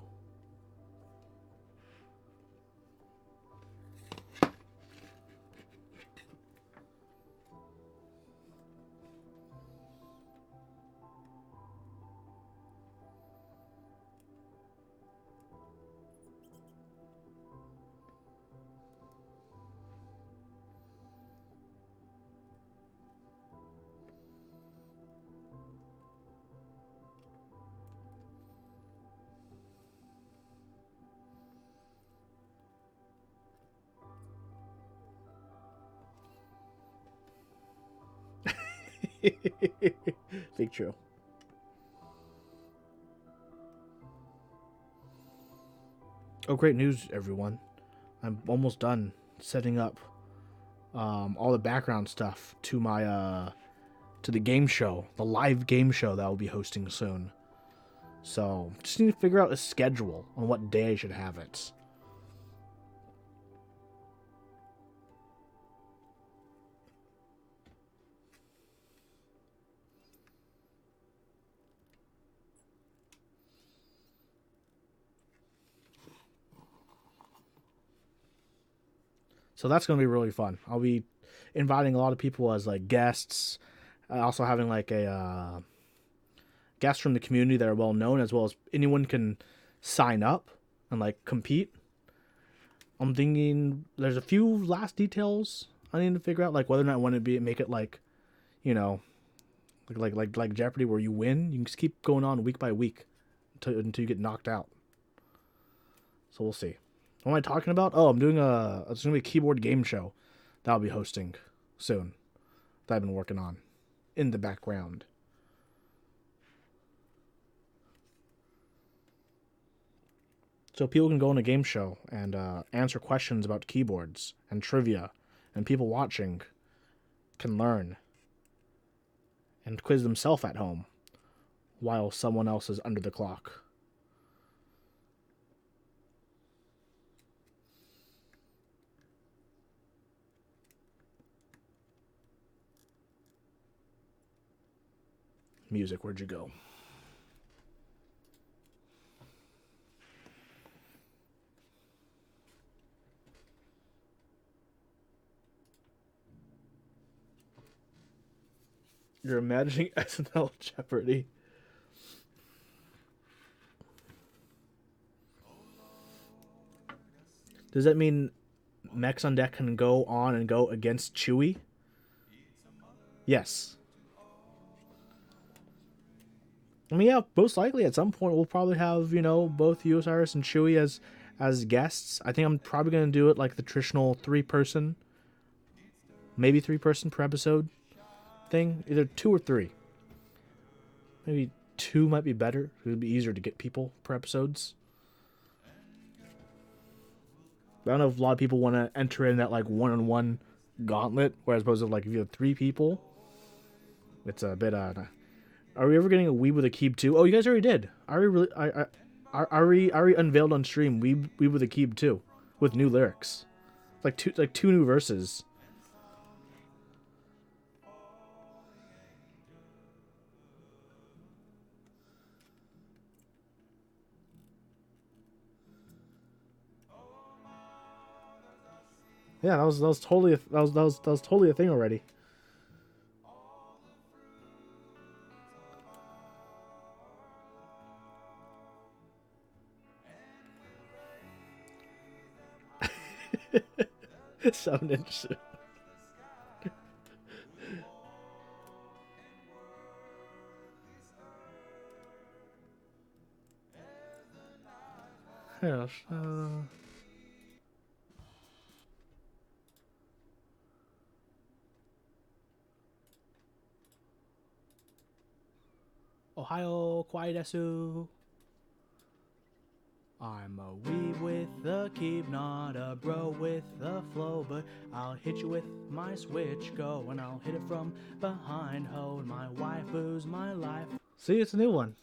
Big true. Oh, great news, everyone. I'm almost done setting up all the background stuff to my to the game show, the live game show that I'll be hosting soon. So just need to figure out a schedule on what day I should have it. So that's going to be really fun. I'll be inviting a lot of people as like guests. Also having like a guests from the community that are well known, as well as anyone can sign up and like compete. I'm thinking there's a few last details I need to figure out, like whether or not I want to make it like, you know, like Jeopardy where you win. You can just keep going on week by week until you get knocked out. So we'll see. What am I talking about? Oh, it's gonna be a keyboard game show that I'll be hosting soon. That I've been working on in the background. So people can go on a game show and answer questions about keyboards and trivia, and people watching can learn and quiz themselves at home while someone else is under the clock. Music, where'd you go? You're imagining SNL Jeopardy. Does that mean Mechs on Deck can go on and go against Chewie? Yes. I mean, yeah, most likely at some point we'll probably have, both you, Osiris, and Chewie as guests. I think I'm probably gonna do it like the traditional 3-person, maybe 3-person per episode thing, either 2 or 3. Maybe 2 might be better. It would be easier to get people per episodes. I don't know if a lot of people want to enter in that like one-on-one gauntlet, whereas opposed to like if you have 3 people, it's a bit. Are we ever getting a Weeb with a Keeb too? Oh, you guys already did. Ari really, Ari unveiled on stream Weeb with a Keeb too, with new lyrics, like two new verses. Yeah, that was totally that was totally a thing already. Sound interesting. Yes. Ohio, Kwaidesu. I'm a weeb with the keep, not a bro with the flow, but I'll hit you with my switch go, and I'll hit it from behind, ho, my waifu's my life. See, it's a new one.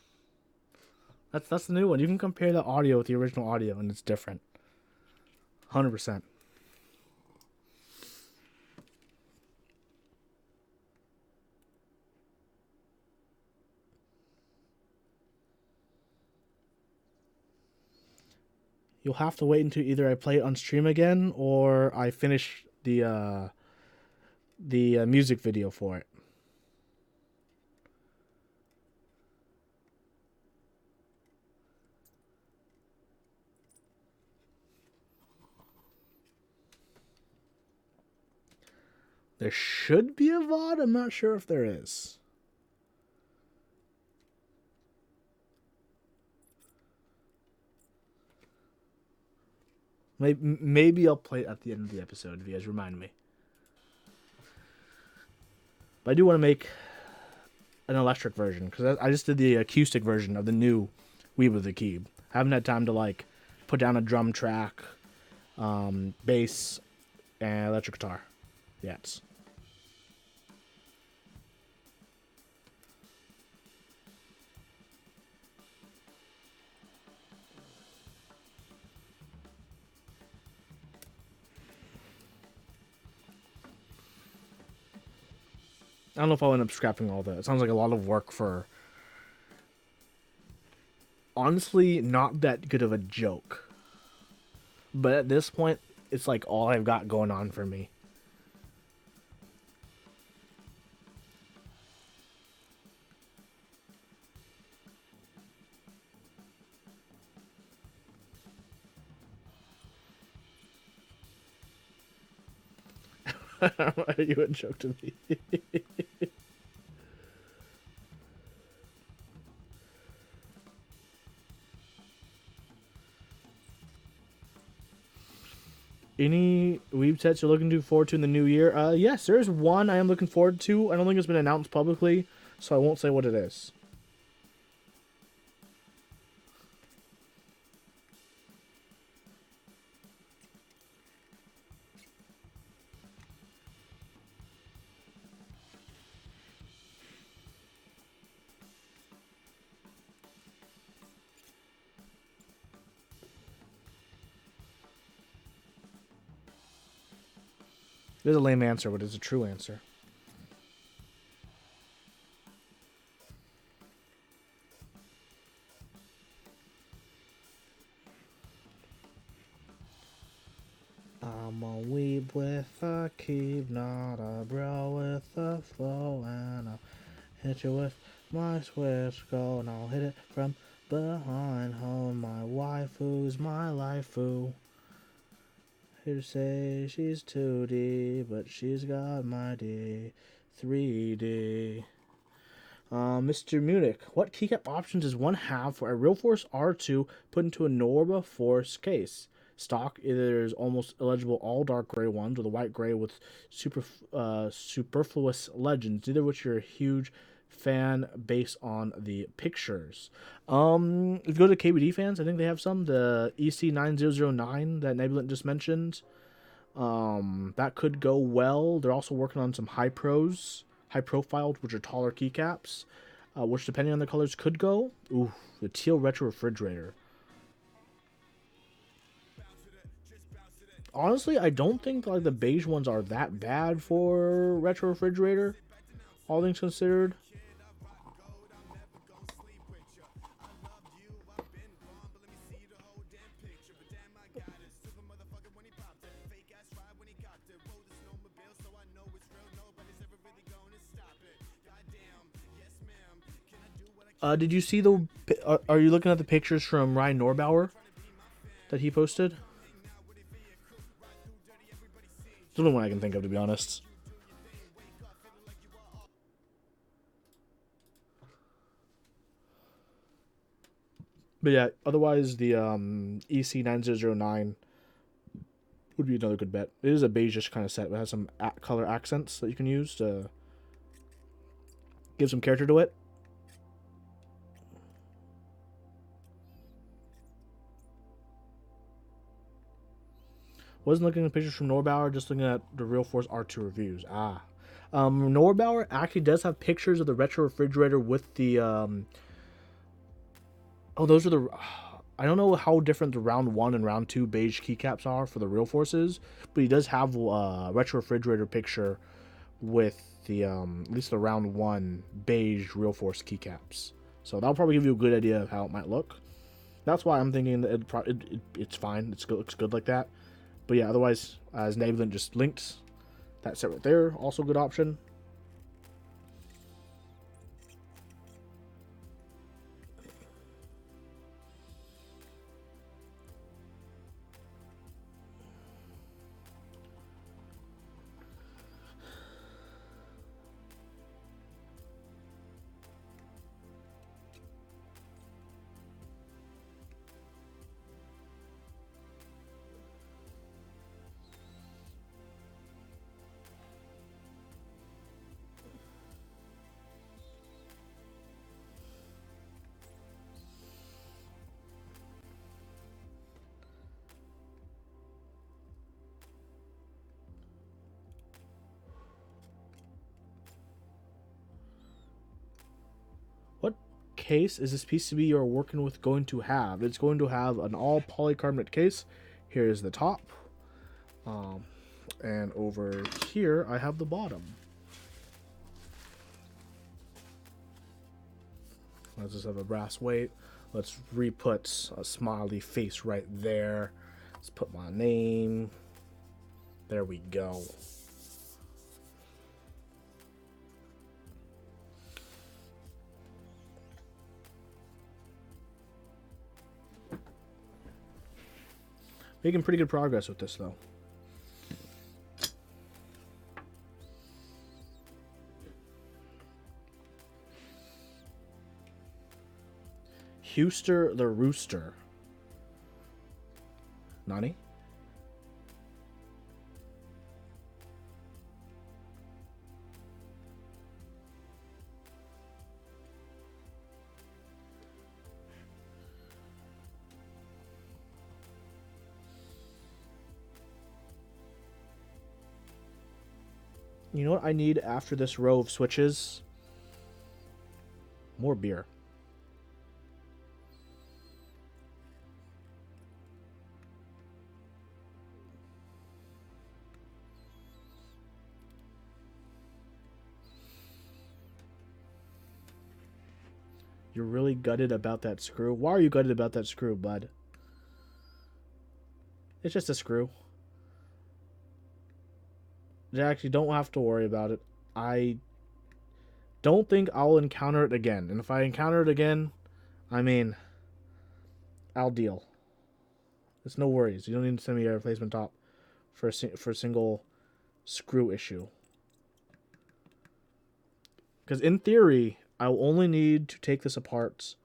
That's the new one. You can compare the audio with the original audio, and it's different. 100%. You'll have to wait until either I play it on stream again or I finish the music video for it. There should be a VOD. I'm not sure if there is. Maybe I'll play it at the end of the episode if you guys remind me. But I do want to make an electric version because I just did the acoustic version of the new Weeb with the Keeb. I haven't had time to like put down a drum track, bass, and electric guitar yet. I don't know if I'll end up scrapping all that. It sounds like a lot of work for honestly not that good of a joke. But at this point, it's like all I've got going on for me. Why are you a joke to me? Any weeb sets you're looking forward to in the new year? Yes, there's one I am looking forward to. I don't think it's been announced publicly, so I won't say what it is. It is a lame answer, but it's a true answer. I'm a weeb with a keep, not a bro with a flow, and I'll hit you with my switch go, and I'll hit it from behind home. My waifu's my lifeu. Here to say she's 2D, but she's got my D, 3D. Mr. Munich, what keycap options does one have for a Real Force R2 put into a Norba Force case? Stock, there's almost illegible all dark gray ones with a white gray with superfluous legends, either which you're a huge fan based on the pictures. If you go to KBD fans, I think they have some. The EC9009 that Nebulant just mentioned. That could go well. They're also working on some high profiled, which are taller keycaps, which depending on the colors could go. Ooh, the teal retro refrigerator. Honestly, I don't think like the beige ones are that bad for retro refrigerator, all things considered. Did you see the? Are you looking at the pictures from Ryan Norbauer that he posted? It's the only one I can think of, to be honest. But yeah, otherwise the EC9009 would be another good bet. It is a beigeish kind of set, but it has some color accents that you can use to give some character to it. Wasn't looking at pictures from Norbauer, just looking at the Real Force R2 reviews. Norbauer actually does have pictures of the retro refrigerator with the oh, those are the. I don't know how different the round 1 and round 2 beige keycaps are for the Real Forces, but he does have a retro refrigerator picture with the at least the round 1 beige Real Force keycaps. So that'll probably give you a good idea of how it might look. That's why I'm thinking that it's fine. It looks good like that. But yeah, otherwise, as Nebulant just linked, that set right there, also a good option. What case is this PCB you're working with going to have? It's going to have an all polycarbonate case. Here is the top. And over here, I have the bottom. Let's just have a brass weight. Let's re-put a smiley face right there. Let's put my name. There we go. Making pretty good progress with this, though. Huster the Rooster. Nani? You know what I need after this row of switches? More beer. You're really gutted about that screw? Why are you gutted about that screw, bud? It's just a screw. Jack, you don't have to worry about it. I don't think I'll encounter it again. And if I encounter it again, I mean, I'll deal. It's no worries. You don't need to send me a replacement top for a single screw issue. Because in theory, I will only need to take this apart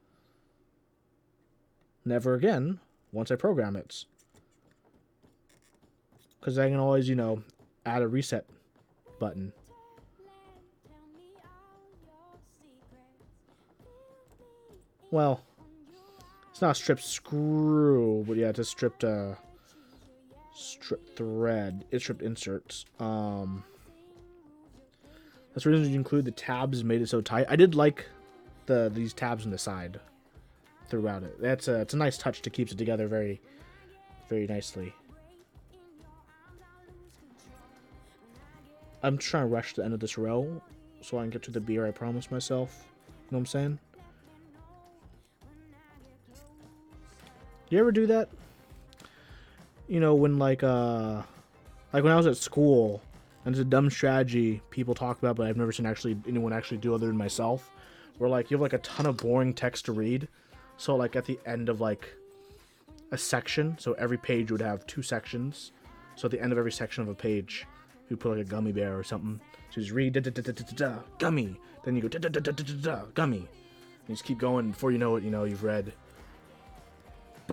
never again once I program it. Because I can always, you know, add a reset button. Well, it's not a stripped screw, but yeah, it's a stripped thread. It's stripped inserts. That's the reason you include the tabs made it so tight. I did like these tabs on the side throughout it. It's a nice touch to keep it together very, very nicely. I'm trying to rush the end of this row so I can get to the beer I promised myself. You know what I'm saying? You ever do that? You know, when like when I was at school, and it's a dumb strategy people talk about, but I've never seen anyone actually do other than myself. Where like you have like a ton of boring text to read, so like at the end of like a section, so every page would have 2 sections. So at the end of every section of a page, you put like a gummy bear or something. So you just read gummy, then you go gummy, and you just keep going. Before you know it, you know you've read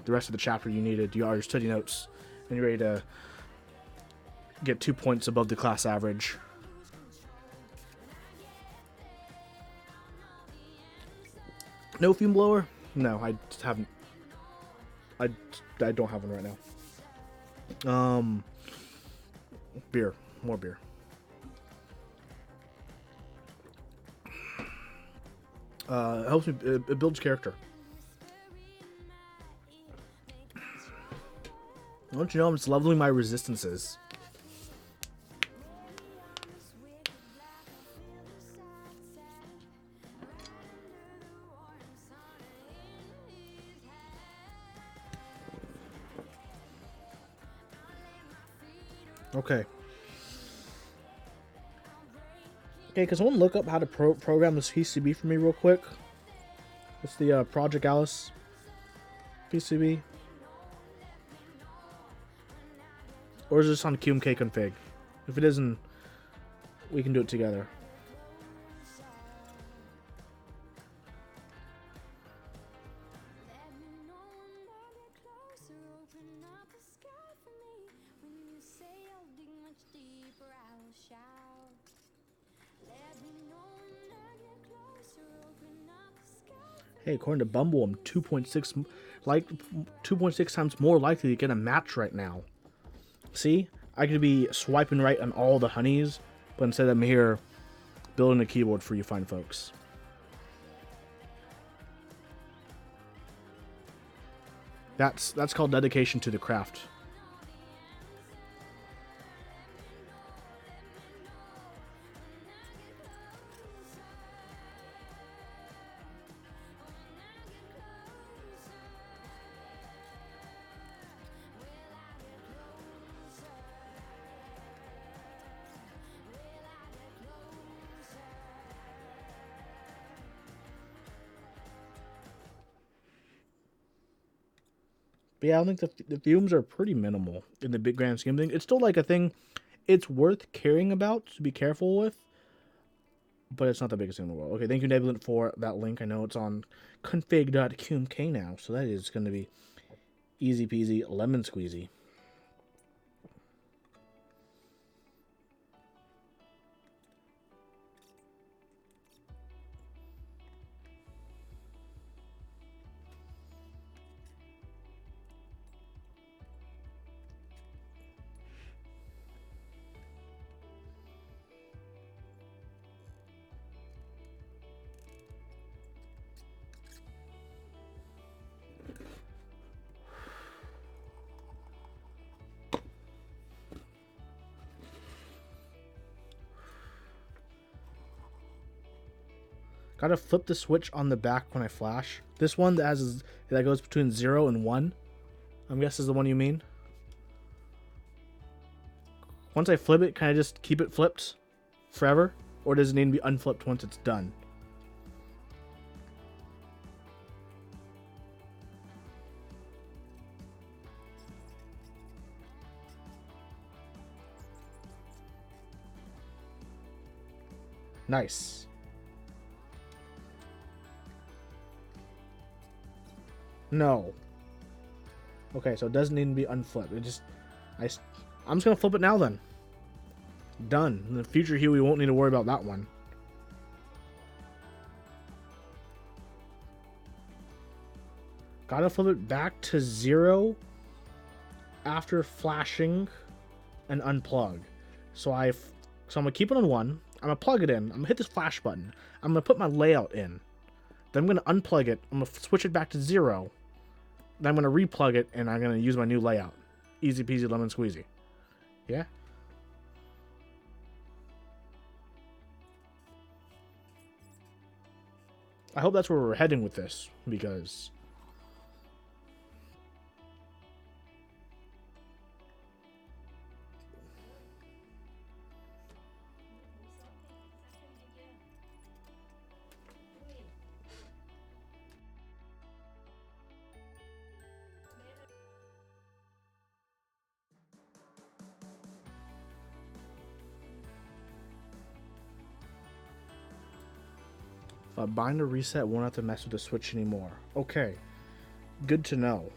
the rest of the chapter you needed. You are your study notes, and you're ready to get 2 points above the class average. No fume blower? No, I just haven't. I don't have one right now. Beer. More beer. It helps me. It builds character. Don't you know I'm just leveling my resistances? Okay. Okay, can someone look up how to program this PCB for me real quick? It's the Project Alice PCB. Or is this on QMK config? If it isn't, we can do it together. Hey, according to Bumble, I'm 2.6 times more likely to get a match right now. See? I could be swiping right on all the honeys, but instead I'm here building a keyboard for you fine folks. That's called dedication to the craft. But yeah, I think the fumes are pretty minimal in the big grand scheme of things. It's still like a thing it's worth caring about to be careful with, but it's not the biggest thing in the world. Okay, thank you, Nebulant, for that link. I know it's on config.qmk now, so that is going to be easy peasy lemon squeezy. Gotta flip the switch on the back when I flash. This one that goes between 0 and 1, I'm guessing is the one you mean. Once I flip it, can I just keep it flipped forever? Or does it need to be unflipped once it's done? Nice. No. Okay, so it doesn't need to be unflipped. I'm just gonna flip it now then. Done. In the future here, we won't need to worry about that one. Gotta flip it back to 0 after flashing and unplug. So I'm gonna keep it on 1. I'm gonna plug it in. I'm gonna hit this flash button. I'm gonna put my layout in. Then I'm gonna unplug it. I'm gonna switch it back to 0. Then I'm gonna replug it, and I'm gonna use my new layout. Easy peasy lemon squeezy. Yeah. I hope that's where we're heading with this, because if I bind or reset, won't have to mess with the switch anymore. Okay, good to know.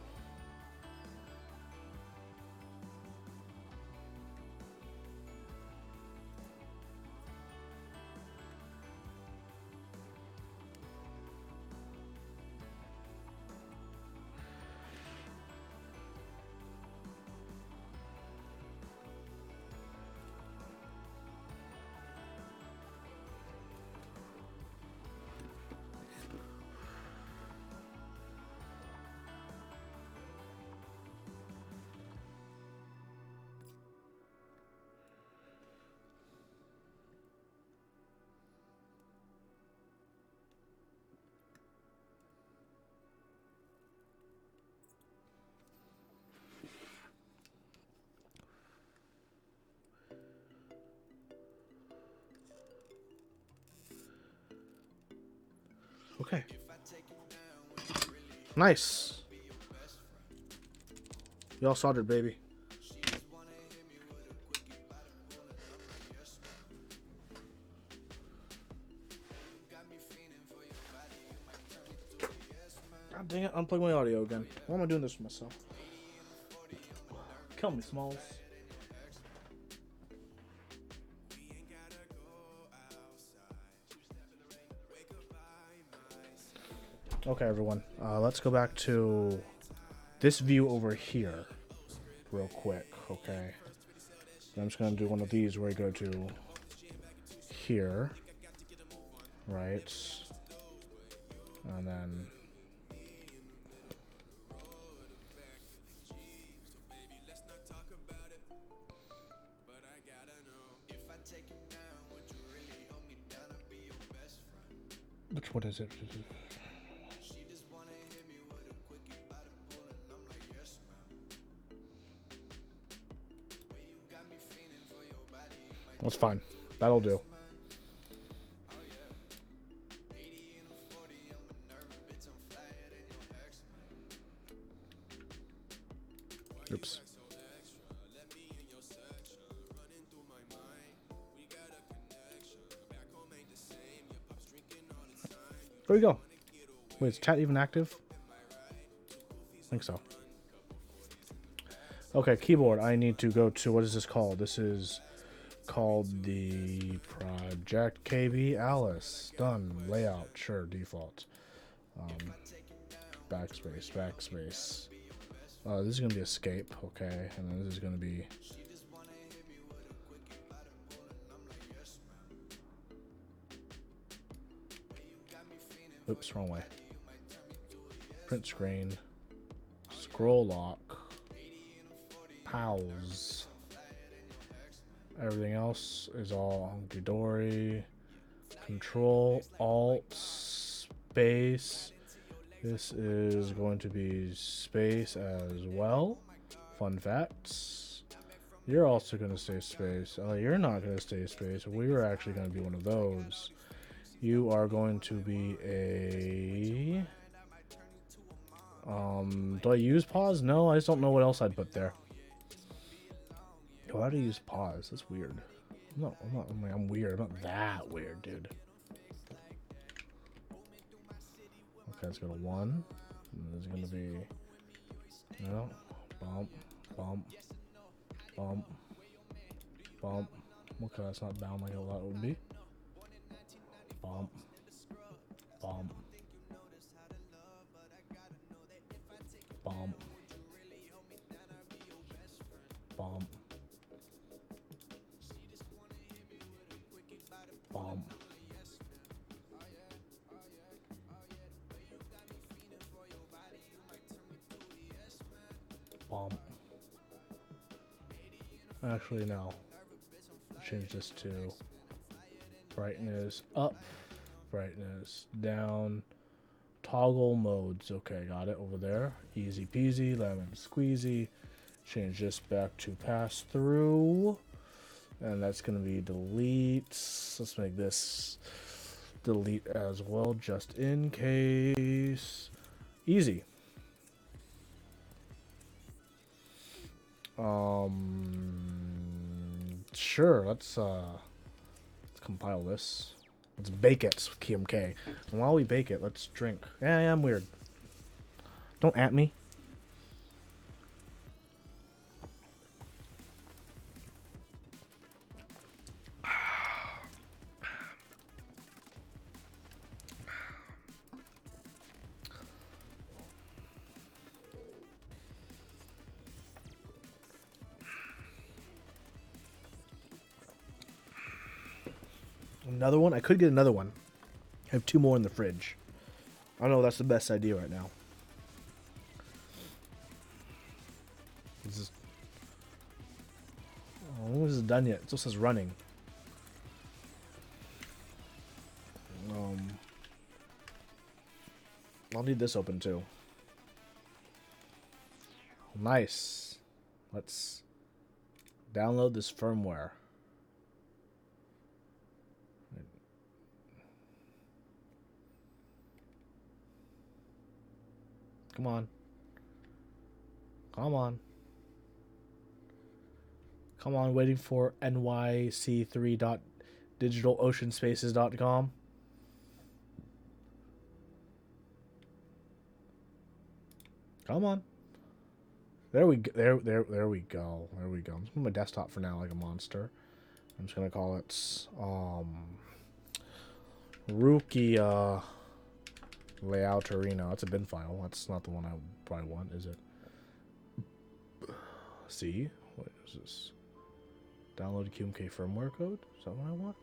Okay. Nice. We all soldered, baby. God dang it, unplug my audio again. Why am I doing this for myself? Kill me, Smalls. Okay, everyone. Let's go back to this view over here real quick, okay? I'm just going to do one of these where I go to here, right? And then... Which one is it? That's fine. That'll do. Oops. There we go. Wait, is chat even active? I think so. Okay, keyboard. I need to go to, what is this called? This is called the Project KB Alice. Done. Layout. Sure. Default. Backspace. Backspace. This is going to be escape. Okay. And then this is going to be... Oops, wrong way. Print screen. Scroll lock. Pause. Everything else is all hunky-dory. Control, Alt, space. This is going to be space as well. Fun facts. You're also going to stay space. Oh, you're not going to stay space. We're actually going to be one of those. You are going to be a... do I use pause? No, I just don't know what else I'd put there. How do you use pause? That's weird. No, I'm weird. I'm not that weird, dude. Okay, let's go to 1. There's gonna be, you know, bump, bump, bump, bump. Okay, that's not down like I thought it would be. Bump, bump, bump, bump, bump, bump. Actually, no. Change this to brightness up, brightness down, toggle modes. Okay, got it over there. Easy peasy, lemon squeezy. Change this back to pass through, and that's gonna be delete. Let's make this delete as well, just in case. Easy. Sure, let's compile this. Let's bake it with KMK. And while we bake it, let's drink. Yeah, I'm weird. Don't at me. Another one? I could get another one. I have 2 more in the fridge. I don't know if that's the best idea right now. This is... Oh, I don't think this is done yet. It still says running. I'll need this open too. Nice. Let's download this firmware. Come on. Come on. Come on, waiting for nyc3.digitaloceanspaces.com. Come on. There we go. There we go. There we go. I'm just on my desktop for now like a monster. I'm just gonna call it Rukia layout arena. That's a bin file. That's not the one I probably want, is it? See? What is this? Download QMK firmware code? Is that what I want?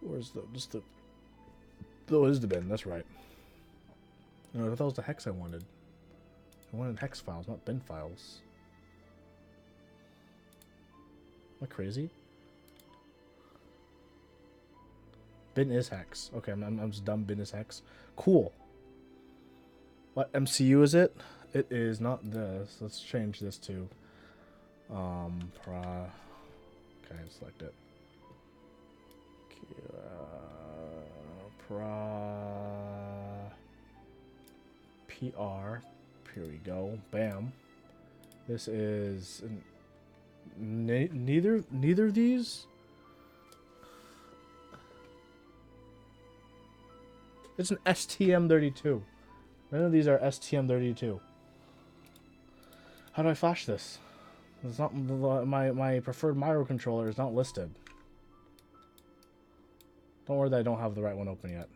Where's the oh, it is the bin, that's right. No, I thought that was the hex I wanted. I wanted hex files, not bin files. Am I crazy? Bin is hex. Okay, I'm just dumb. Bin is hex. Cool. What MCU is it? It is not this. Let's change this to okay, select it. PR. Here we go. Bam. This is neither of these. It's an STM32. None of these are STM32. How do I flash this? It's not my preferred microcontroller is not listed. Don't worry that I don't have the right one open yet.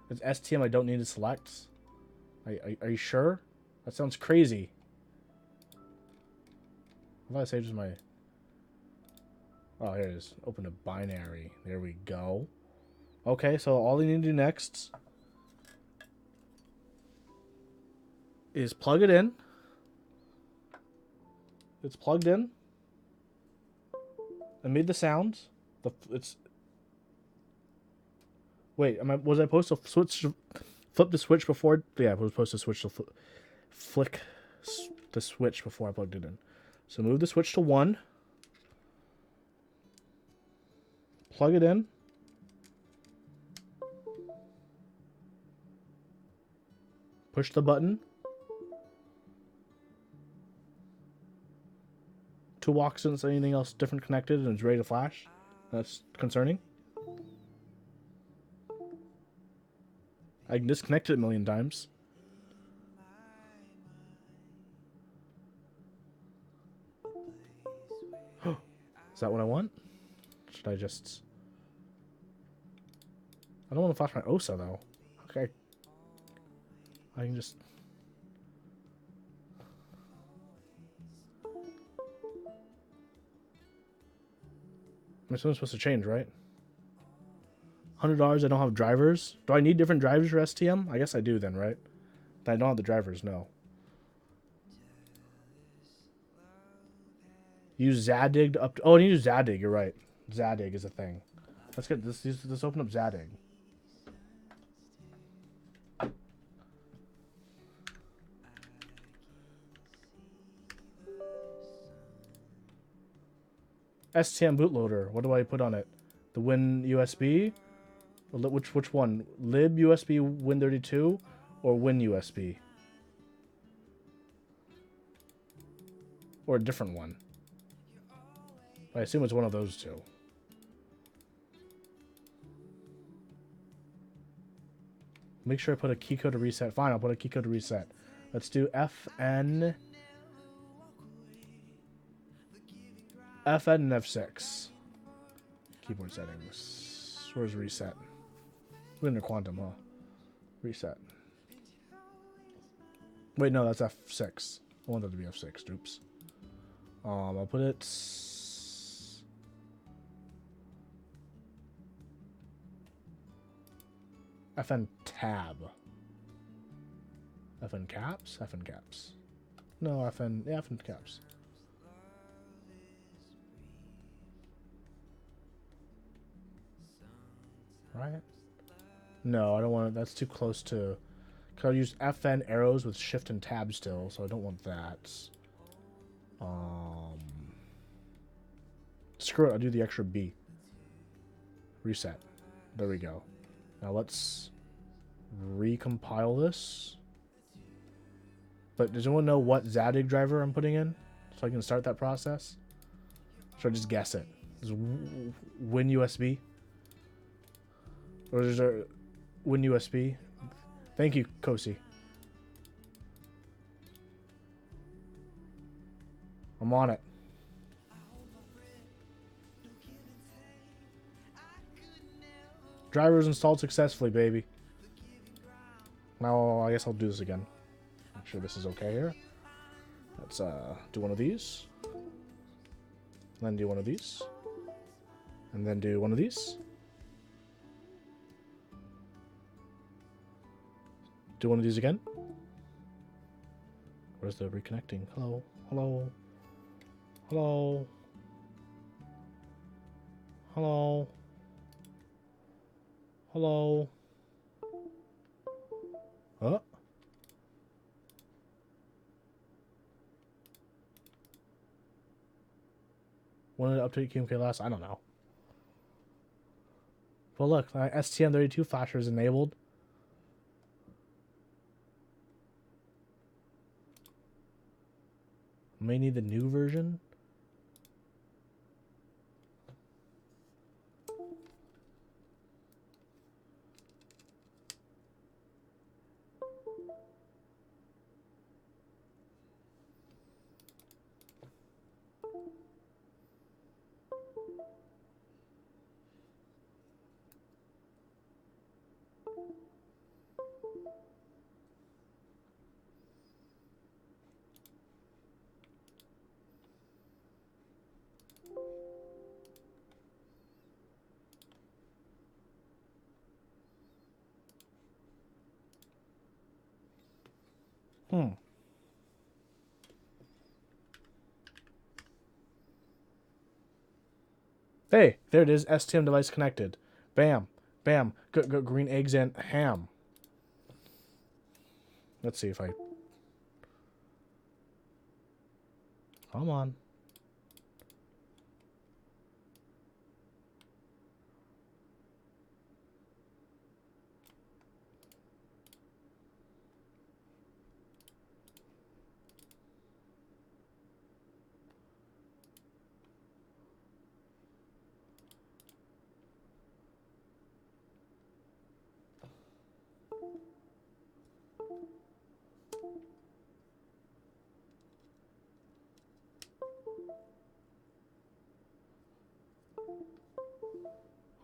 It's STM I don't need to select. Are you sure? That sounds crazy. I thought I saved my... Oh, here it is. Open a binary. There we go. Okay, so all you need to do next is plug it in. It's plugged in. I made the sounds. Wait, was I supposed to flip the switch before? Yeah, I was supposed to switch to flick the switch before I plugged it in. So move the switch to 1. Plug it in. Push the button. 2 walks since anything else different connected and it's ready to flash. That's concerning. I can disconnect it a million times. that what I want? Should I just... I don't want to flash my OSA, though. Okay. I can just... I'm supposed to change, right? $100, I don't have drivers. Do I need different drivers for STM? I guess I do then, right? I don't have the drivers, no. Use Zadig to up... Oh, I need to use Zadig, you're right. Zadig is a thing. Let's get this. Let's open up Zadig. STM bootloader. What do I put on it? The Win USB? Which one? Lib USB Win32 or Win USB? Or a different one? I assume it's one of those two. Make sure I put a key code to reset. Fine, I'll put a key code to reset. Let's do FN and F6. Keyboard settings. Where's reset? We're in quantum, huh? Reset. Wait, no, that's F6. I want that to be F6. Oops. I'll put it... FN tab. FN caps? FN caps. No, FN... Yeah, FN caps. Right? No, I don't want it. That's too close to... Cause I'll use FN arrows with shift and tab still, so I don't want that. Screw it, I'll do the extra B. Reset. There we go. Now let's recompile this. But does anyone know what Zadig driver I'm putting in? So I can start that process? Should I just guess it? Is Win USB? Or is there Win USB? Thank you, Kosi. I'm on it. Drivers installed successfully, baby. Now I guess I'll do this again. Make sure this is okay here. Let's do one of these. Then do one of these. And then do one of these. Do one of these again. Where's the reconnecting? Hello? Hello? Hello? Hello? Hello? Huh? When did the update QMK last? I don't know. Well, look, my STM32 flasher is enabled. May need the new version. Hey, there it is. STM device connected. Bam. Bam. Green eggs and ham. Let's see if I... Come on.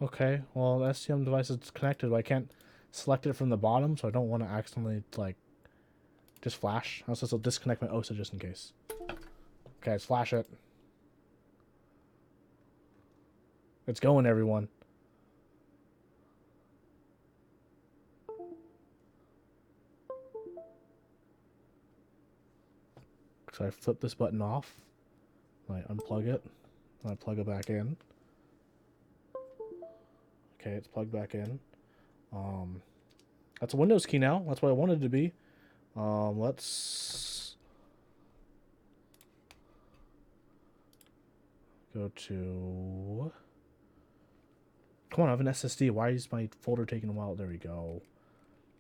Okay, well, the STM device is connected, but I can't select it from the bottom, so I don't want to accidentally, like, just flash. I was supposed to disconnect my OSA just in case. Okay, let's flash it. It's going, everyone. So I flip this button off. I unplug it. I plug it back in. Okay, it's plugged back in. That's a Windows key now. That's what I wanted it to be. Let's go to... Come on, I have an SSD. Why is my folder taking a while? There we go.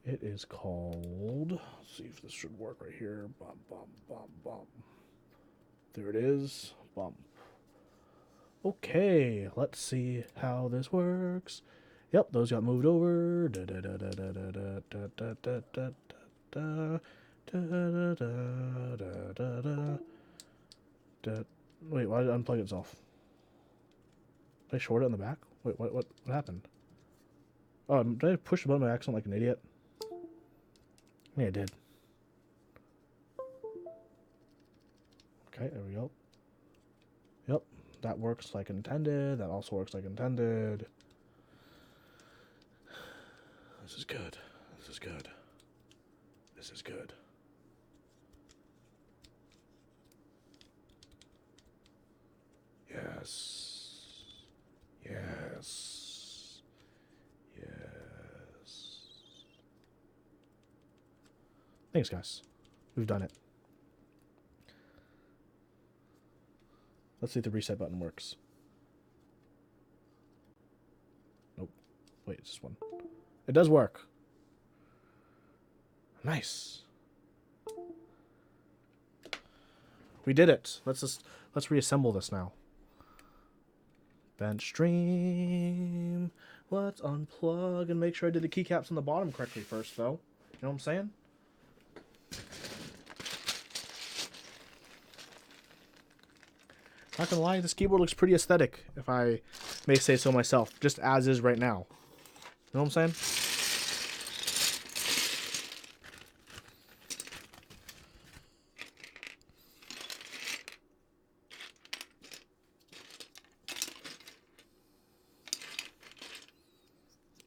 It is called... Let's see if this should work right here. Bum, bum, bum, bum. There it is. Bum. Okay, let's see how this works. Yep, those got moved over. Wait, why did it unplug itself? Did I short it on the back? Wait, what happened? Oh, did I push the button by accident like an idiot? Yeah, I did. Okay, there we go. Yep, that works like intended. That also works like intended. This is good. This is good. This is good. Yes. Yes. Yes. Thanks, guys. We've done it. Let's see if the reset button works. Nope. Wait, it's this one. It does work. Nice. We did it. Let's reassemble this now. Bench stream. Let's unplug and make sure I did the keycaps on the bottom correctly first, though. You know what I'm saying? Not gonna lie, this keyboard looks pretty aesthetic, if I may say so myself, just as is right now. You know what I'm saying?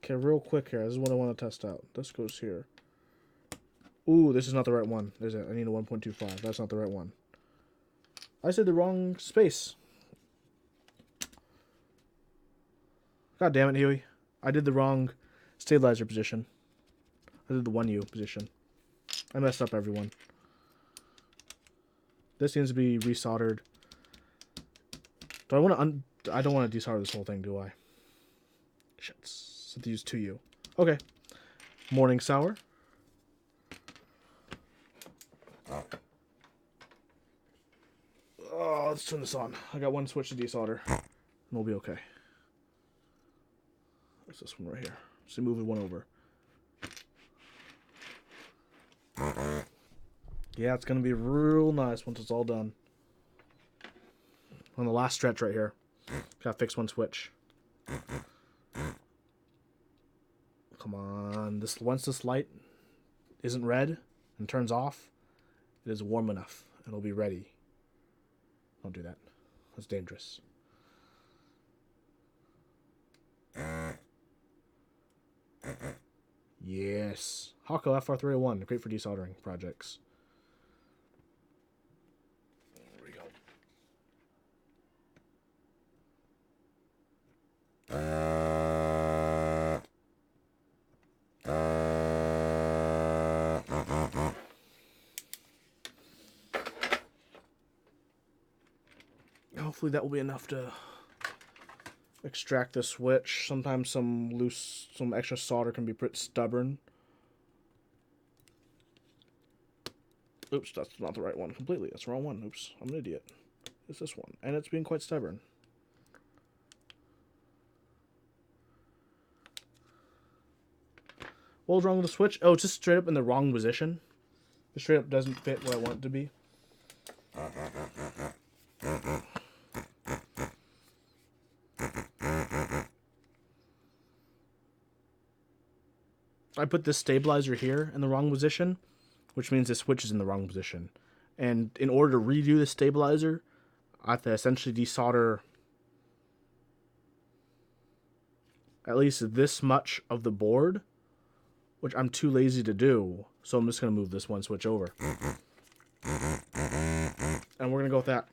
Okay, real quick here. This is what I want to test out. This goes here. Ooh, this is not the right one. Is it? I need a 1.25. That's not the right one. I said the wrong space. God damn it, Huey. I did the wrong stabilizer position. I did the 1U position. I messed up, everyone. This needs to be resoldered. Do I want to I don't want to desolder this whole thing, do I? Shit. So to use 2U. Okay. Morning sour. Oh, let's turn this on. I got one switch to desolder. And we'll be okay. What's this one right here? Just move it one over. Yeah, it's going to be real nice once it's all done. On the last stretch right here. Gotta fix one switch. Come on. Once this light isn't red and turns off, it is warm enough. It'll be ready. Don't do that. That's dangerous. Yes. Hako FR301. Great for desoldering projects. There we go. Hopefully that will be enough to extract the switch. Sometimes some extra solder can be pretty stubborn. Oops, that's not the right one completely. That's the wrong one. Oops, I'm an idiot. It's this one, and it's being quite stubborn. What was wrong with the switch? Oh, it's just straight up in the wrong position. It straight up doesn't fit what I want it to be. I put this stabilizer here in the wrong position, which means the switch is in the wrong position. And in order to redo the stabilizer, I have to essentially desolder at least this much of the board, which I'm too lazy to do. So I'm just going to move this one switch over. And we're going to go with that.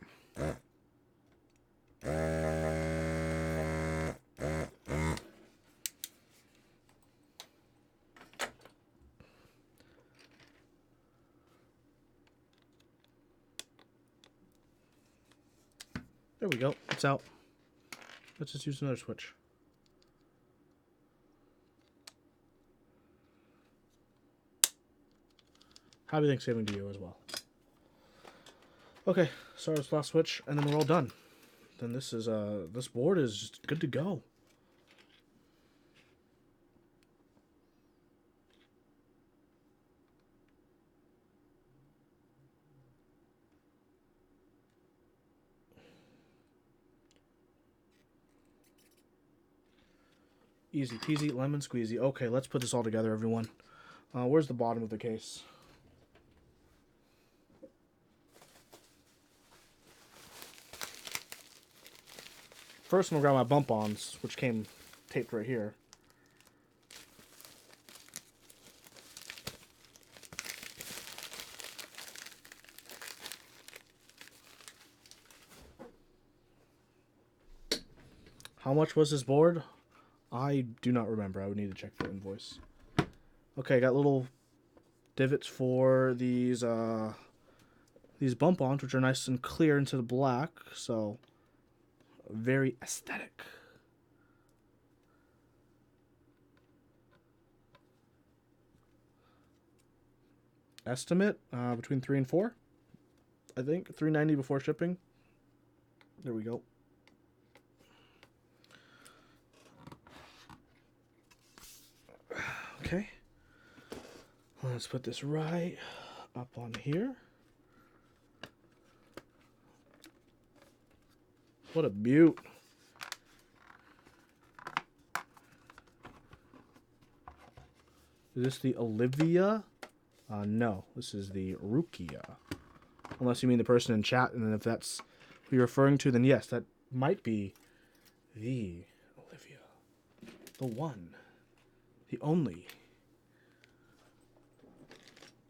There we go. It's out. Let's just use another switch. Happy Thanksgiving to you as well. Okay, start this last switch, and then we're all done. Then this is this board is just good to go. Easy peasy, lemon squeezy. Okay, let's put this all together, everyone. Where's the bottom of the case? First, I'm going to grab my bump-ons, which came taped right here. How much was this board? I do not remember. I would need to check the invoice. Okay, got little divots for these bump-ons, which are nice and clear into the black, so very aesthetic. Estimate between 3 and 4. I think $3.90 before shipping. There we go. Okay. Let's put this right up on here. What a beaut. Is this the Olivia? No, this is the Rukia. Unless you mean the person in chat, and then if that's who you're referring to, then yes, that might be the Olivia. The one. The only.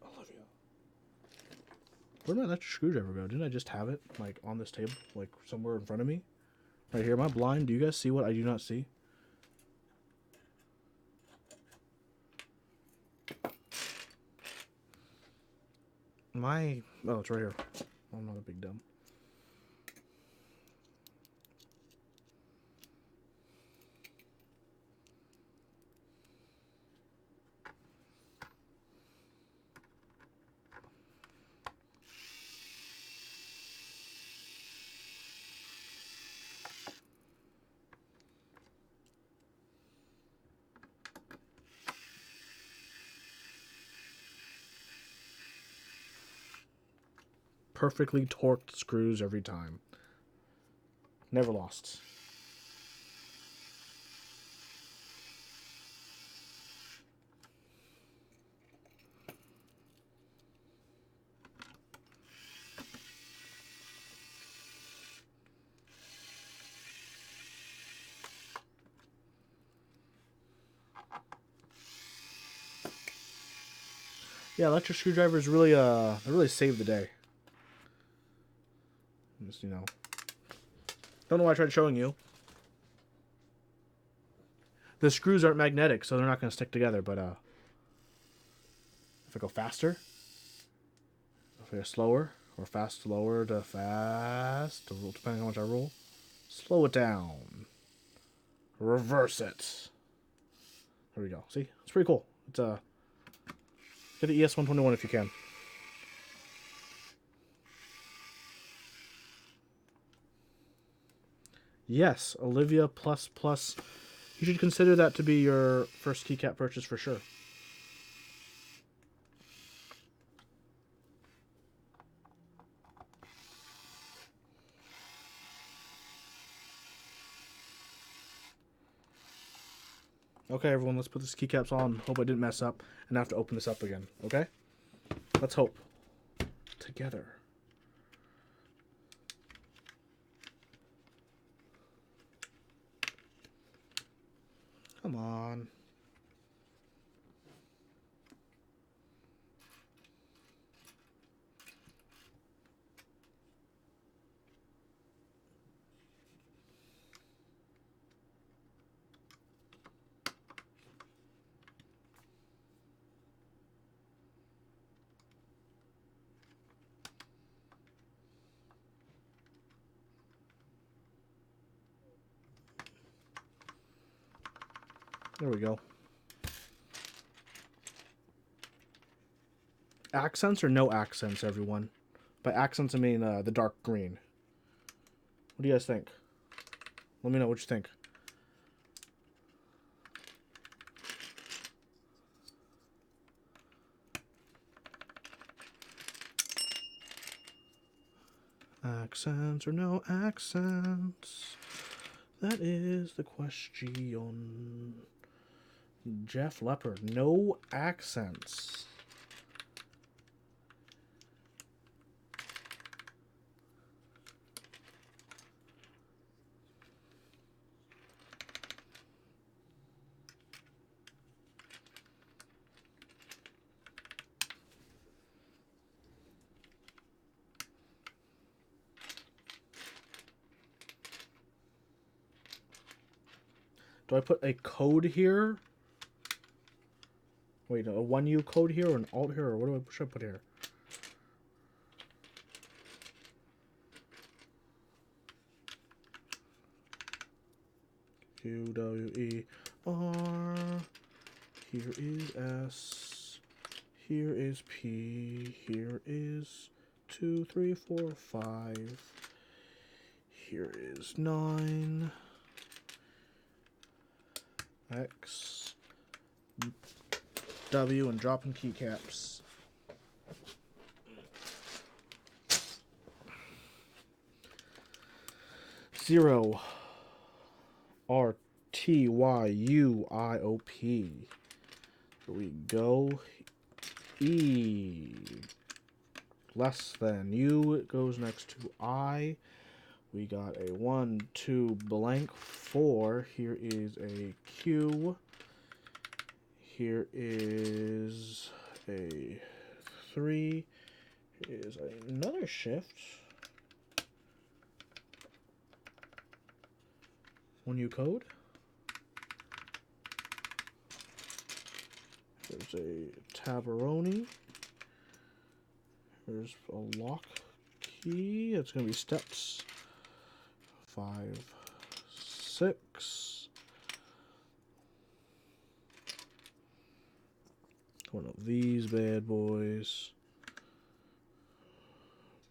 Olivia. Where did my electric screwdriver go? Didn't I just have it, like, on this table? Like, somewhere in front of me? Right here. Am I blind? Do you guys see what I do not see? Oh, it's right here. I'm not a big dumb. Perfectly torqued screws every time. Never lost. Yeah, electric screwdrivers really really save the day. Just, you know. Don't know why I tried showing you. The screws aren't magnetic, so they're not going to stick together, but if I go faster, if I go slower, or fast, slower to fast, depending on how much I roll, slow it down, reverse it. There we go. See? It's pretty cool. It's get the ES121 if you can. Yes, Olivia plus. You should consider that to be your first keycap purchase for sure. Okay, everyone, let's put these keycaps on. Hope I didn't mess up and have to open this up again. Okay? Let's hope. Together. Come on. There we go. Accents or no accents, everyone? By accents, I mean the dark green. What do you guys think? Let me know what you think. Accents or no accents? That is the question. Jeff Leopard, no accents. Do I put a code here? Wait, a 1U code here or an alt here? Or what should I put here? QWER. Here is S. Here is P. Here is 2, 3, 4, 5. Here is 9. X. W and dropping keycaps. Zero. RTYUIOP. Here we go. E. Less than U. It goes next to I. We got a 1, 2, blank, 4. Here is a Q. Here is a 3. Here is another shift. 1U code. There's a Tabaroni. There's a lock key. It's going to be steps. 5, 6. One of these bad boys.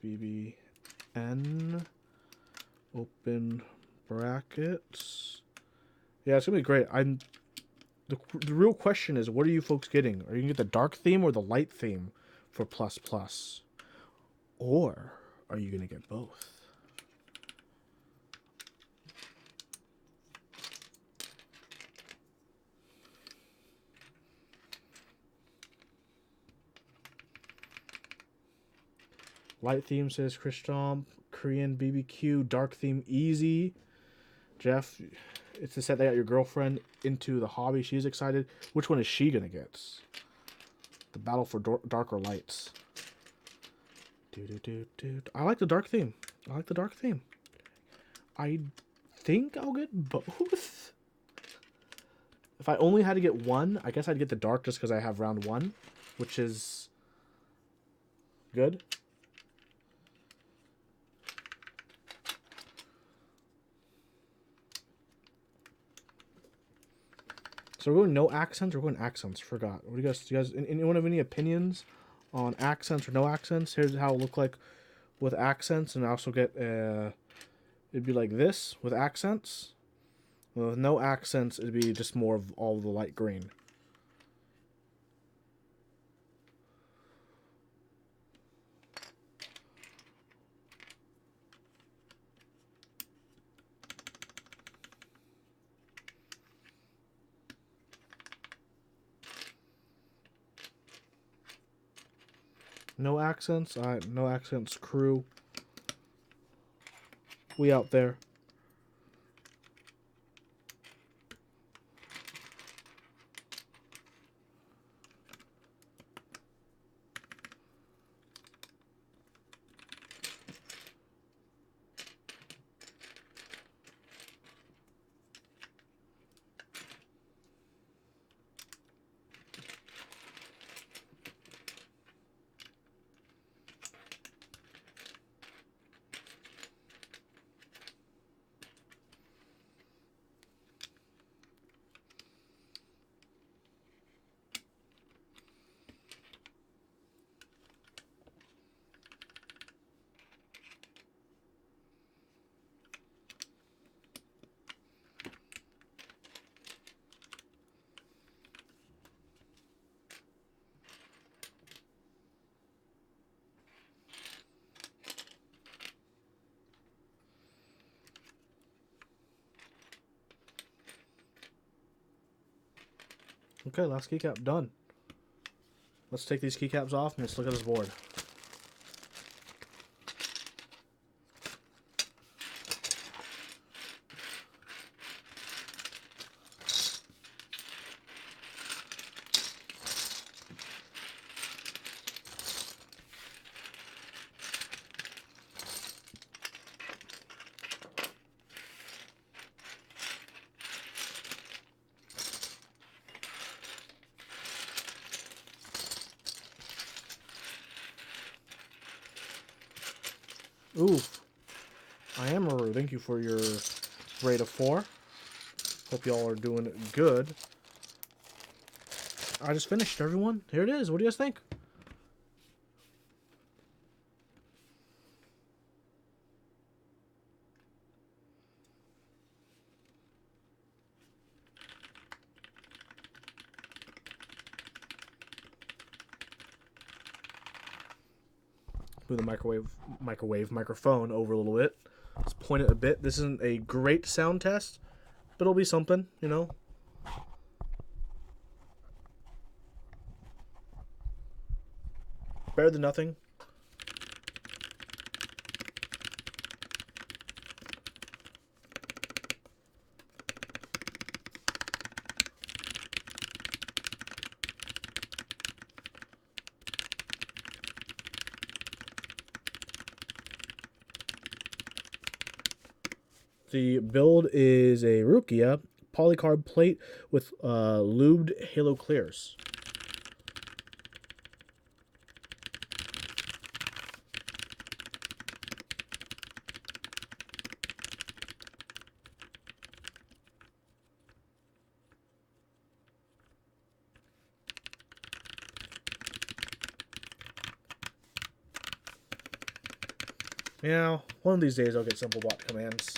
BBN. Open brackets. Yeah, it's gonna be great. The real question is, what are you folks getting? Are you gonna get the dark theme or the light theme for plus plus, or are you gonna get both? Light theme says Christian, Korean BBQ, dark theme easy. Jeff, it's the set that got your girlfriend into the hobby. She's excited. Which one is she gonna get? The battle for darker lights. I like the dark theme. I like the dark theme. I think I'll get both. If I only had to get one, I guess I'd get the dark just because I have round 1, which is good. So we're going no accents or we're going accents? Forgot. What do you guys anyone have any opinions on accents or no accents? Here's how it look like with accents, and I also get it'd be like this with accents. With no accents, it'd be just more of all the light green. No accents? Alright, no accents, crew. We out there. Okay, last keycap done. Let's take these keycaps off and let's look at this board. Ooh, I am Maru. Thank you for your grade of 4. Hope y'all are doing good. I just finished, everyone. Here it is. What do you guys think? Move the microphone over a little bit. Let's point it a bit. This isn't a great sound test, but it'll be something, you know. Better than nothing. The build is a Rukia polycarb plate with lubed halo clears. Yeah, one of these days I'll get simple bot commands.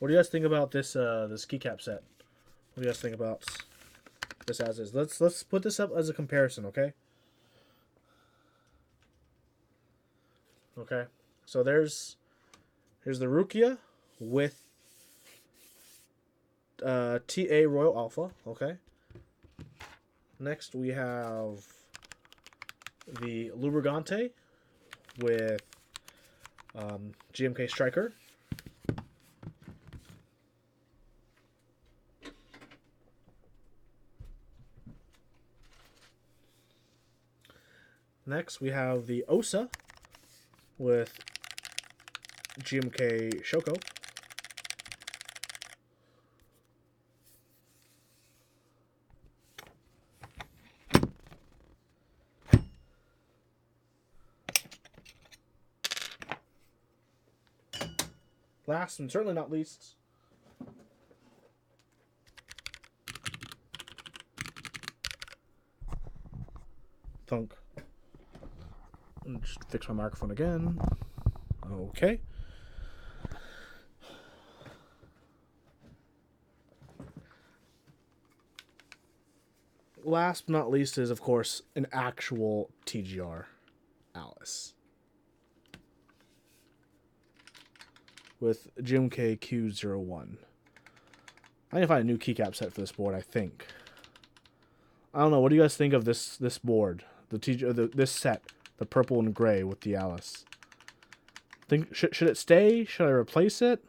What do you guys think about this this keycap set? What do you guys think about this as is? Let's put this up as a comparison, okay? Okay. So here's the Rukia with TA Royal Alpha, okay? Next we have the Lubrigante with GMK Striker. Next, we have the Osa with GMK Shoko. Last and certainly not least, thunk. Just fix my microphone again. Okay. Last but not least is, of course, an actual TGR Alice with GMK Q01. I need to find a new keycap set for this board, I think. I don't know. What do you guys think of this board? This set, the purple and gray with the Alice. Think should it stay? Should I replace it?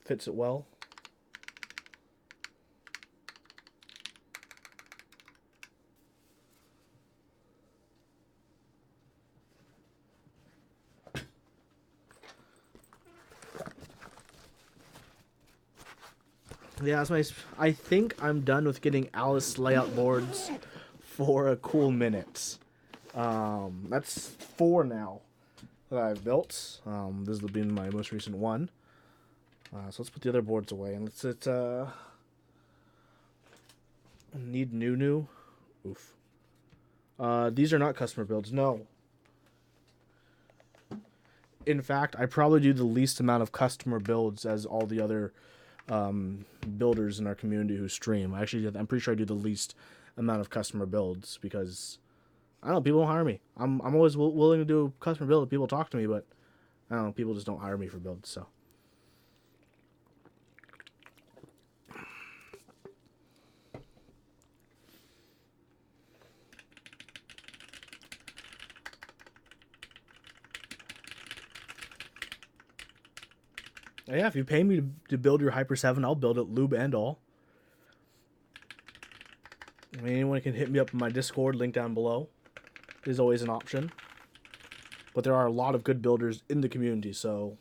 Fits it well. Yeah, that's my. I think I'm done with getting Alice layout boards for a cool minute. That's 4 now that I've built. This will be my most recent one. So let's put the other boards away and let's need new. Oof. These are not customer builds. No. In fact, I probably do the least amount of customer builds as all the other builders in our community who stream. I'm pretty sure I do the least amount of customer builds because I don't know, people don't hire me. I'm always willing to do a customer build if people talk to me, but I don't know, people just don't hire me for builds. So yeah, if you pay me to build your Hyper 7, I'll build it lube and all. I mean, anyone can hit me up in my Discord, link down below. Is always an option. But there are a lot of good builders in the community, so...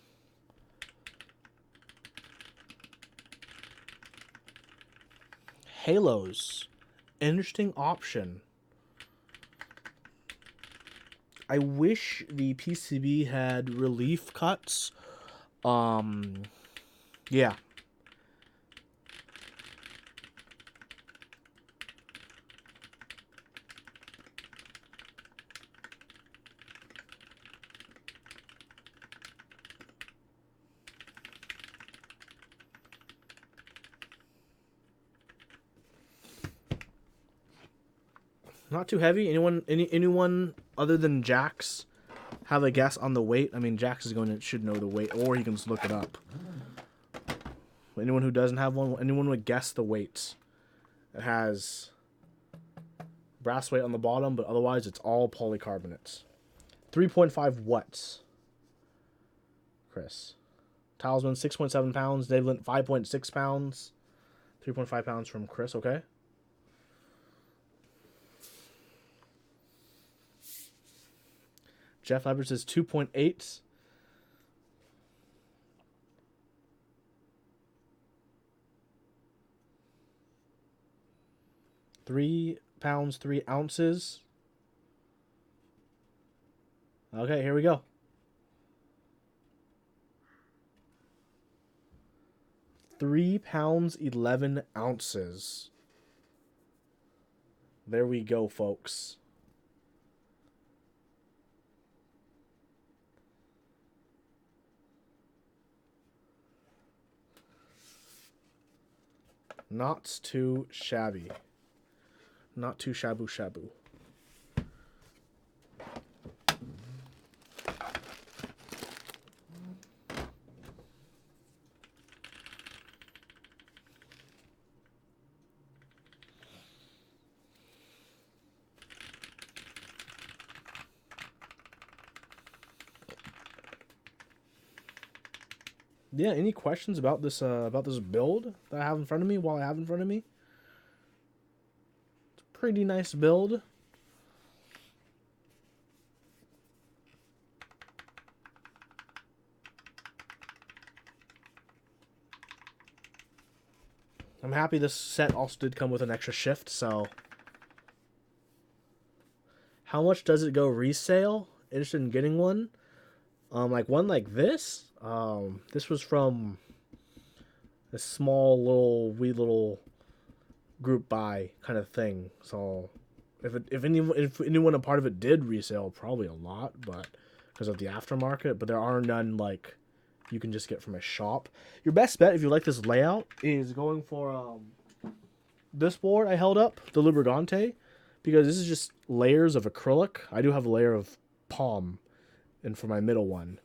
Halos. Interesting option. I wish the PCB had relief cuts. Yeah. Not too heavy. Anyone other than Jax have a guess on the weight? I mean, Jax should know the weight, or he can just look it up. Anyone who doesn't have one, anyone would guess the weights. It has brass weight on the bottom, but otherwise it's all polycarbonates. 3.5 watts. Chris. Talisman, 6.7 pounds. Davelin, 5.6 pounds. 3.5 pounds from Chris, okay? Jeff Leber says 2.8. £3, 3 ounces. Okay, here we go. 3 pounds, 11 ounces. There we go, folks. Not too shabby. Not too shabu. Yeah, any questions about this build that I have in front of me while I have in front of me? It's a pretty nice build. I'm happy this set also did come with an extra shift, so... How much does it go resale? Interested in getting one? Like one like this? This was from a small wee little group buy kind of thing. So if anyone a part of it did resale, probably a lot, but because of the aftermarket. But there are none like you can just get from a shop. Your best bet if you like this layout is going for this board I held up, the Lubrigante, because this is just layers of acrylic. I do have a layer of palm and for my middle one.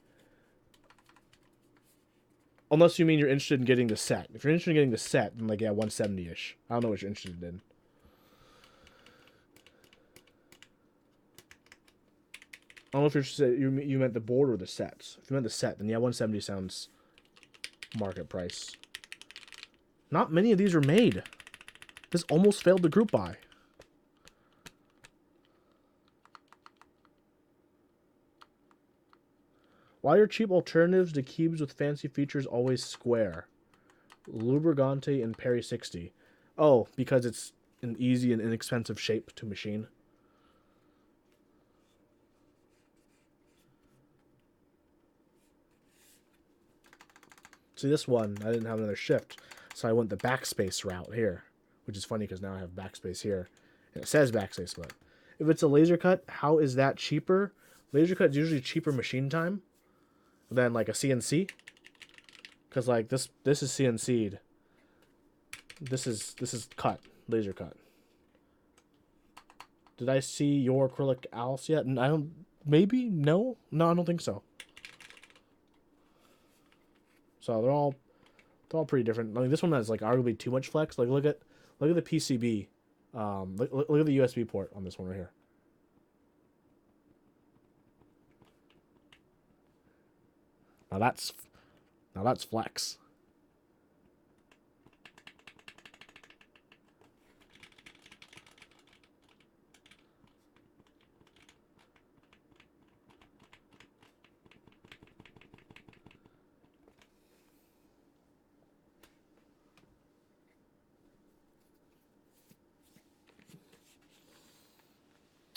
Unless you mean you're interested in getting the set. If you're interested in getting the set, then like, yeah, 170-ish. I don't know what you're interested in. I don't know if you're interested, you meant the board or the sets. If you meant the set, then yeah, 170 sounds market price. Not many of these are made. This almost failed the group buy. Why are cheap alternatives to cubes with fancy features always square? Lubrigante and Perry 60. Oh, because it's an easy and inexpensive shape to machine. See, this one, I didn't have another shift, so I went the backspace route here, which is funny because now I have backspace here. And it says backspace, but if it's a laser cut, how is that cheaper? Laser cut is usually cheaper machine time than like a CNC. Because like this is CNC'd. This is cut, laser cut. Did I see your acrylic Alice yet? I don't. Maybe no, I don't think so. So they're all pretty different. I mean, this one has like arguably too much flex. Like look at the PCB. Look at the USB port on this one right here. Now that's flex.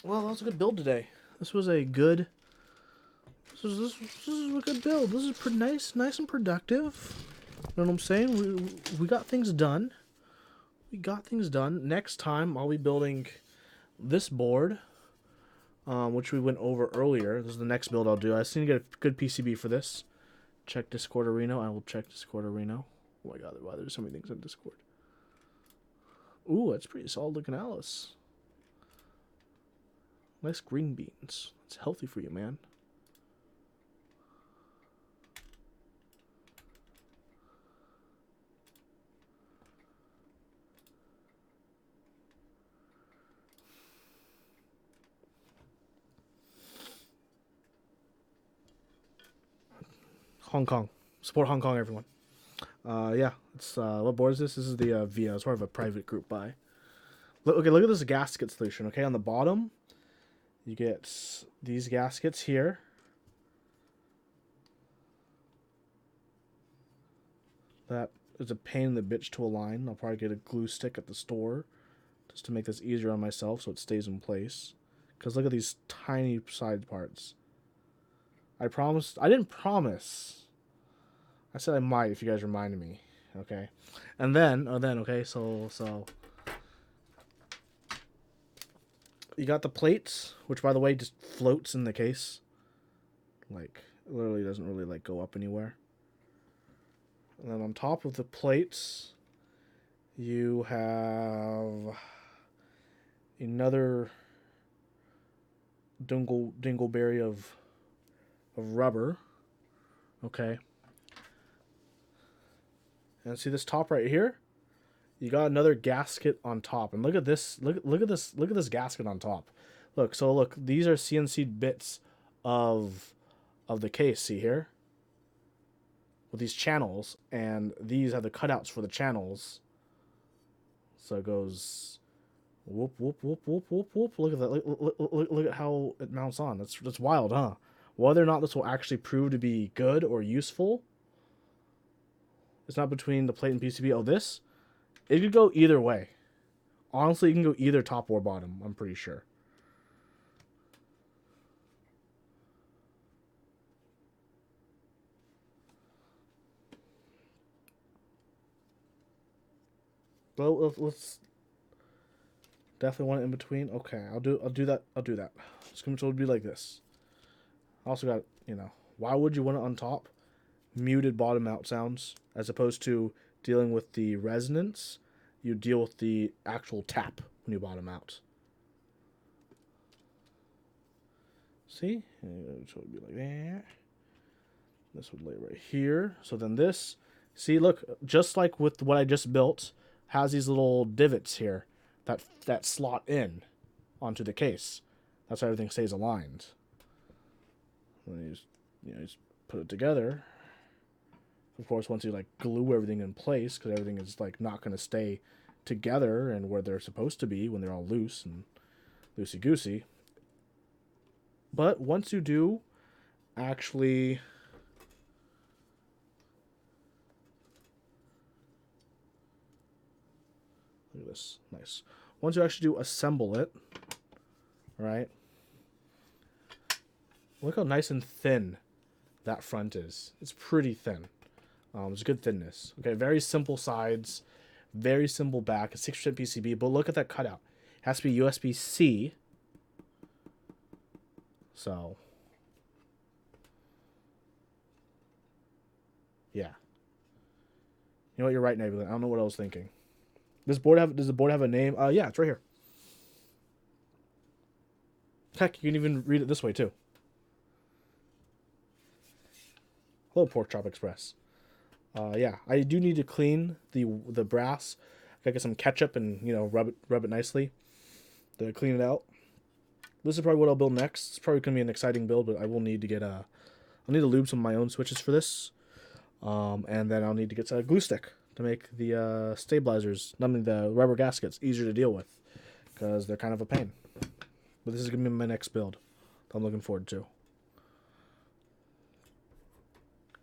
Well, that was a good build today. This was a good. This is a good build. This is pretty nice and productive. You know what I'm saying? We got things done. We got things done. Next time I'll be building this board, which we went over earlier. This is the next build I'll do. I just need to get a good PCB for this. Check Discord Arena. I will check Discord Arena. Oh my god, why there's so many things on Discord. Ooh, that's pretty solid looking Alice. Nice green beans. It's healthy for you, man. Hong Kong. Support Hong Kong, everyone. Yeah. It's what board is this? This is the VIA. It's more of a private group buy. Okay, look at this gasket solution. Okay, on the bottom, you get these gaskets here. That is a pain in the bitch to align. I'll probably get a glue stick at the store just to make this easier on myself so it stays in place. Because look at these tiny side parts. I didn't promise. I said I might if you guys reminded me. Okay. And then, okay, so you got the plates, which by the way just floats in the case. Like, it literally doesn't really like go up anywhere. And then on top of the plates, you have another dingleberry of rubber. Okay. And see this top right here? You got another gasket on top. And look at this. Look at this gasket on top. Look, these are CNC bits of the case, see here? With these channels, and these have the cutouts for the channels. So it goes whoop whoop whoop whoop whoop whoop. Look at that. Look at how it mounts on. That's wild, huh? Whether or not this will actually prove to be good or useful, it's not between the plate and PCB. Oh, this? It could go either way. Honestly, it can go either top or bottom, I'm pretty sure. Well, let's definitely want it in between. Okay, I'll do that. Screen would be like this. I also got, why would you want it on top? Muted bottom out sounds, as opposed to dealing with the resonance. You deal with the actual tap when you bottom out. See? So it would be like that. This would lay right here. So then this, see, look, just like with what I just built, has these little divots here that slot in onto the case. That's how everything stays aligned. And you just put it together. Of course, once you like glue everything in place, because everything is like not going to stay together and where they're supposed to be when they're all loose and loosey goosey. But once you do actually look at this. Nice. Once you actually do assemble it, right? Look how nice and thin that front is. It's pretty thin. It's good thinness. Okay, very simple sides, very simple back. It's 6% PCB, but look at that cutout. It has to be USB-C. So, yeah. You know what? You're right, Nebula. I don't know what I was thinking. Does the board have a name? Yeah, it's right here. Heck, you can even read it this way too. Hello, Pork Chop Express. Yeah, I do need to clean the brass. I gotta get some ketchup and rub it nicely to clean it out. This is probably what I'll build next. It's probably gonna be an exciting build, but I will need to get I'll need to lube some of my own switches for this, and then I'll need to get a glue stick to make the stabilizers, the rubber gaskets, easier to deal with, because they're kind of a pain. But this is gonna be my next build that I'm looking forward to.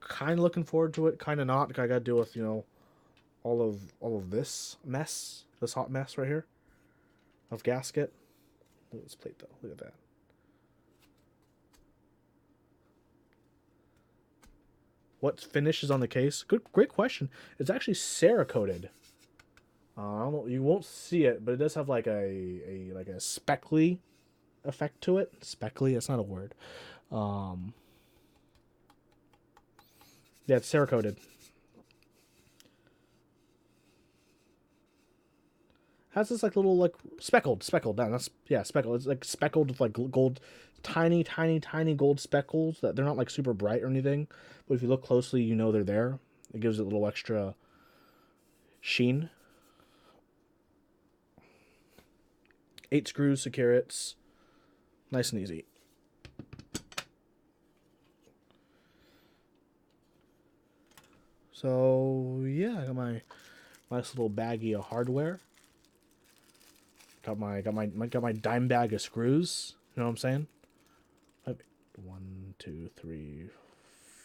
Kind of looking forward to it, kind of not. I gotta deal with all of this mess, this hot mess right here of gasket. Look at this plate though. Look at that. What finish is on the case? Great question. It's actually Cerakoted. I don't know. You won't see it, but it does have like a speckly effect to it. Speckly. That's not a word. Yeah, it's Cerakoted. Has this like little like speckled. No, that's speckled. It's like speckled with like gold, tiny gold speckles that they're not like super bright or anything, but if you look closely, they're there. It gives it a little extra sheen. 8 screws, secure it. Nice and easy. So yeah, I got my nice little baggie of hardware. Got my dime bag of screws. You know what I'm saying? 1, 2, 3,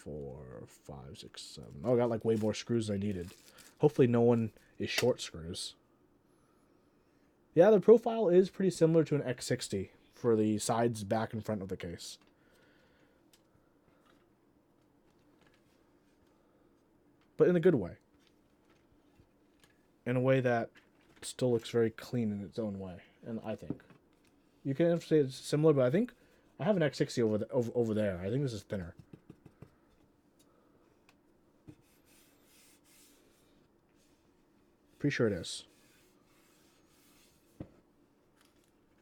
4, 5, 6, 7. Oh, I got like way more screws than I needed. Hopefully no one is short screws. Yeah, the profile is pretty similar to an X60 for the sides, back, and front of the case. But in a good way. In a way that still looks very clean in its own way, and I think you can say it's similar, but I think I have an X60 over there. I think this is thinner. Pretty sure it is.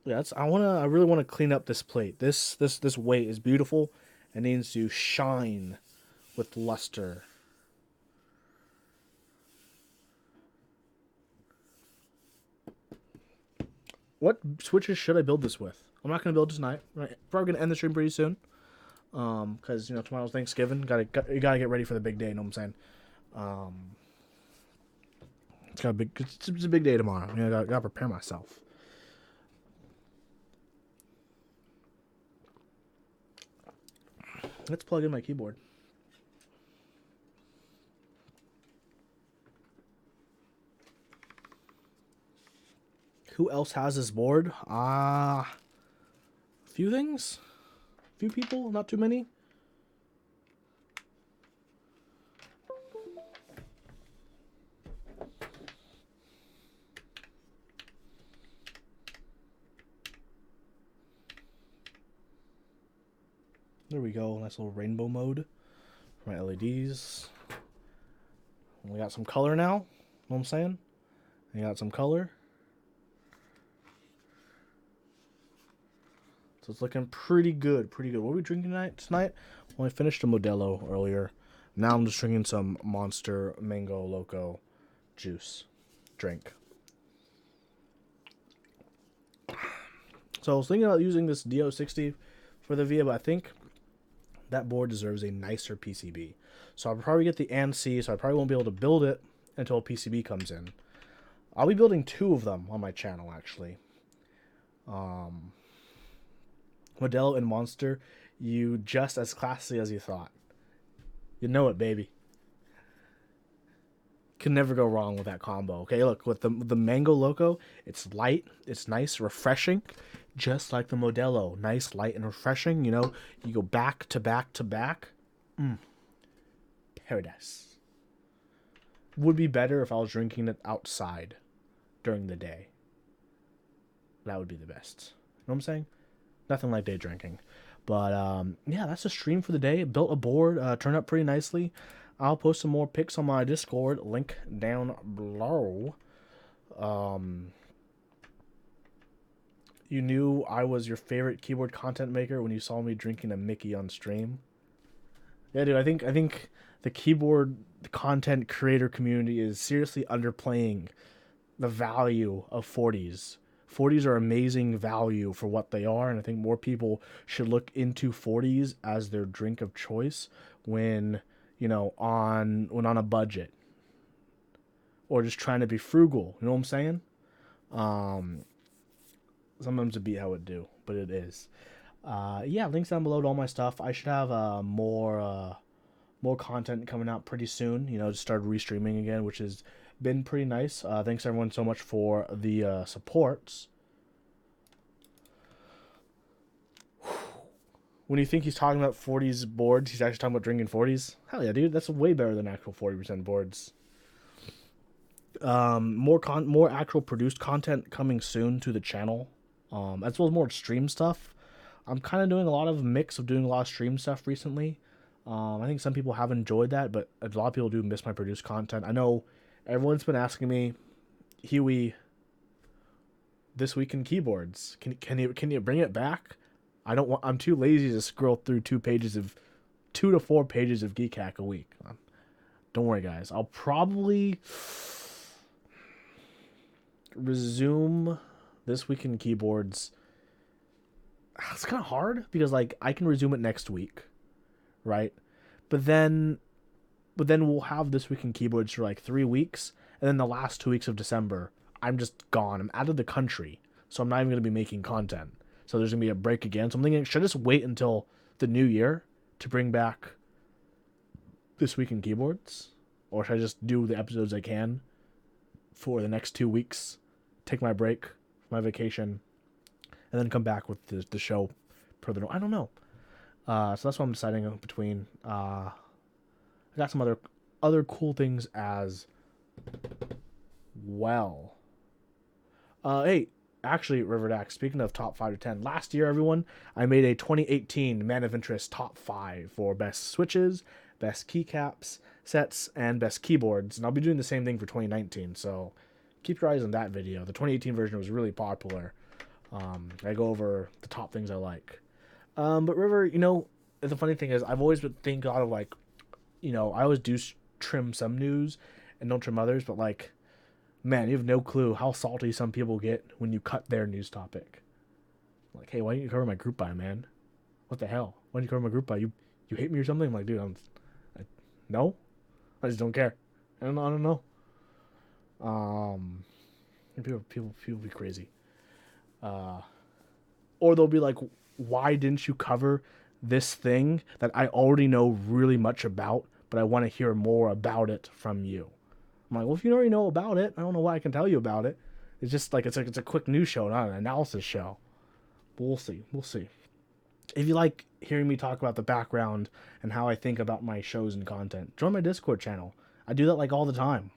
Yeah, I really want to clean up this plate. This weight is beautiful and needs to shine with luster. What switches should I build this with? I'm not gonna build it tonight. Right, probably gonna end the stream pretty soon. Because tomorrow's Thanksgiving. You gotta get ready for the big day. You know what I'm saying? It's a big day tomorrow. I gotta prepare myself. Let's plug in my keyboard. Who else has this board? A few things. A few people, not too many. There we go. Nice little rainbow mode for my LEDs. We got some color now. Know what I'm saying? We got some color. So it's looking pretty good, pretty good. What are we drinking tonight? Well, I finished a Modelo earlier. Now I'm just drinking some Monster Mango Loco juice drink. So I was thinking about using this DO60 for the VIA, but I think that board deserves a nicer PCB. So I'll probably get the ANSI, so I probably won't be able to build it until a PCB comes in. I'll be building 2 of them on my channel, actually. Modelo and Monster, you just as classy as you thought. You know it, baby. Can never go wrong with that combo. Okay, look, with the Mango Loco, it's light, it's nice, refreshing, just like the Modelo. Nice, light, and refreshing. You know, you go back to back to back. Paradise. Would be better if I was drinking it outside during the day. That would be the best. You know what I'm saying? Nothing like day drinking. But yeah, that's the stream for the day. Built a board, turned out pretty nicely. I'll post some more pics on my Discord, link down below. You knew I was your favorite keyboard content maker when you saw me drinking a Mickey on stream. Yeah, dude, I think the keyboard content creator community is seriously underplaying the value of 40s. 40s are amazing value for what they are, and I think more people should look into 40s as their drink of choice when, you know, on a budget or just trying to be frugal. You know what I'm saying? Sometimes it'd be how it do, but it is. Yeah, links down below to all my stuff. I should have more content coming out pretty soon. You know, just started restreaming again, which has been pretty nice. Thanks everyone so much for the supports. When you think he's talking about 40s boards, he's actually talking about drinking 40s. Hell yeah, dude, that's way better than actual 40% boards. More actual produced content coming soon to the channel, as well as more stream stuff. I'm kind of doing a lot of mix of doing a lot of stream stuff recently. I think some people have enjoyed that, but a lot of people do miss my produced content. I know everyone's been asking me, Huey, this week in keyboards, can you bring it back? I'm too lazy to scroll through 2 to 4 pages of Geek Hack a week. Don't worry, guys. I'll probably resume this week in keyboards. It's kind of hard because like I can resume it next week, right? But then we'll have this week in keyboards for like 3 weeks, and then the last 2 weeks of December, I'm just gone. I'm out of the country, so I'm not even going to be making content. So there's going to be a break again. So I'm thinking, should I just wait until the new year to bring back this week in keyboards? Or should I just do the episodes I can for the next 2 weeks, take my break, my vacation, and then come back with the show per the... I don't know. So that's what I'm deciding between. I got some other cool things as well. Hey, actually, Riverdax, speaking of top 5 to 10, last year, everyone, I made a 2018 Man of Interest top 5 for best switches, best keycaps, sets, and best keyboards. And I'll be doing the same thing for 2019, so keep your eyes on that video. The 2018 version was really popular. I go over the top things I like. But River, you know, the funny thing is I've always been thinking a lot of like, you know, I always do trim some news and don't trim others, but like, man, you have no clue how salty some people get when you cut their news topic. Like, hey, why didn't you cover my group buy, man? What the hell? Why didn't you cover my group buy? You hate me or something? I'm like, dude, no, I just don't care. I don't know. People be crazy. Or they'll be like, why didn't you cover this thing that I already know really much about, but I want to hear more about it from you? I'm like, well, if you already know about it, I don't know what I can tell you about it. It's just like it's a quick news show, not an analysis show. But we'll see. If you like hearing me talk about the background and how I think about my shows and content, join my Discord channel. I do that like all the time.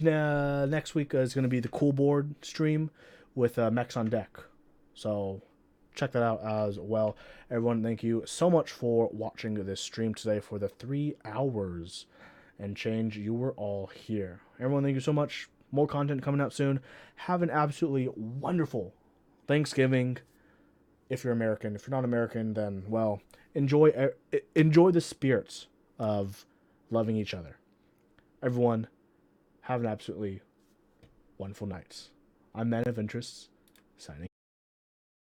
Next week is going to be the Cool Board stream with Mechs on Deck. So check that out as well. Everyone, thank you so much for watching this stream today for the 3 hours and change you were all here. Everyone, thank you so much. More content coming out soon. Have an absolutely wonderful Thanksgiving, if you're American. If you're not American, then, well, enjoy the spirits of loving each other. Everyone, have an absolutely wonderful night. I'm Man of Interests, signing